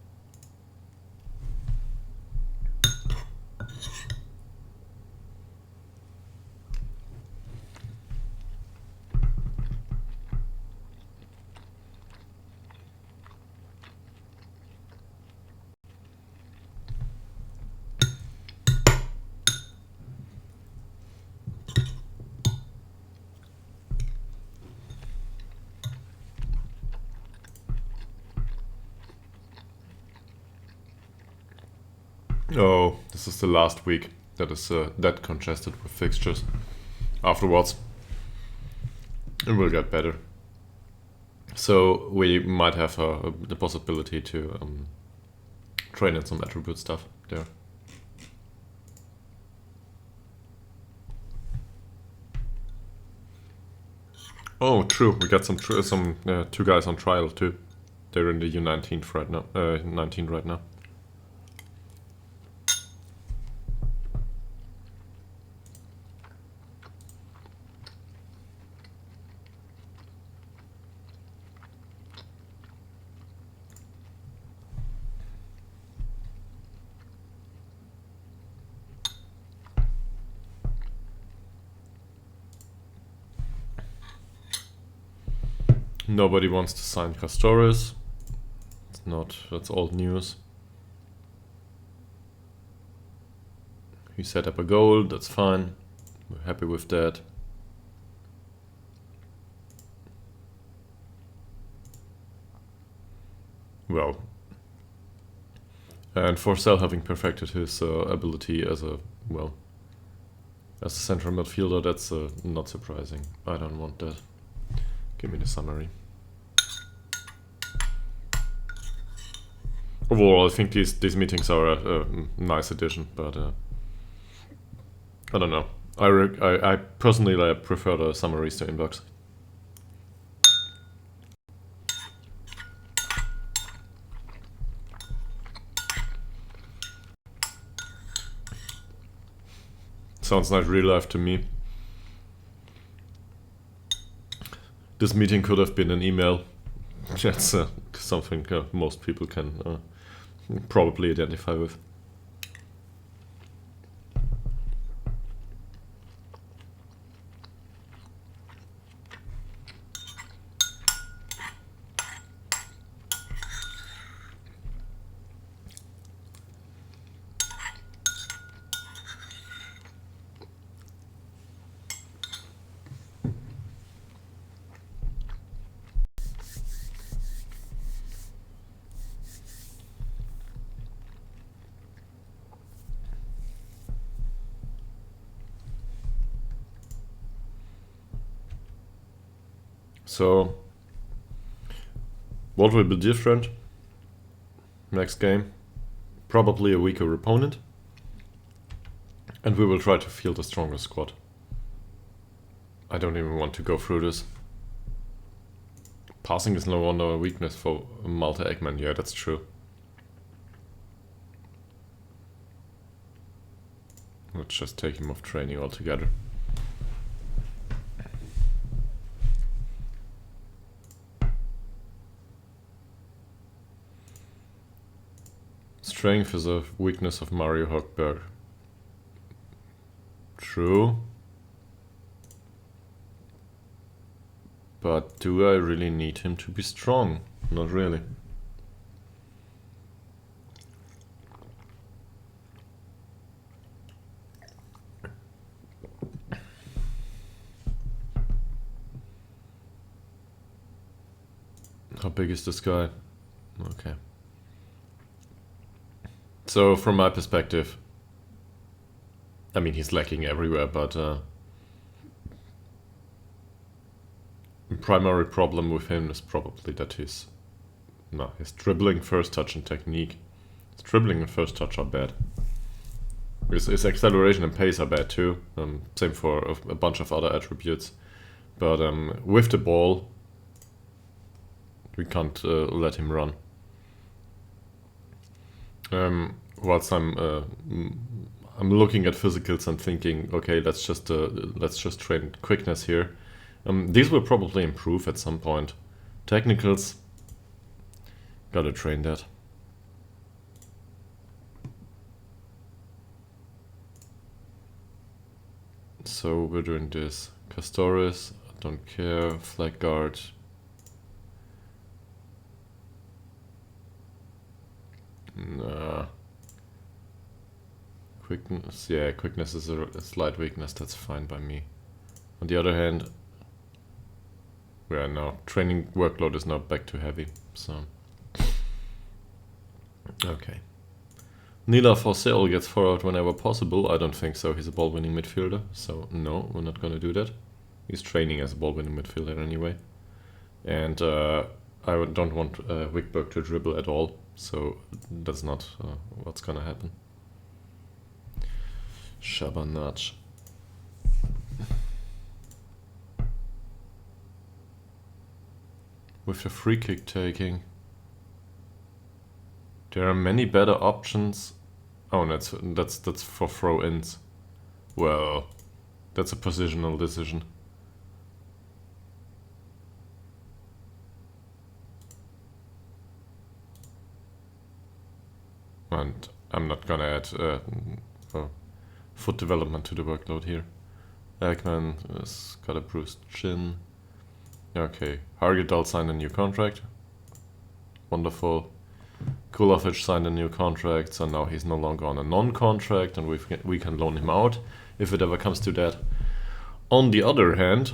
Oh, this is the last week that is that congested with fixtures. Afterwards, it will get better. So we might have the possibility to train in some attribute stuff there. Oh, true. We got some two guys on trial too. They're in the U19 right now. 19 right now. Nobody wants to sign Castores. It's not, that's old news. He set up a goal, that's fine. We're happy with that. Well, and Forsell having perfected his ability as a, well, as a central midfielder, that's not surprising. I don't want that. Give me the summary. Overall, I think these meetings are a nice addition, but I don't know. I personally prefer the summaries to inbox. Sounds like real life to me. This meeting could have been an email. That's something most people can probably identify with. So, what will be different next game? Probably a weaker opponent. And we will try to field a stronger squad. I don't even want to go through this. Passing is no longer a weakness for Malta Eggman. Yeah, that's true. Let's just take him off training altogether. Strength is a weakness of Mario Högberg. True. But do I really need him to be strong? Not really. How big is this guy? Okay. So from my perspective, I mean, he's lacking everywhere, but primary problem with him is probably that his dribbling, first touch, and technique. His dribbling and first touch are bad. His acceleration and pace are bad too. Same for a bunch of other attributes. But with the ball, we can't let him run. Whilst I'm I'm looking at physicals and thinking, okay, let's just train quickness here. These will probably improve at some point. Technicals, gotta train that. So we're doing this. Castores, I don't care. Flag guard. Nah. Quickness, yeah, quickness is a slight weakness, that's fine by me. On the other hand, yeah, no, training workload is now back to heavy, so. Okay. Nila for sale gets forward whenever possible. I don't think so, he's a ball-winning midfielder, so no, we're not gonna do that. He's training as a ball-winning midfielder anyway. And I don't want Wickberg to dribble at all, so that's not what's gonna happen. Shabanach. With the free kick taking, there are many better options. Oh, that's for throw-ins. Well, that's a positional decision. And I'm not gonna add foot development to the workload here. Eggman has got a bruised chin. Okay, Ytterhogdals signed a new contract. Wonderful. Kulovic signed a new contract, so now he's no longer on a non-contract and we can loan him out if it ever comes to that. On the other hand,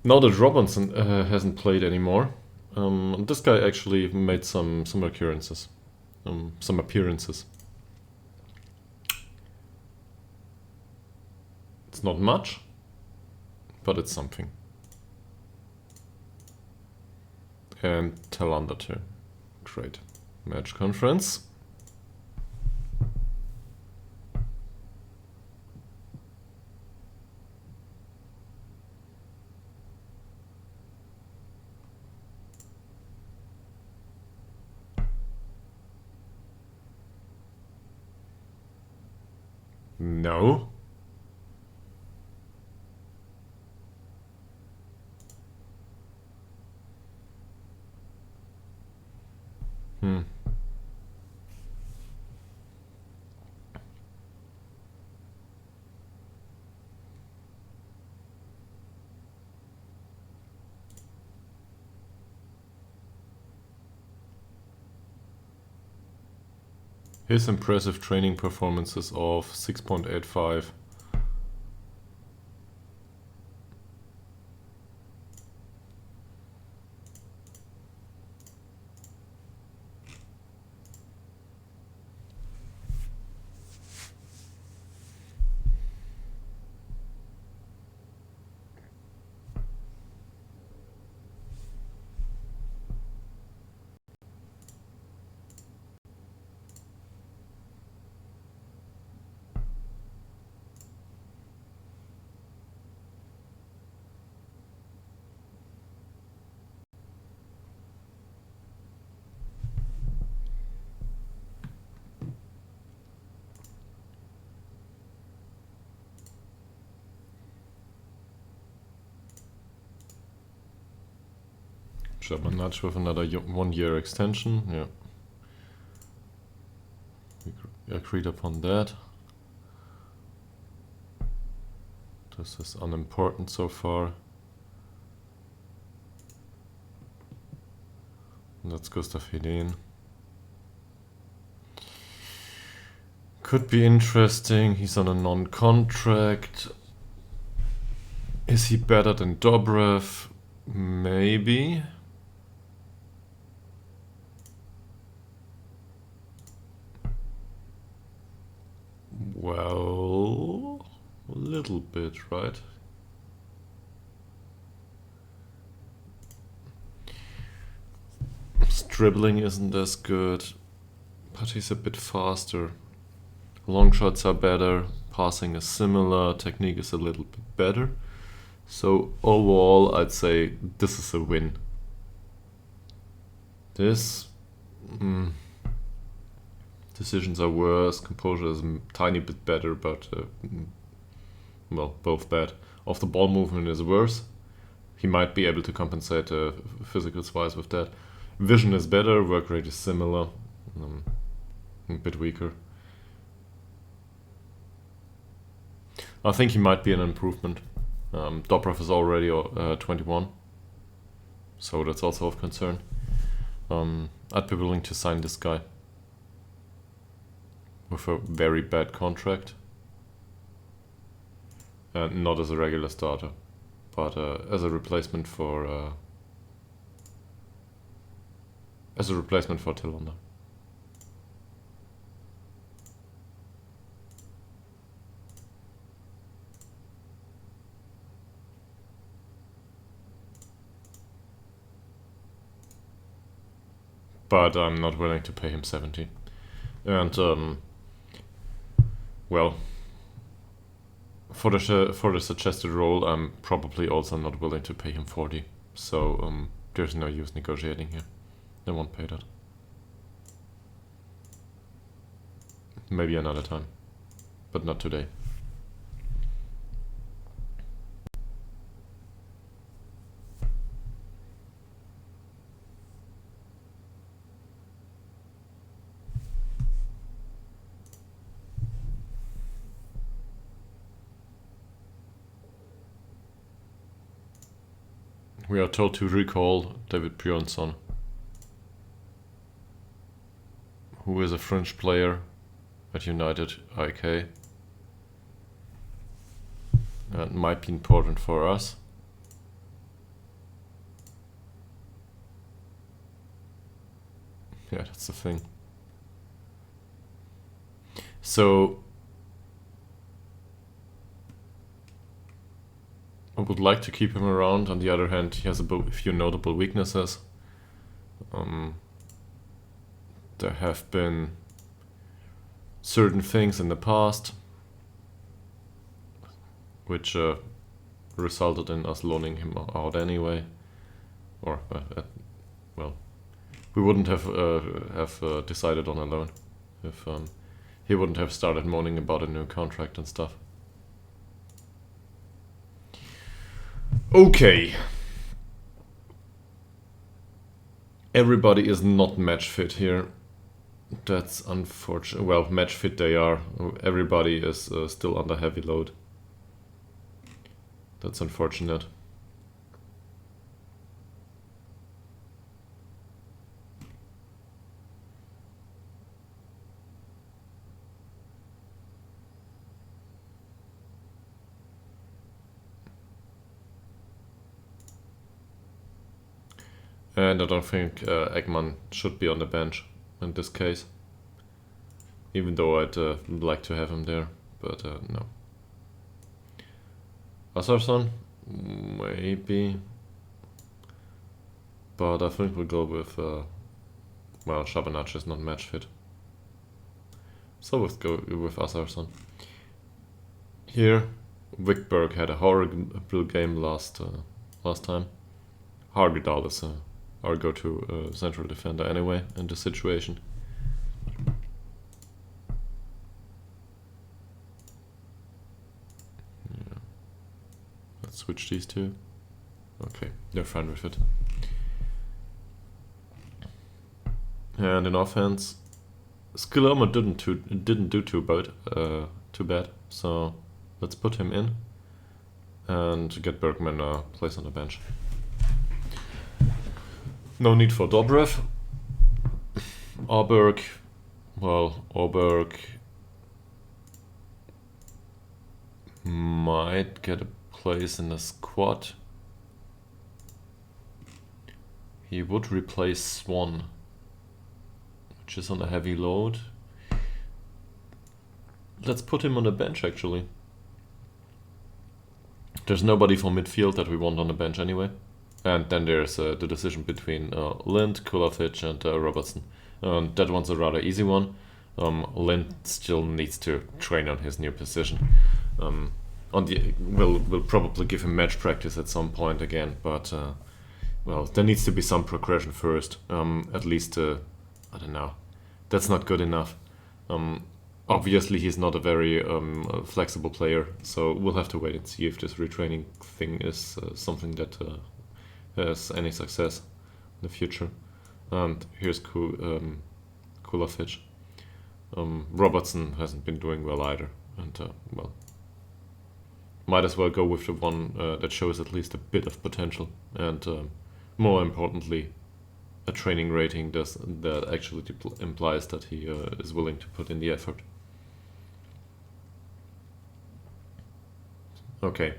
now that Robinson hasn't played anymore, this guy actually made some appearances. It's not much, but it's something. And Talander too. Great. Match conference. No. His impressive training performances of 6.85. Shabanach with another 1 year extension, yeah. We agreed upon that. This is unimportant so far. That's Gustav Hedin. Could be interesting. He's on a non-contract. Is he better than Dobrev? Maybe. Well, a little bit, right? His dribbling isn't as good, but he's a bit faster. Long shots are better, passing is similar, technique is a little bit better. So overall, I'd say this is a win. This Decisions are worse, composure is a tiny bit better, but well, both bad. Off the ball movement is worse. He might be able to compensate physicals wise with that. Vision is better, work rate is similar, a bit weaker. I think he might be an improvement. Dobrov is already 21, so that's also of concern. I'd be willing to sign this guy with a very bad contract, and not as a regular starter, but as a replacement for Tillander. But I'm not willing to pay him 70. And well, for the suggested role, I'm probably also not willing to pay him 40. So there's no use negotiating here. I won't pay that. Maybe another time, but not today. We are told to recall David Bjornsson, who is a fringe player at United IK. That might be important for us. Yeah, that's the thing. So I would like to keep him around. On the other hand, he has a few notable weaknesses. There have been certain things in the past which resulted in us loaning him out anyway, or well, we wouldn't have decided on a loan if he wouldn't have started moaning about a new contract and stuff. Okay. Everybody is not match fit here. That's unfortunate. Well, match fit they are. Everybody is still under heavy load. That's unfortunate. And I don't think Eggman should be on the bench in this case. Even though I'd like to have him there, but no. Asarson? Maybe. But I think we'll go with... well, Shabanach is not match fit. So we'll go with Asarson. Here, Wickberg had a horrible game last time. Ytterhogdals is our go-to central defender anyway in this situation. Yeah. Let's switch these two. Okay, they're fine with it. And in offense, Skiloma didn't do too bad. So let's put him in and get Bergman a place on the bench. No need for Dobrev. Auberg might get a place in the squad. He would replace Swan, which is on a heavy load. Let's put him on the bench actually. There's nobody for midfield that we want on the bench anyway. And then there's the decision between Lind, Kulafich and Robertson. That one's a rather easy one. Lind still needs to train on his new position. We'll probably give him match practice at some point again, but well, there needs to be some progression first. At least, I don't know. That's not good enough. Obviously, he's not a very flexible player, so we'll have to wait and see if this retraining thing is something that has any success in the future. And here's Kulafich. Robertson hasn't been doing well either, and well, might as well go with the one that shows at least a bit of potential, and more importantly, a training rating that actually implies that he is willing to put in the effort. Okay,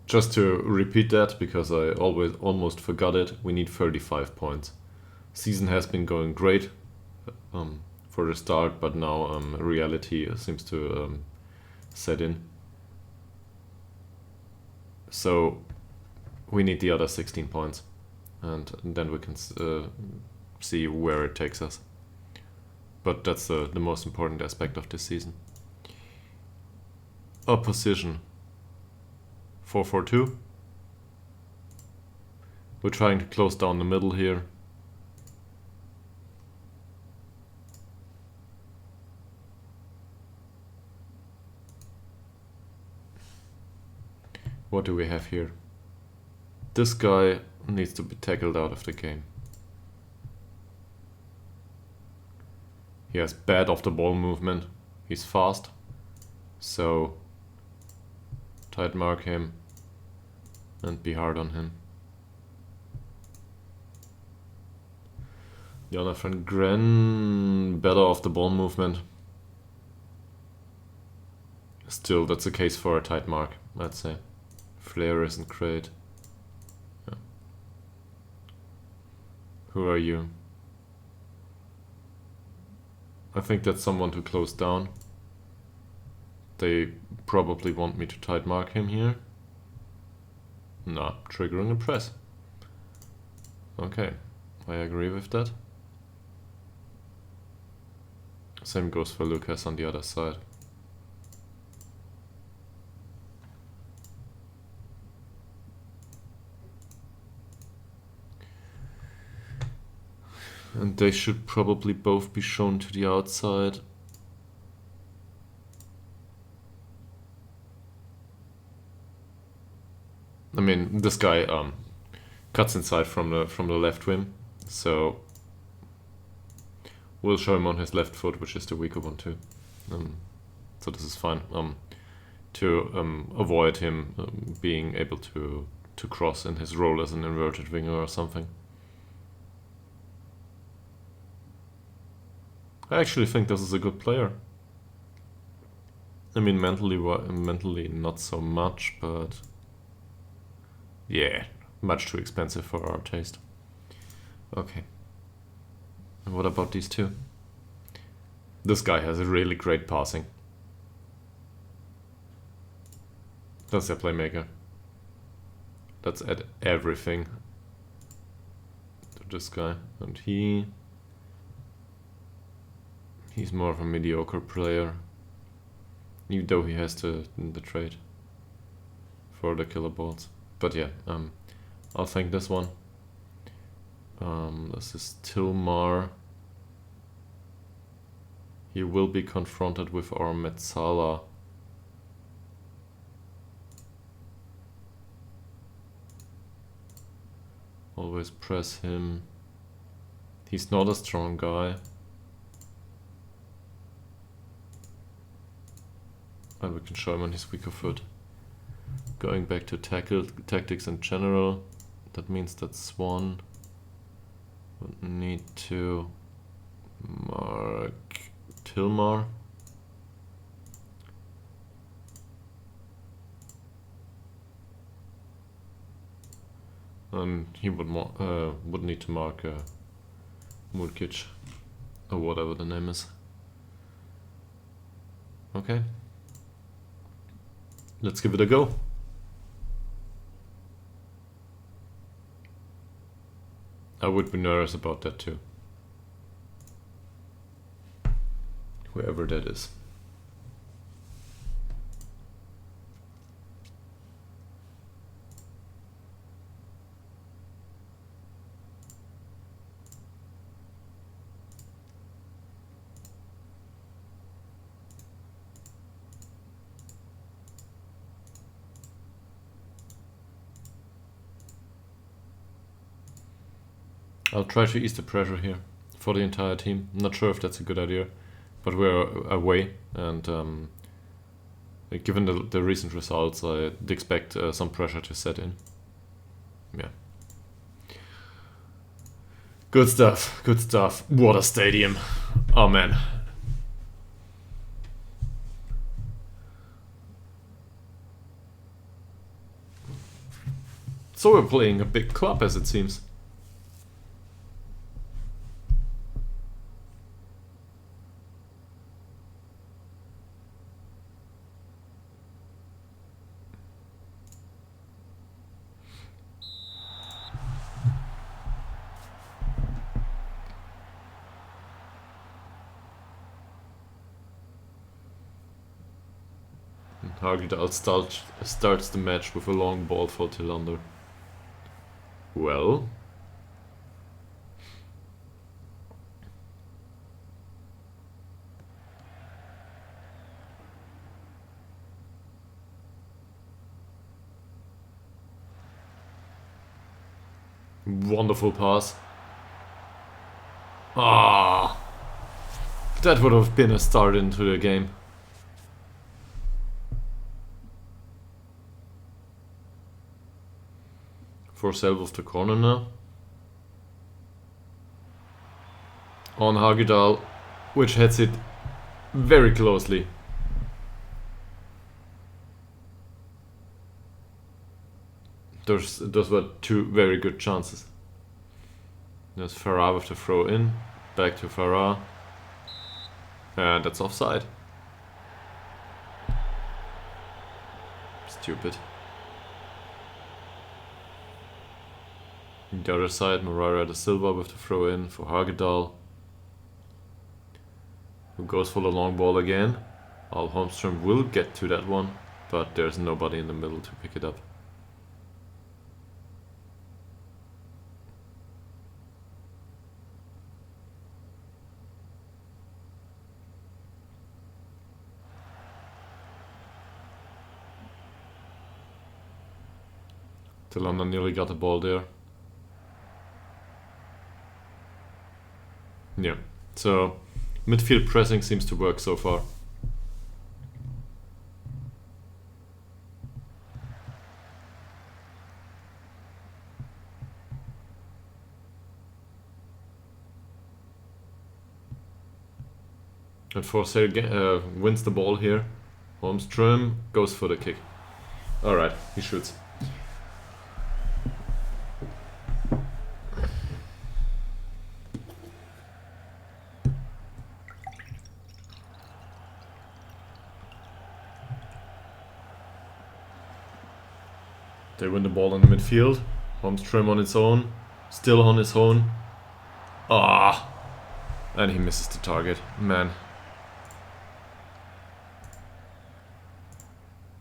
just to repeat that, because I almost forgot it, we need 35 points. Season has been going great for the start, but now reality seems to set in. So we need the other 16 points, and then we can see where it takes us. But that's the most important aspect of this season. Opposition 4-4-2. We're trying to close down the middle here. What do we have here? This guy needs to be tackled out of the game. He has bad off the ball movement. He's fast. So tight mark him and be hard on him. Jonathan Gren, better off the ball movement. Still, that's a case for a tight mark, I'd say. Flair isn't great. Yeah. Who are you? I think that's someone to close down. They probably want me to tight mark him here. Nah, triggering a press. Okay, I agree with that. Same goes for Lucas on the other side. And they should probably both be shown to the outside. I mean, this guy cuts inside from the left wing, so we'll show him on his left foot, which is the weaker one too. So this is fine to avoid him being able to cross in his role as an inverted winger or something. I actually think this is a good player. I mean, mentally not so much, but yeah, much too expensive for our taste. Okay. And what about these two? This guy has a really great passing. That's their playmaker. Let's add everything to this guy. And he's more of a mediocre player, even though he has the trait for the killer balls. But yeah, I'll think this one. This is Tilmar. He will be confronted with our Metzala. Always press him. He's not a strong guy. And we can show him on his weaker foot. Going back to tactics in general, that means that Swan would need to mark Tilmar. And he would need to mark Murkic, or whatever the name is. Okay. Let's give it a go. I would be nervous about that too. Whoever that is. I'll try to ease the pressure here for the entire team. I'm not sure if that's a good idea, but we're away, and given the recent results, I'd expect some pressure to set in. Yeah. Good stuff, good stuff. What a stadium. Oh man. So we're playing a big club, as it seems. Ytterhogdals starts the match with a long ball for Tillander. Well. Wonderful pass. Ah, that would have been a start into the game. Forsell with the corner now. On Hagedal, which heads it very closely. Those were two very good chances. There's Farah with the throw in. Back to Farah. And that's offside. Stupid. On the other side, Moreira da Silva with the throw in for Hagedal, who goes for the long ball again. Al Holmström will get to that one, but there's nobody in the middle to pick it up. Tillander nearly got the ball there. Yeah, so midfield pressing seems to work so far. And Forsell wins the ball here. Holmström goes for the kick. Alright, he shoots. They win the ball in the midfield. Holmström on its own. Still on his own. Ah! And he misses the target. Man.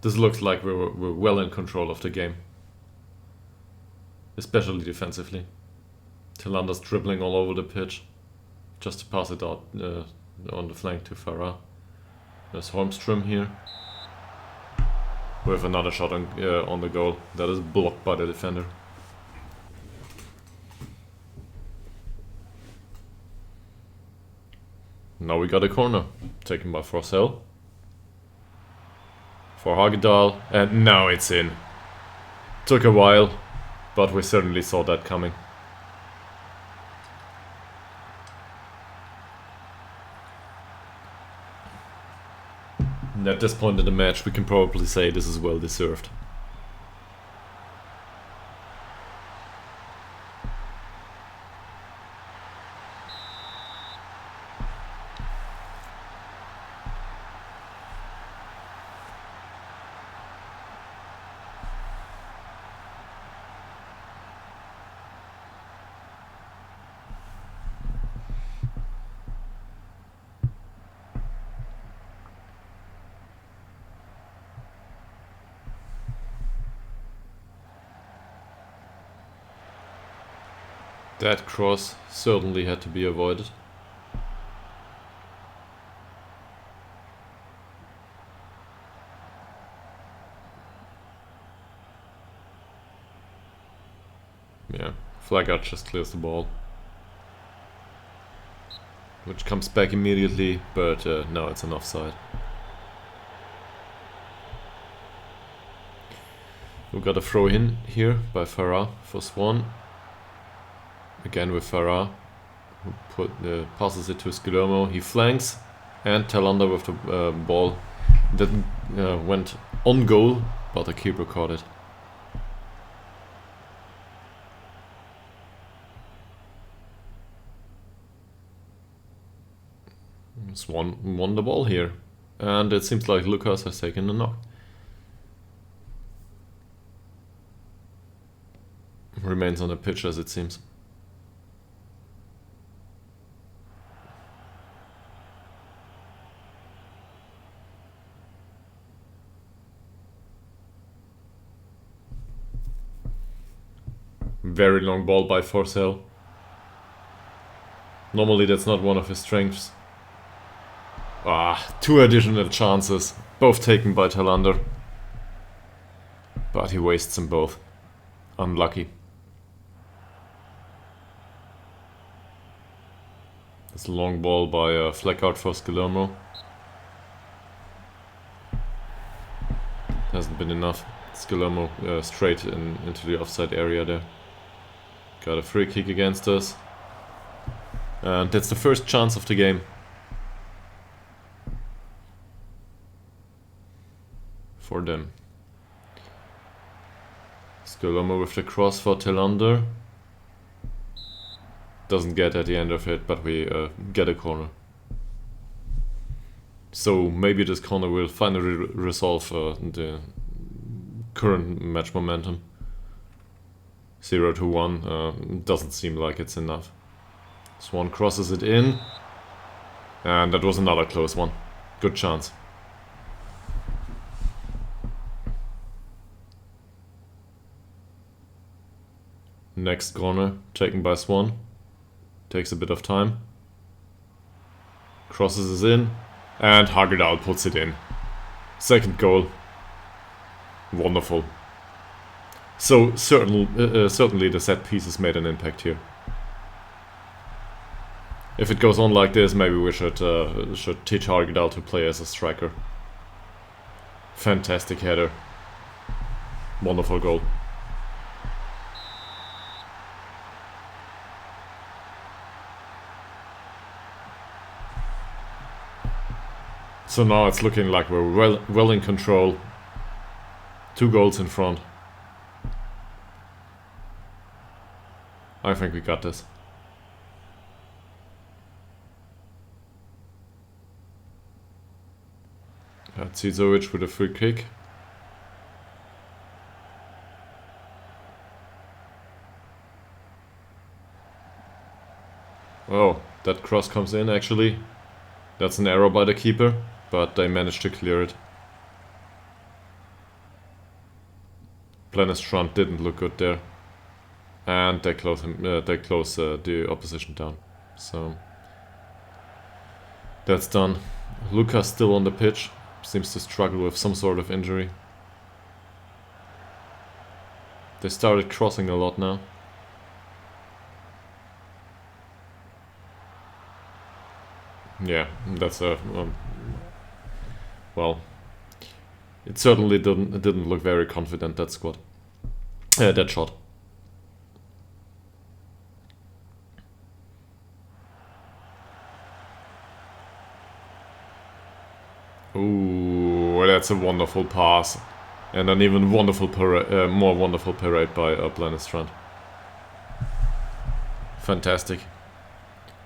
This looks like we're well in control of the game. Especially defensively. Tillander's dribbling all over the pitch. Just to pass it out on the flank to Farah. There's Holmström here. With another shot on the goal. That is blocked by the defender. Now we got a corner. Taken by Forsell. For Hagedal. And now it's in. Took a while. But we certainly saw that coming. And at this point in the match, we can probably say this is well deserved. That cross certainly had to be avoided. Yeah, Flagart just clears the ball. which comes back immediately, but no, it's an offside. We got a throw in here by Farah for Swan. Again with Farah, who passes it to Skillermo. He flanks, and Talander with the ball that went on goal, but the keeper caught it. Swan won the ball here, and it seems like Lucas has taken the knock. Remains on the pitch as it seems. Very long ball by Forcell. Normally that's not one of his strengths. Two additional chances, both taken by Talander. But he wastes them both. Unlucky. This long ball by Fleckart for Skillermo. Hasn't been enough. Skillermo straight into the offside area there. Got a free kick against us. And that's the first chance of the game. For them. Skillermo with the cross for Talander. Doesn't get at the end of it, but we get a corner. So maybe this corner will finally resolve the current match momentum. 0-1 doesn't seem like it's enough. Swan crosses it in. And that was another close one. Good chance. Next corner taken by Swan. Takes a bit of time. Crosses it in. And Hagedal puts it in. Second goal. Wonderful. So certainly the set pieces made an impact here. If it goes on like this, maybe we should teach Hagedal to play as a striker. Fantastic header. Wonderful goal. So now it's looking like we're well in control. 2 goals in front. I think we got this. Zizovic with a free kick. Oh, that cross comes in actually. That's an error by the keeper, but they managed to clear it. Planestrand didn't look good there. And they close the opposition down. So that's done. Lucas still on the pitch. Seems to struggle with some sort of injury. They started crossing a lot now. Yeah, that's a well. It certainly didn't look very confident, that squad. That shot. Ooh, that's a wonderful pass, and an even more wonderful parade by Planestrand. Fantastic.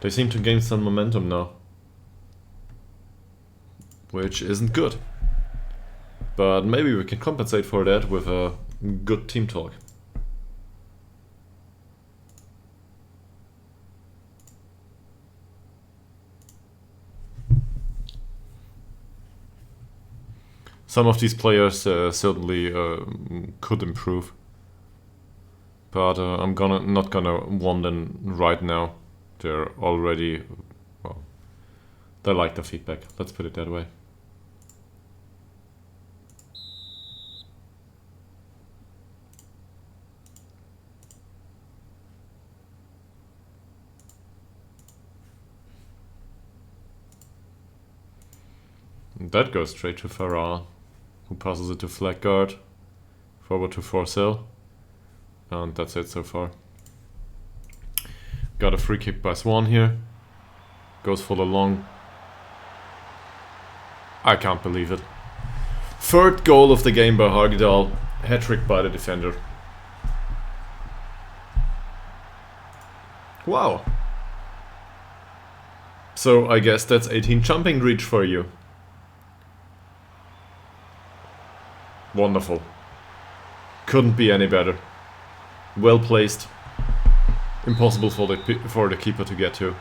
They seem to gain some momentum now, which isn't good. But maybe we can compensate for that with a good team talk. Some of these players certainly could improve, but I'm not gonna want them right now. They're already, well, they like the feedback. Let's put it that way. That goes straight to Farah, who passes it to flag guard, forward to Forcell, and that's it so far. Got a free kick by Swan here, goes for the long. I can't believe it. Third goal of the game by Ytterhogdal, hat-trick by the defender. Wow. So I guess that's 18 jumping reach for you. Wonderful. Couldn't be any better. Well placed. Impossible for the keeper to get to.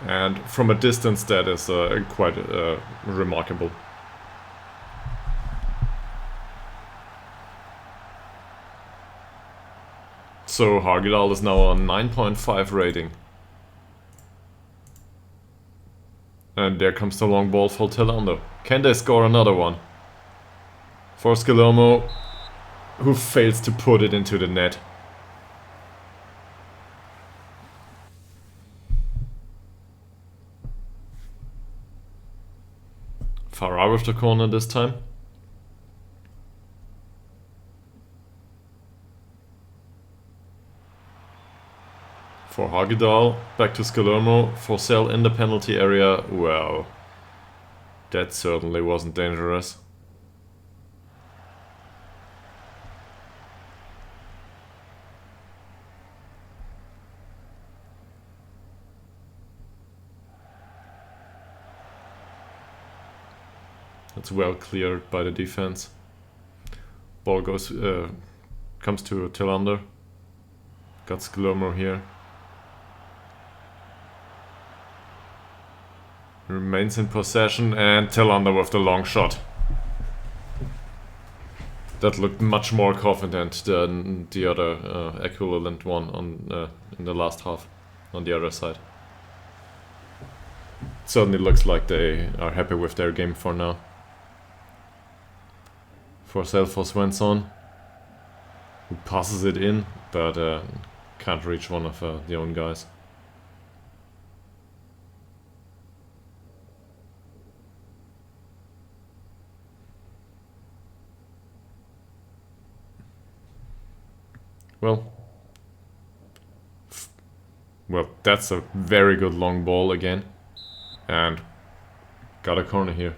And from a distance that is quite remarkable. So Ytterhogdal is now on 9.5 rating. And there comes the long ball for Tillander. Can they score another one? For Skalomo, who fails to put it into the net. Far out of the corner this time. For Ytterhogdal, back to Skalomo, Forcell in the penalty area. Wow, that certainly wasn't dangerous. That's well cleared by the defense. Ball goes, comes to Tillander. Got Skalomo here. Remains in possession, and Tillander with the long shot. That looked much more confident than the other equivalent one on in the last half on the other side. Certainly looks like they are happy with their game for now. Forcell for Svensson, who passes it in, but can't reach one of the own guys. Well, that's a very good long ball again, and got a corner here.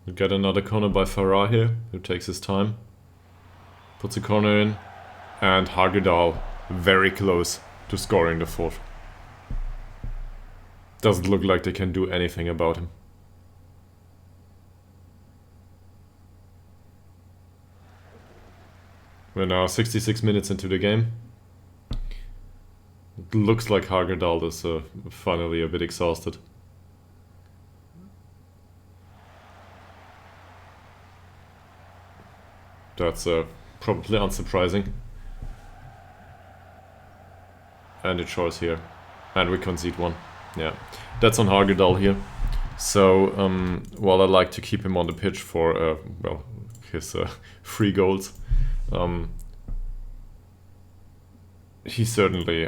We get another corner by Farah here, who takes his time, puts a corner in, and Ytterhogdal very close to scoring the fourth. Doesn't look like they can do anything about him. We're now 66 minutes into the game. It looks like Ytterhogdal is finally a bit exhausted. That's probably unsurprising. And it shows here. And we concede one. Yeah, that's on Ytterhogdal here. So, while I like to keep him on the pitch for, well, his 3 goals, he certainly,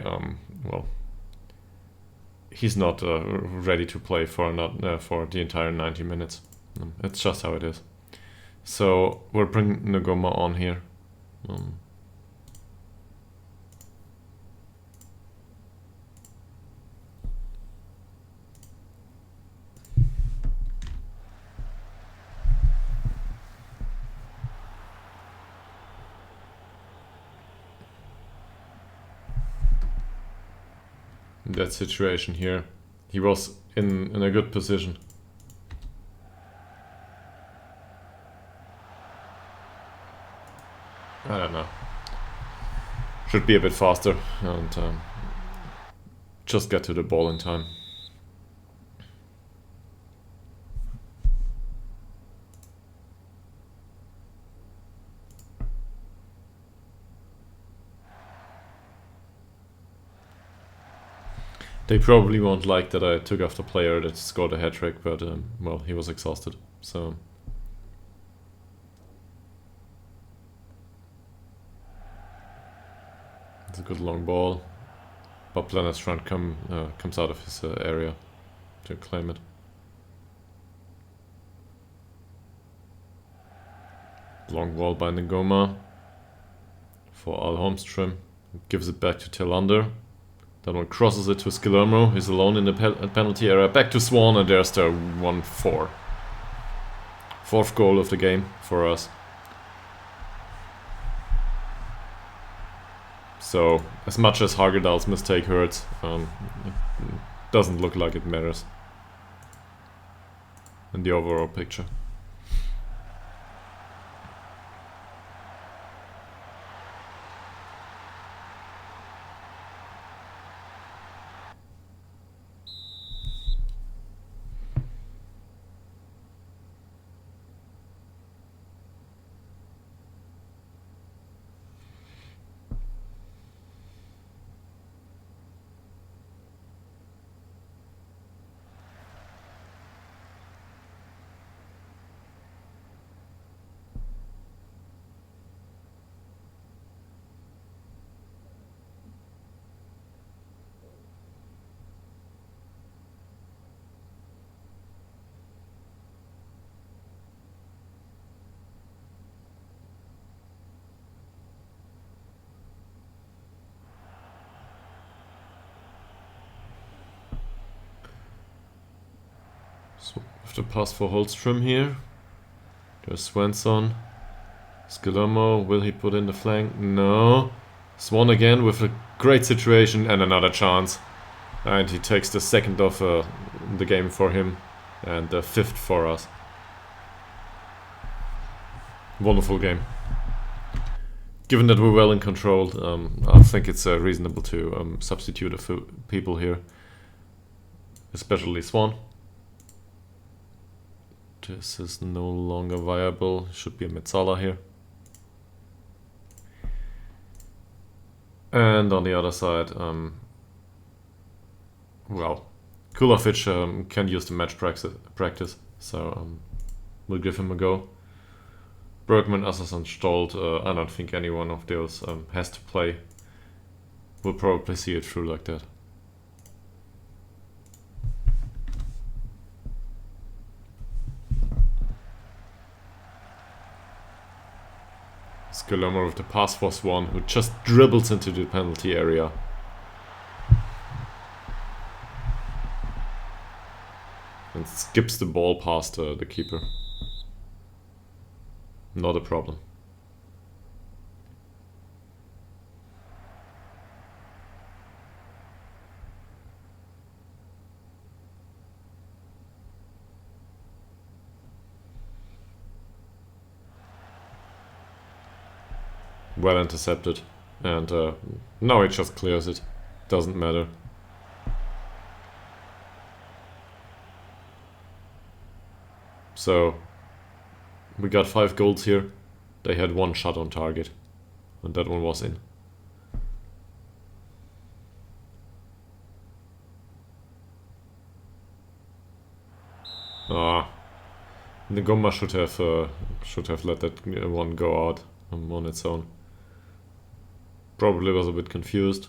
well, he's not ready to play for for the entire 90 minutes. It's just how it is. So, we'll bring Ngoma on here. That situation here, he was in a good position. I don't know. Should be a bit faster and just get to the ball in time. They probably won't like that I took off the player that scored a hat-trick, but well, he was exhausted, so It's a good long ball. But Planet's front comes out of his area to claim it. Long ball by Ngoma for Al Holmström. Gives it back to Tillander. That one crosses it to Skillermo. He's alone in the penalty area. Back to Swan, and there's the 1-4. Fourth goal of the game for us. So, as much as Hogdals' mistake hurts, it doesn't look like it matters in the overall picture. So, with the pass for Holmström here. There's Svensson. Skillermo, will he put in the flank? No. Swan again with a great situation and another chance. And he takes the second of the game for him and the fifth for us. Wonderful game. Given that we're well in control, I think it's reasonable to substitute a few people here. Especially Swan. This is no longer viable. Should be a Metsala here. And on the other side, well, Kulafic can use the match practice, so we'll give him a go. Bergman, Asserson, Stolt, I don't think any one of those has to play. We'll probably see it through like that. Skillermo with the pass for Swan, who just dribbles into the penalty area. And skips the ball past the keeper. Not a problem. Well intercepted, and now it just clears it. Doesn't matter. So we got 5 goals here. They had 1 shot on target, and that one was in. The Gomma should have let that one go out on its own. Probably was a bit confused.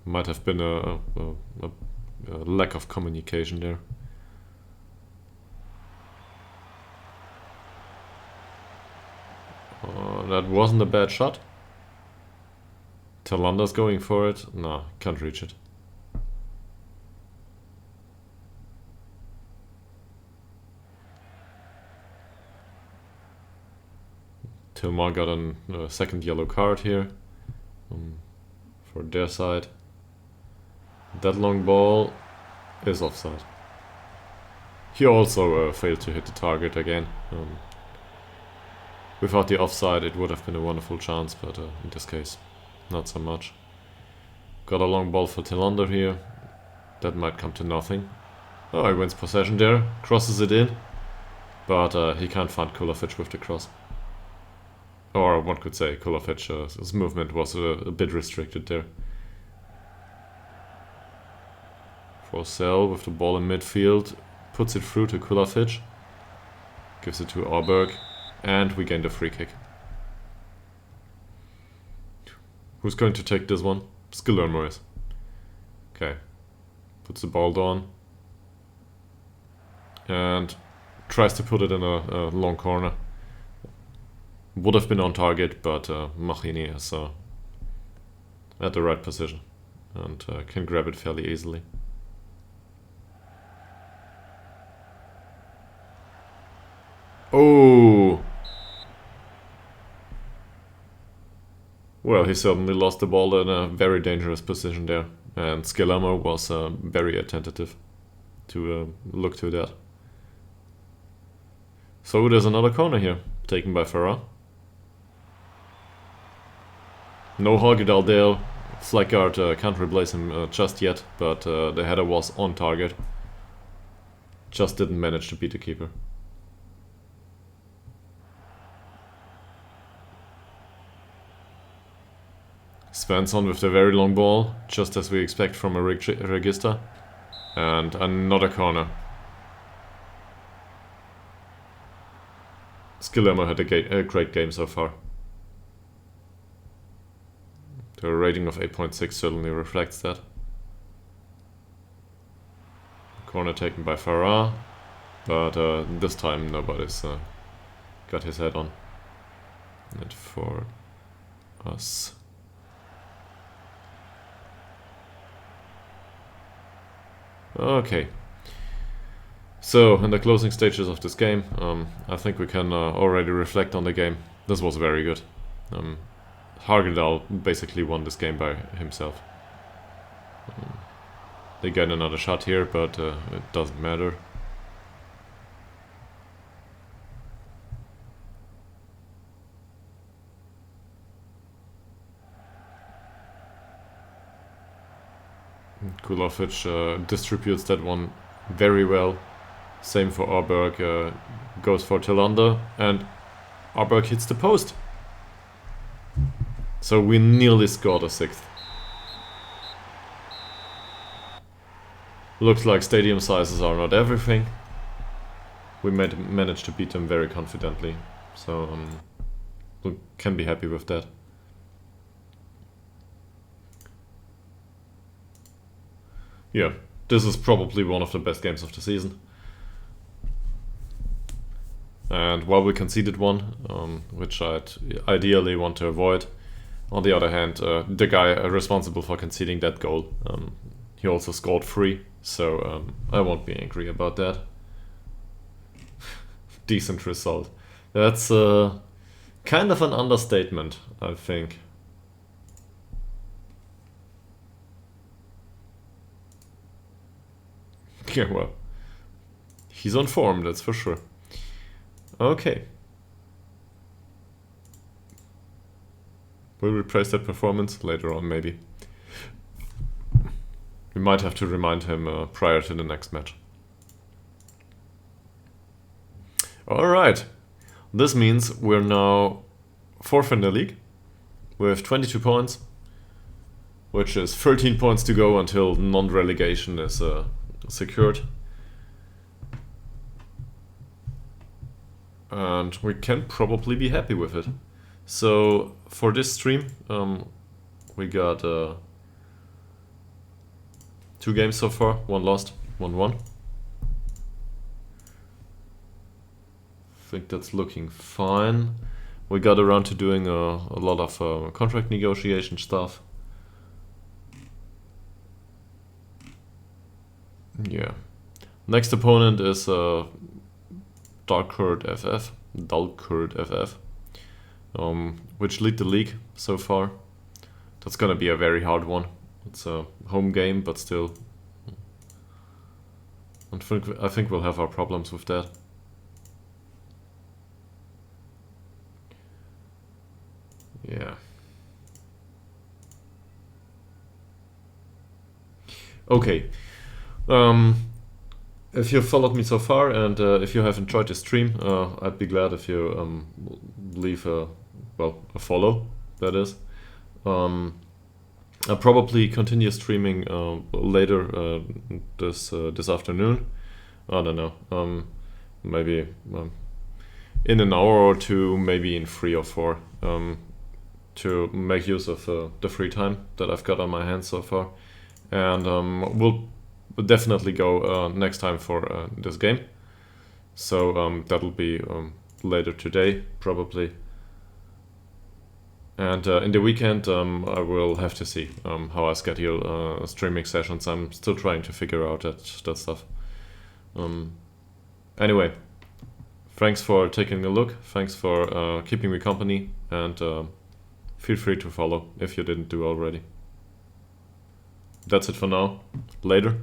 Might have been a lack of communication there. That wasn't a bad shot. Talanda's going for it. No, can't reach it. Tilmar got a second yellow card here for their side. That long ball is offside. He also failed to hit the target again. Without the offside it would have been a wonderful chance, but in this case not so much. Got a long ball for Tillander here. That might come to nothing. Oh, he wins possession there, crosses it in, but he can't find Kulafic with the cross. Or one could say Kulafic's movement was a bit restricted there. Forsell with the ball in midfield, puts it through to Kulafic, gives it to Auberg, and we gain the free kick. Who's going to take this one? Skillermo is. Okay. Puts the ball down. And tries to put it in a long corner. Would have been on target, but Machini is at the right position and can grab it fairly easily. Oh! Well, he certainly lost the ball in a very dangerous position there, and Skillermo was very attentive to look to that. So there's another corner here, taken by Farah. No Ytterhogdals there. Flaggard can't replace him just yet, but the header was on target. Just didn't manage to beat the keeper. Svensson with the very long ball, just as we expect from a Register. And another corner. Skillermo had a great game so far. The rating of 8.6 certainly reflects that. Corner taken by Farah, but this time nobody's got his head on. And for us. Okay. So, in the closing stages of this game, I think we can already reflect on the game. This was very good. Ytterhogdals basically won this game by himself. They get another shot here, but it doesn't matter. Kulovic distributes that one very well. Same for Arberg, goes for Tillander, and Arberg hits the post. So we nearly scored a sixth. Looks like stadium sizes are not everything. We managed to beat them very confidently, so we can be happy with that. Yeah, this is probably one of the best games of the season. And while we conceded one, which I'd ideally want to avoid, on the other hand, the guy responsible for conceding that goal, he also scored 3, so I won't be angry about that. Decent result. That's kind of an understatement, I think. Yeah, well, he's on form, that's for sure. Okay. We'll replace that performance later on, maybe. We might have to remind him prior to the next match. Alright. This means we're now 4th in the league. We have 22 points, which is 13 points to go until non-relegation is secured. And we can probably be happy with it. So for this stream, we got 2 games so far, 1 lost, 1 won. I think that's looking fine. We got around to doing a lot of contract negotiation stuff. Yeah. Next opponent is Dalkurd FF, which lead the league so far. That's gonna be a very hard one. It's a home game, but still, I think we'll have our problems with that. Yeah. Okay. If you followed me so far, and if you have enjoyed the stream, I'd be glad if you leave a follow, that is. I'll probably continue streaming later this afternoon. I don't know, maybe in an hour or 2, maybe in 3 or 4. to make use of the free time that I've got on my hands so far. And we'll definitely go next time for this game. So that'll be later today, probably. And in the weekend, I will have to see how I schedule streaming sessions. I'm still trying to figure out that stuff. Anyway, thanks for taking a look. Thanks for keeping me company. And feel free to follow if you didn't do already. That's it for now. Later.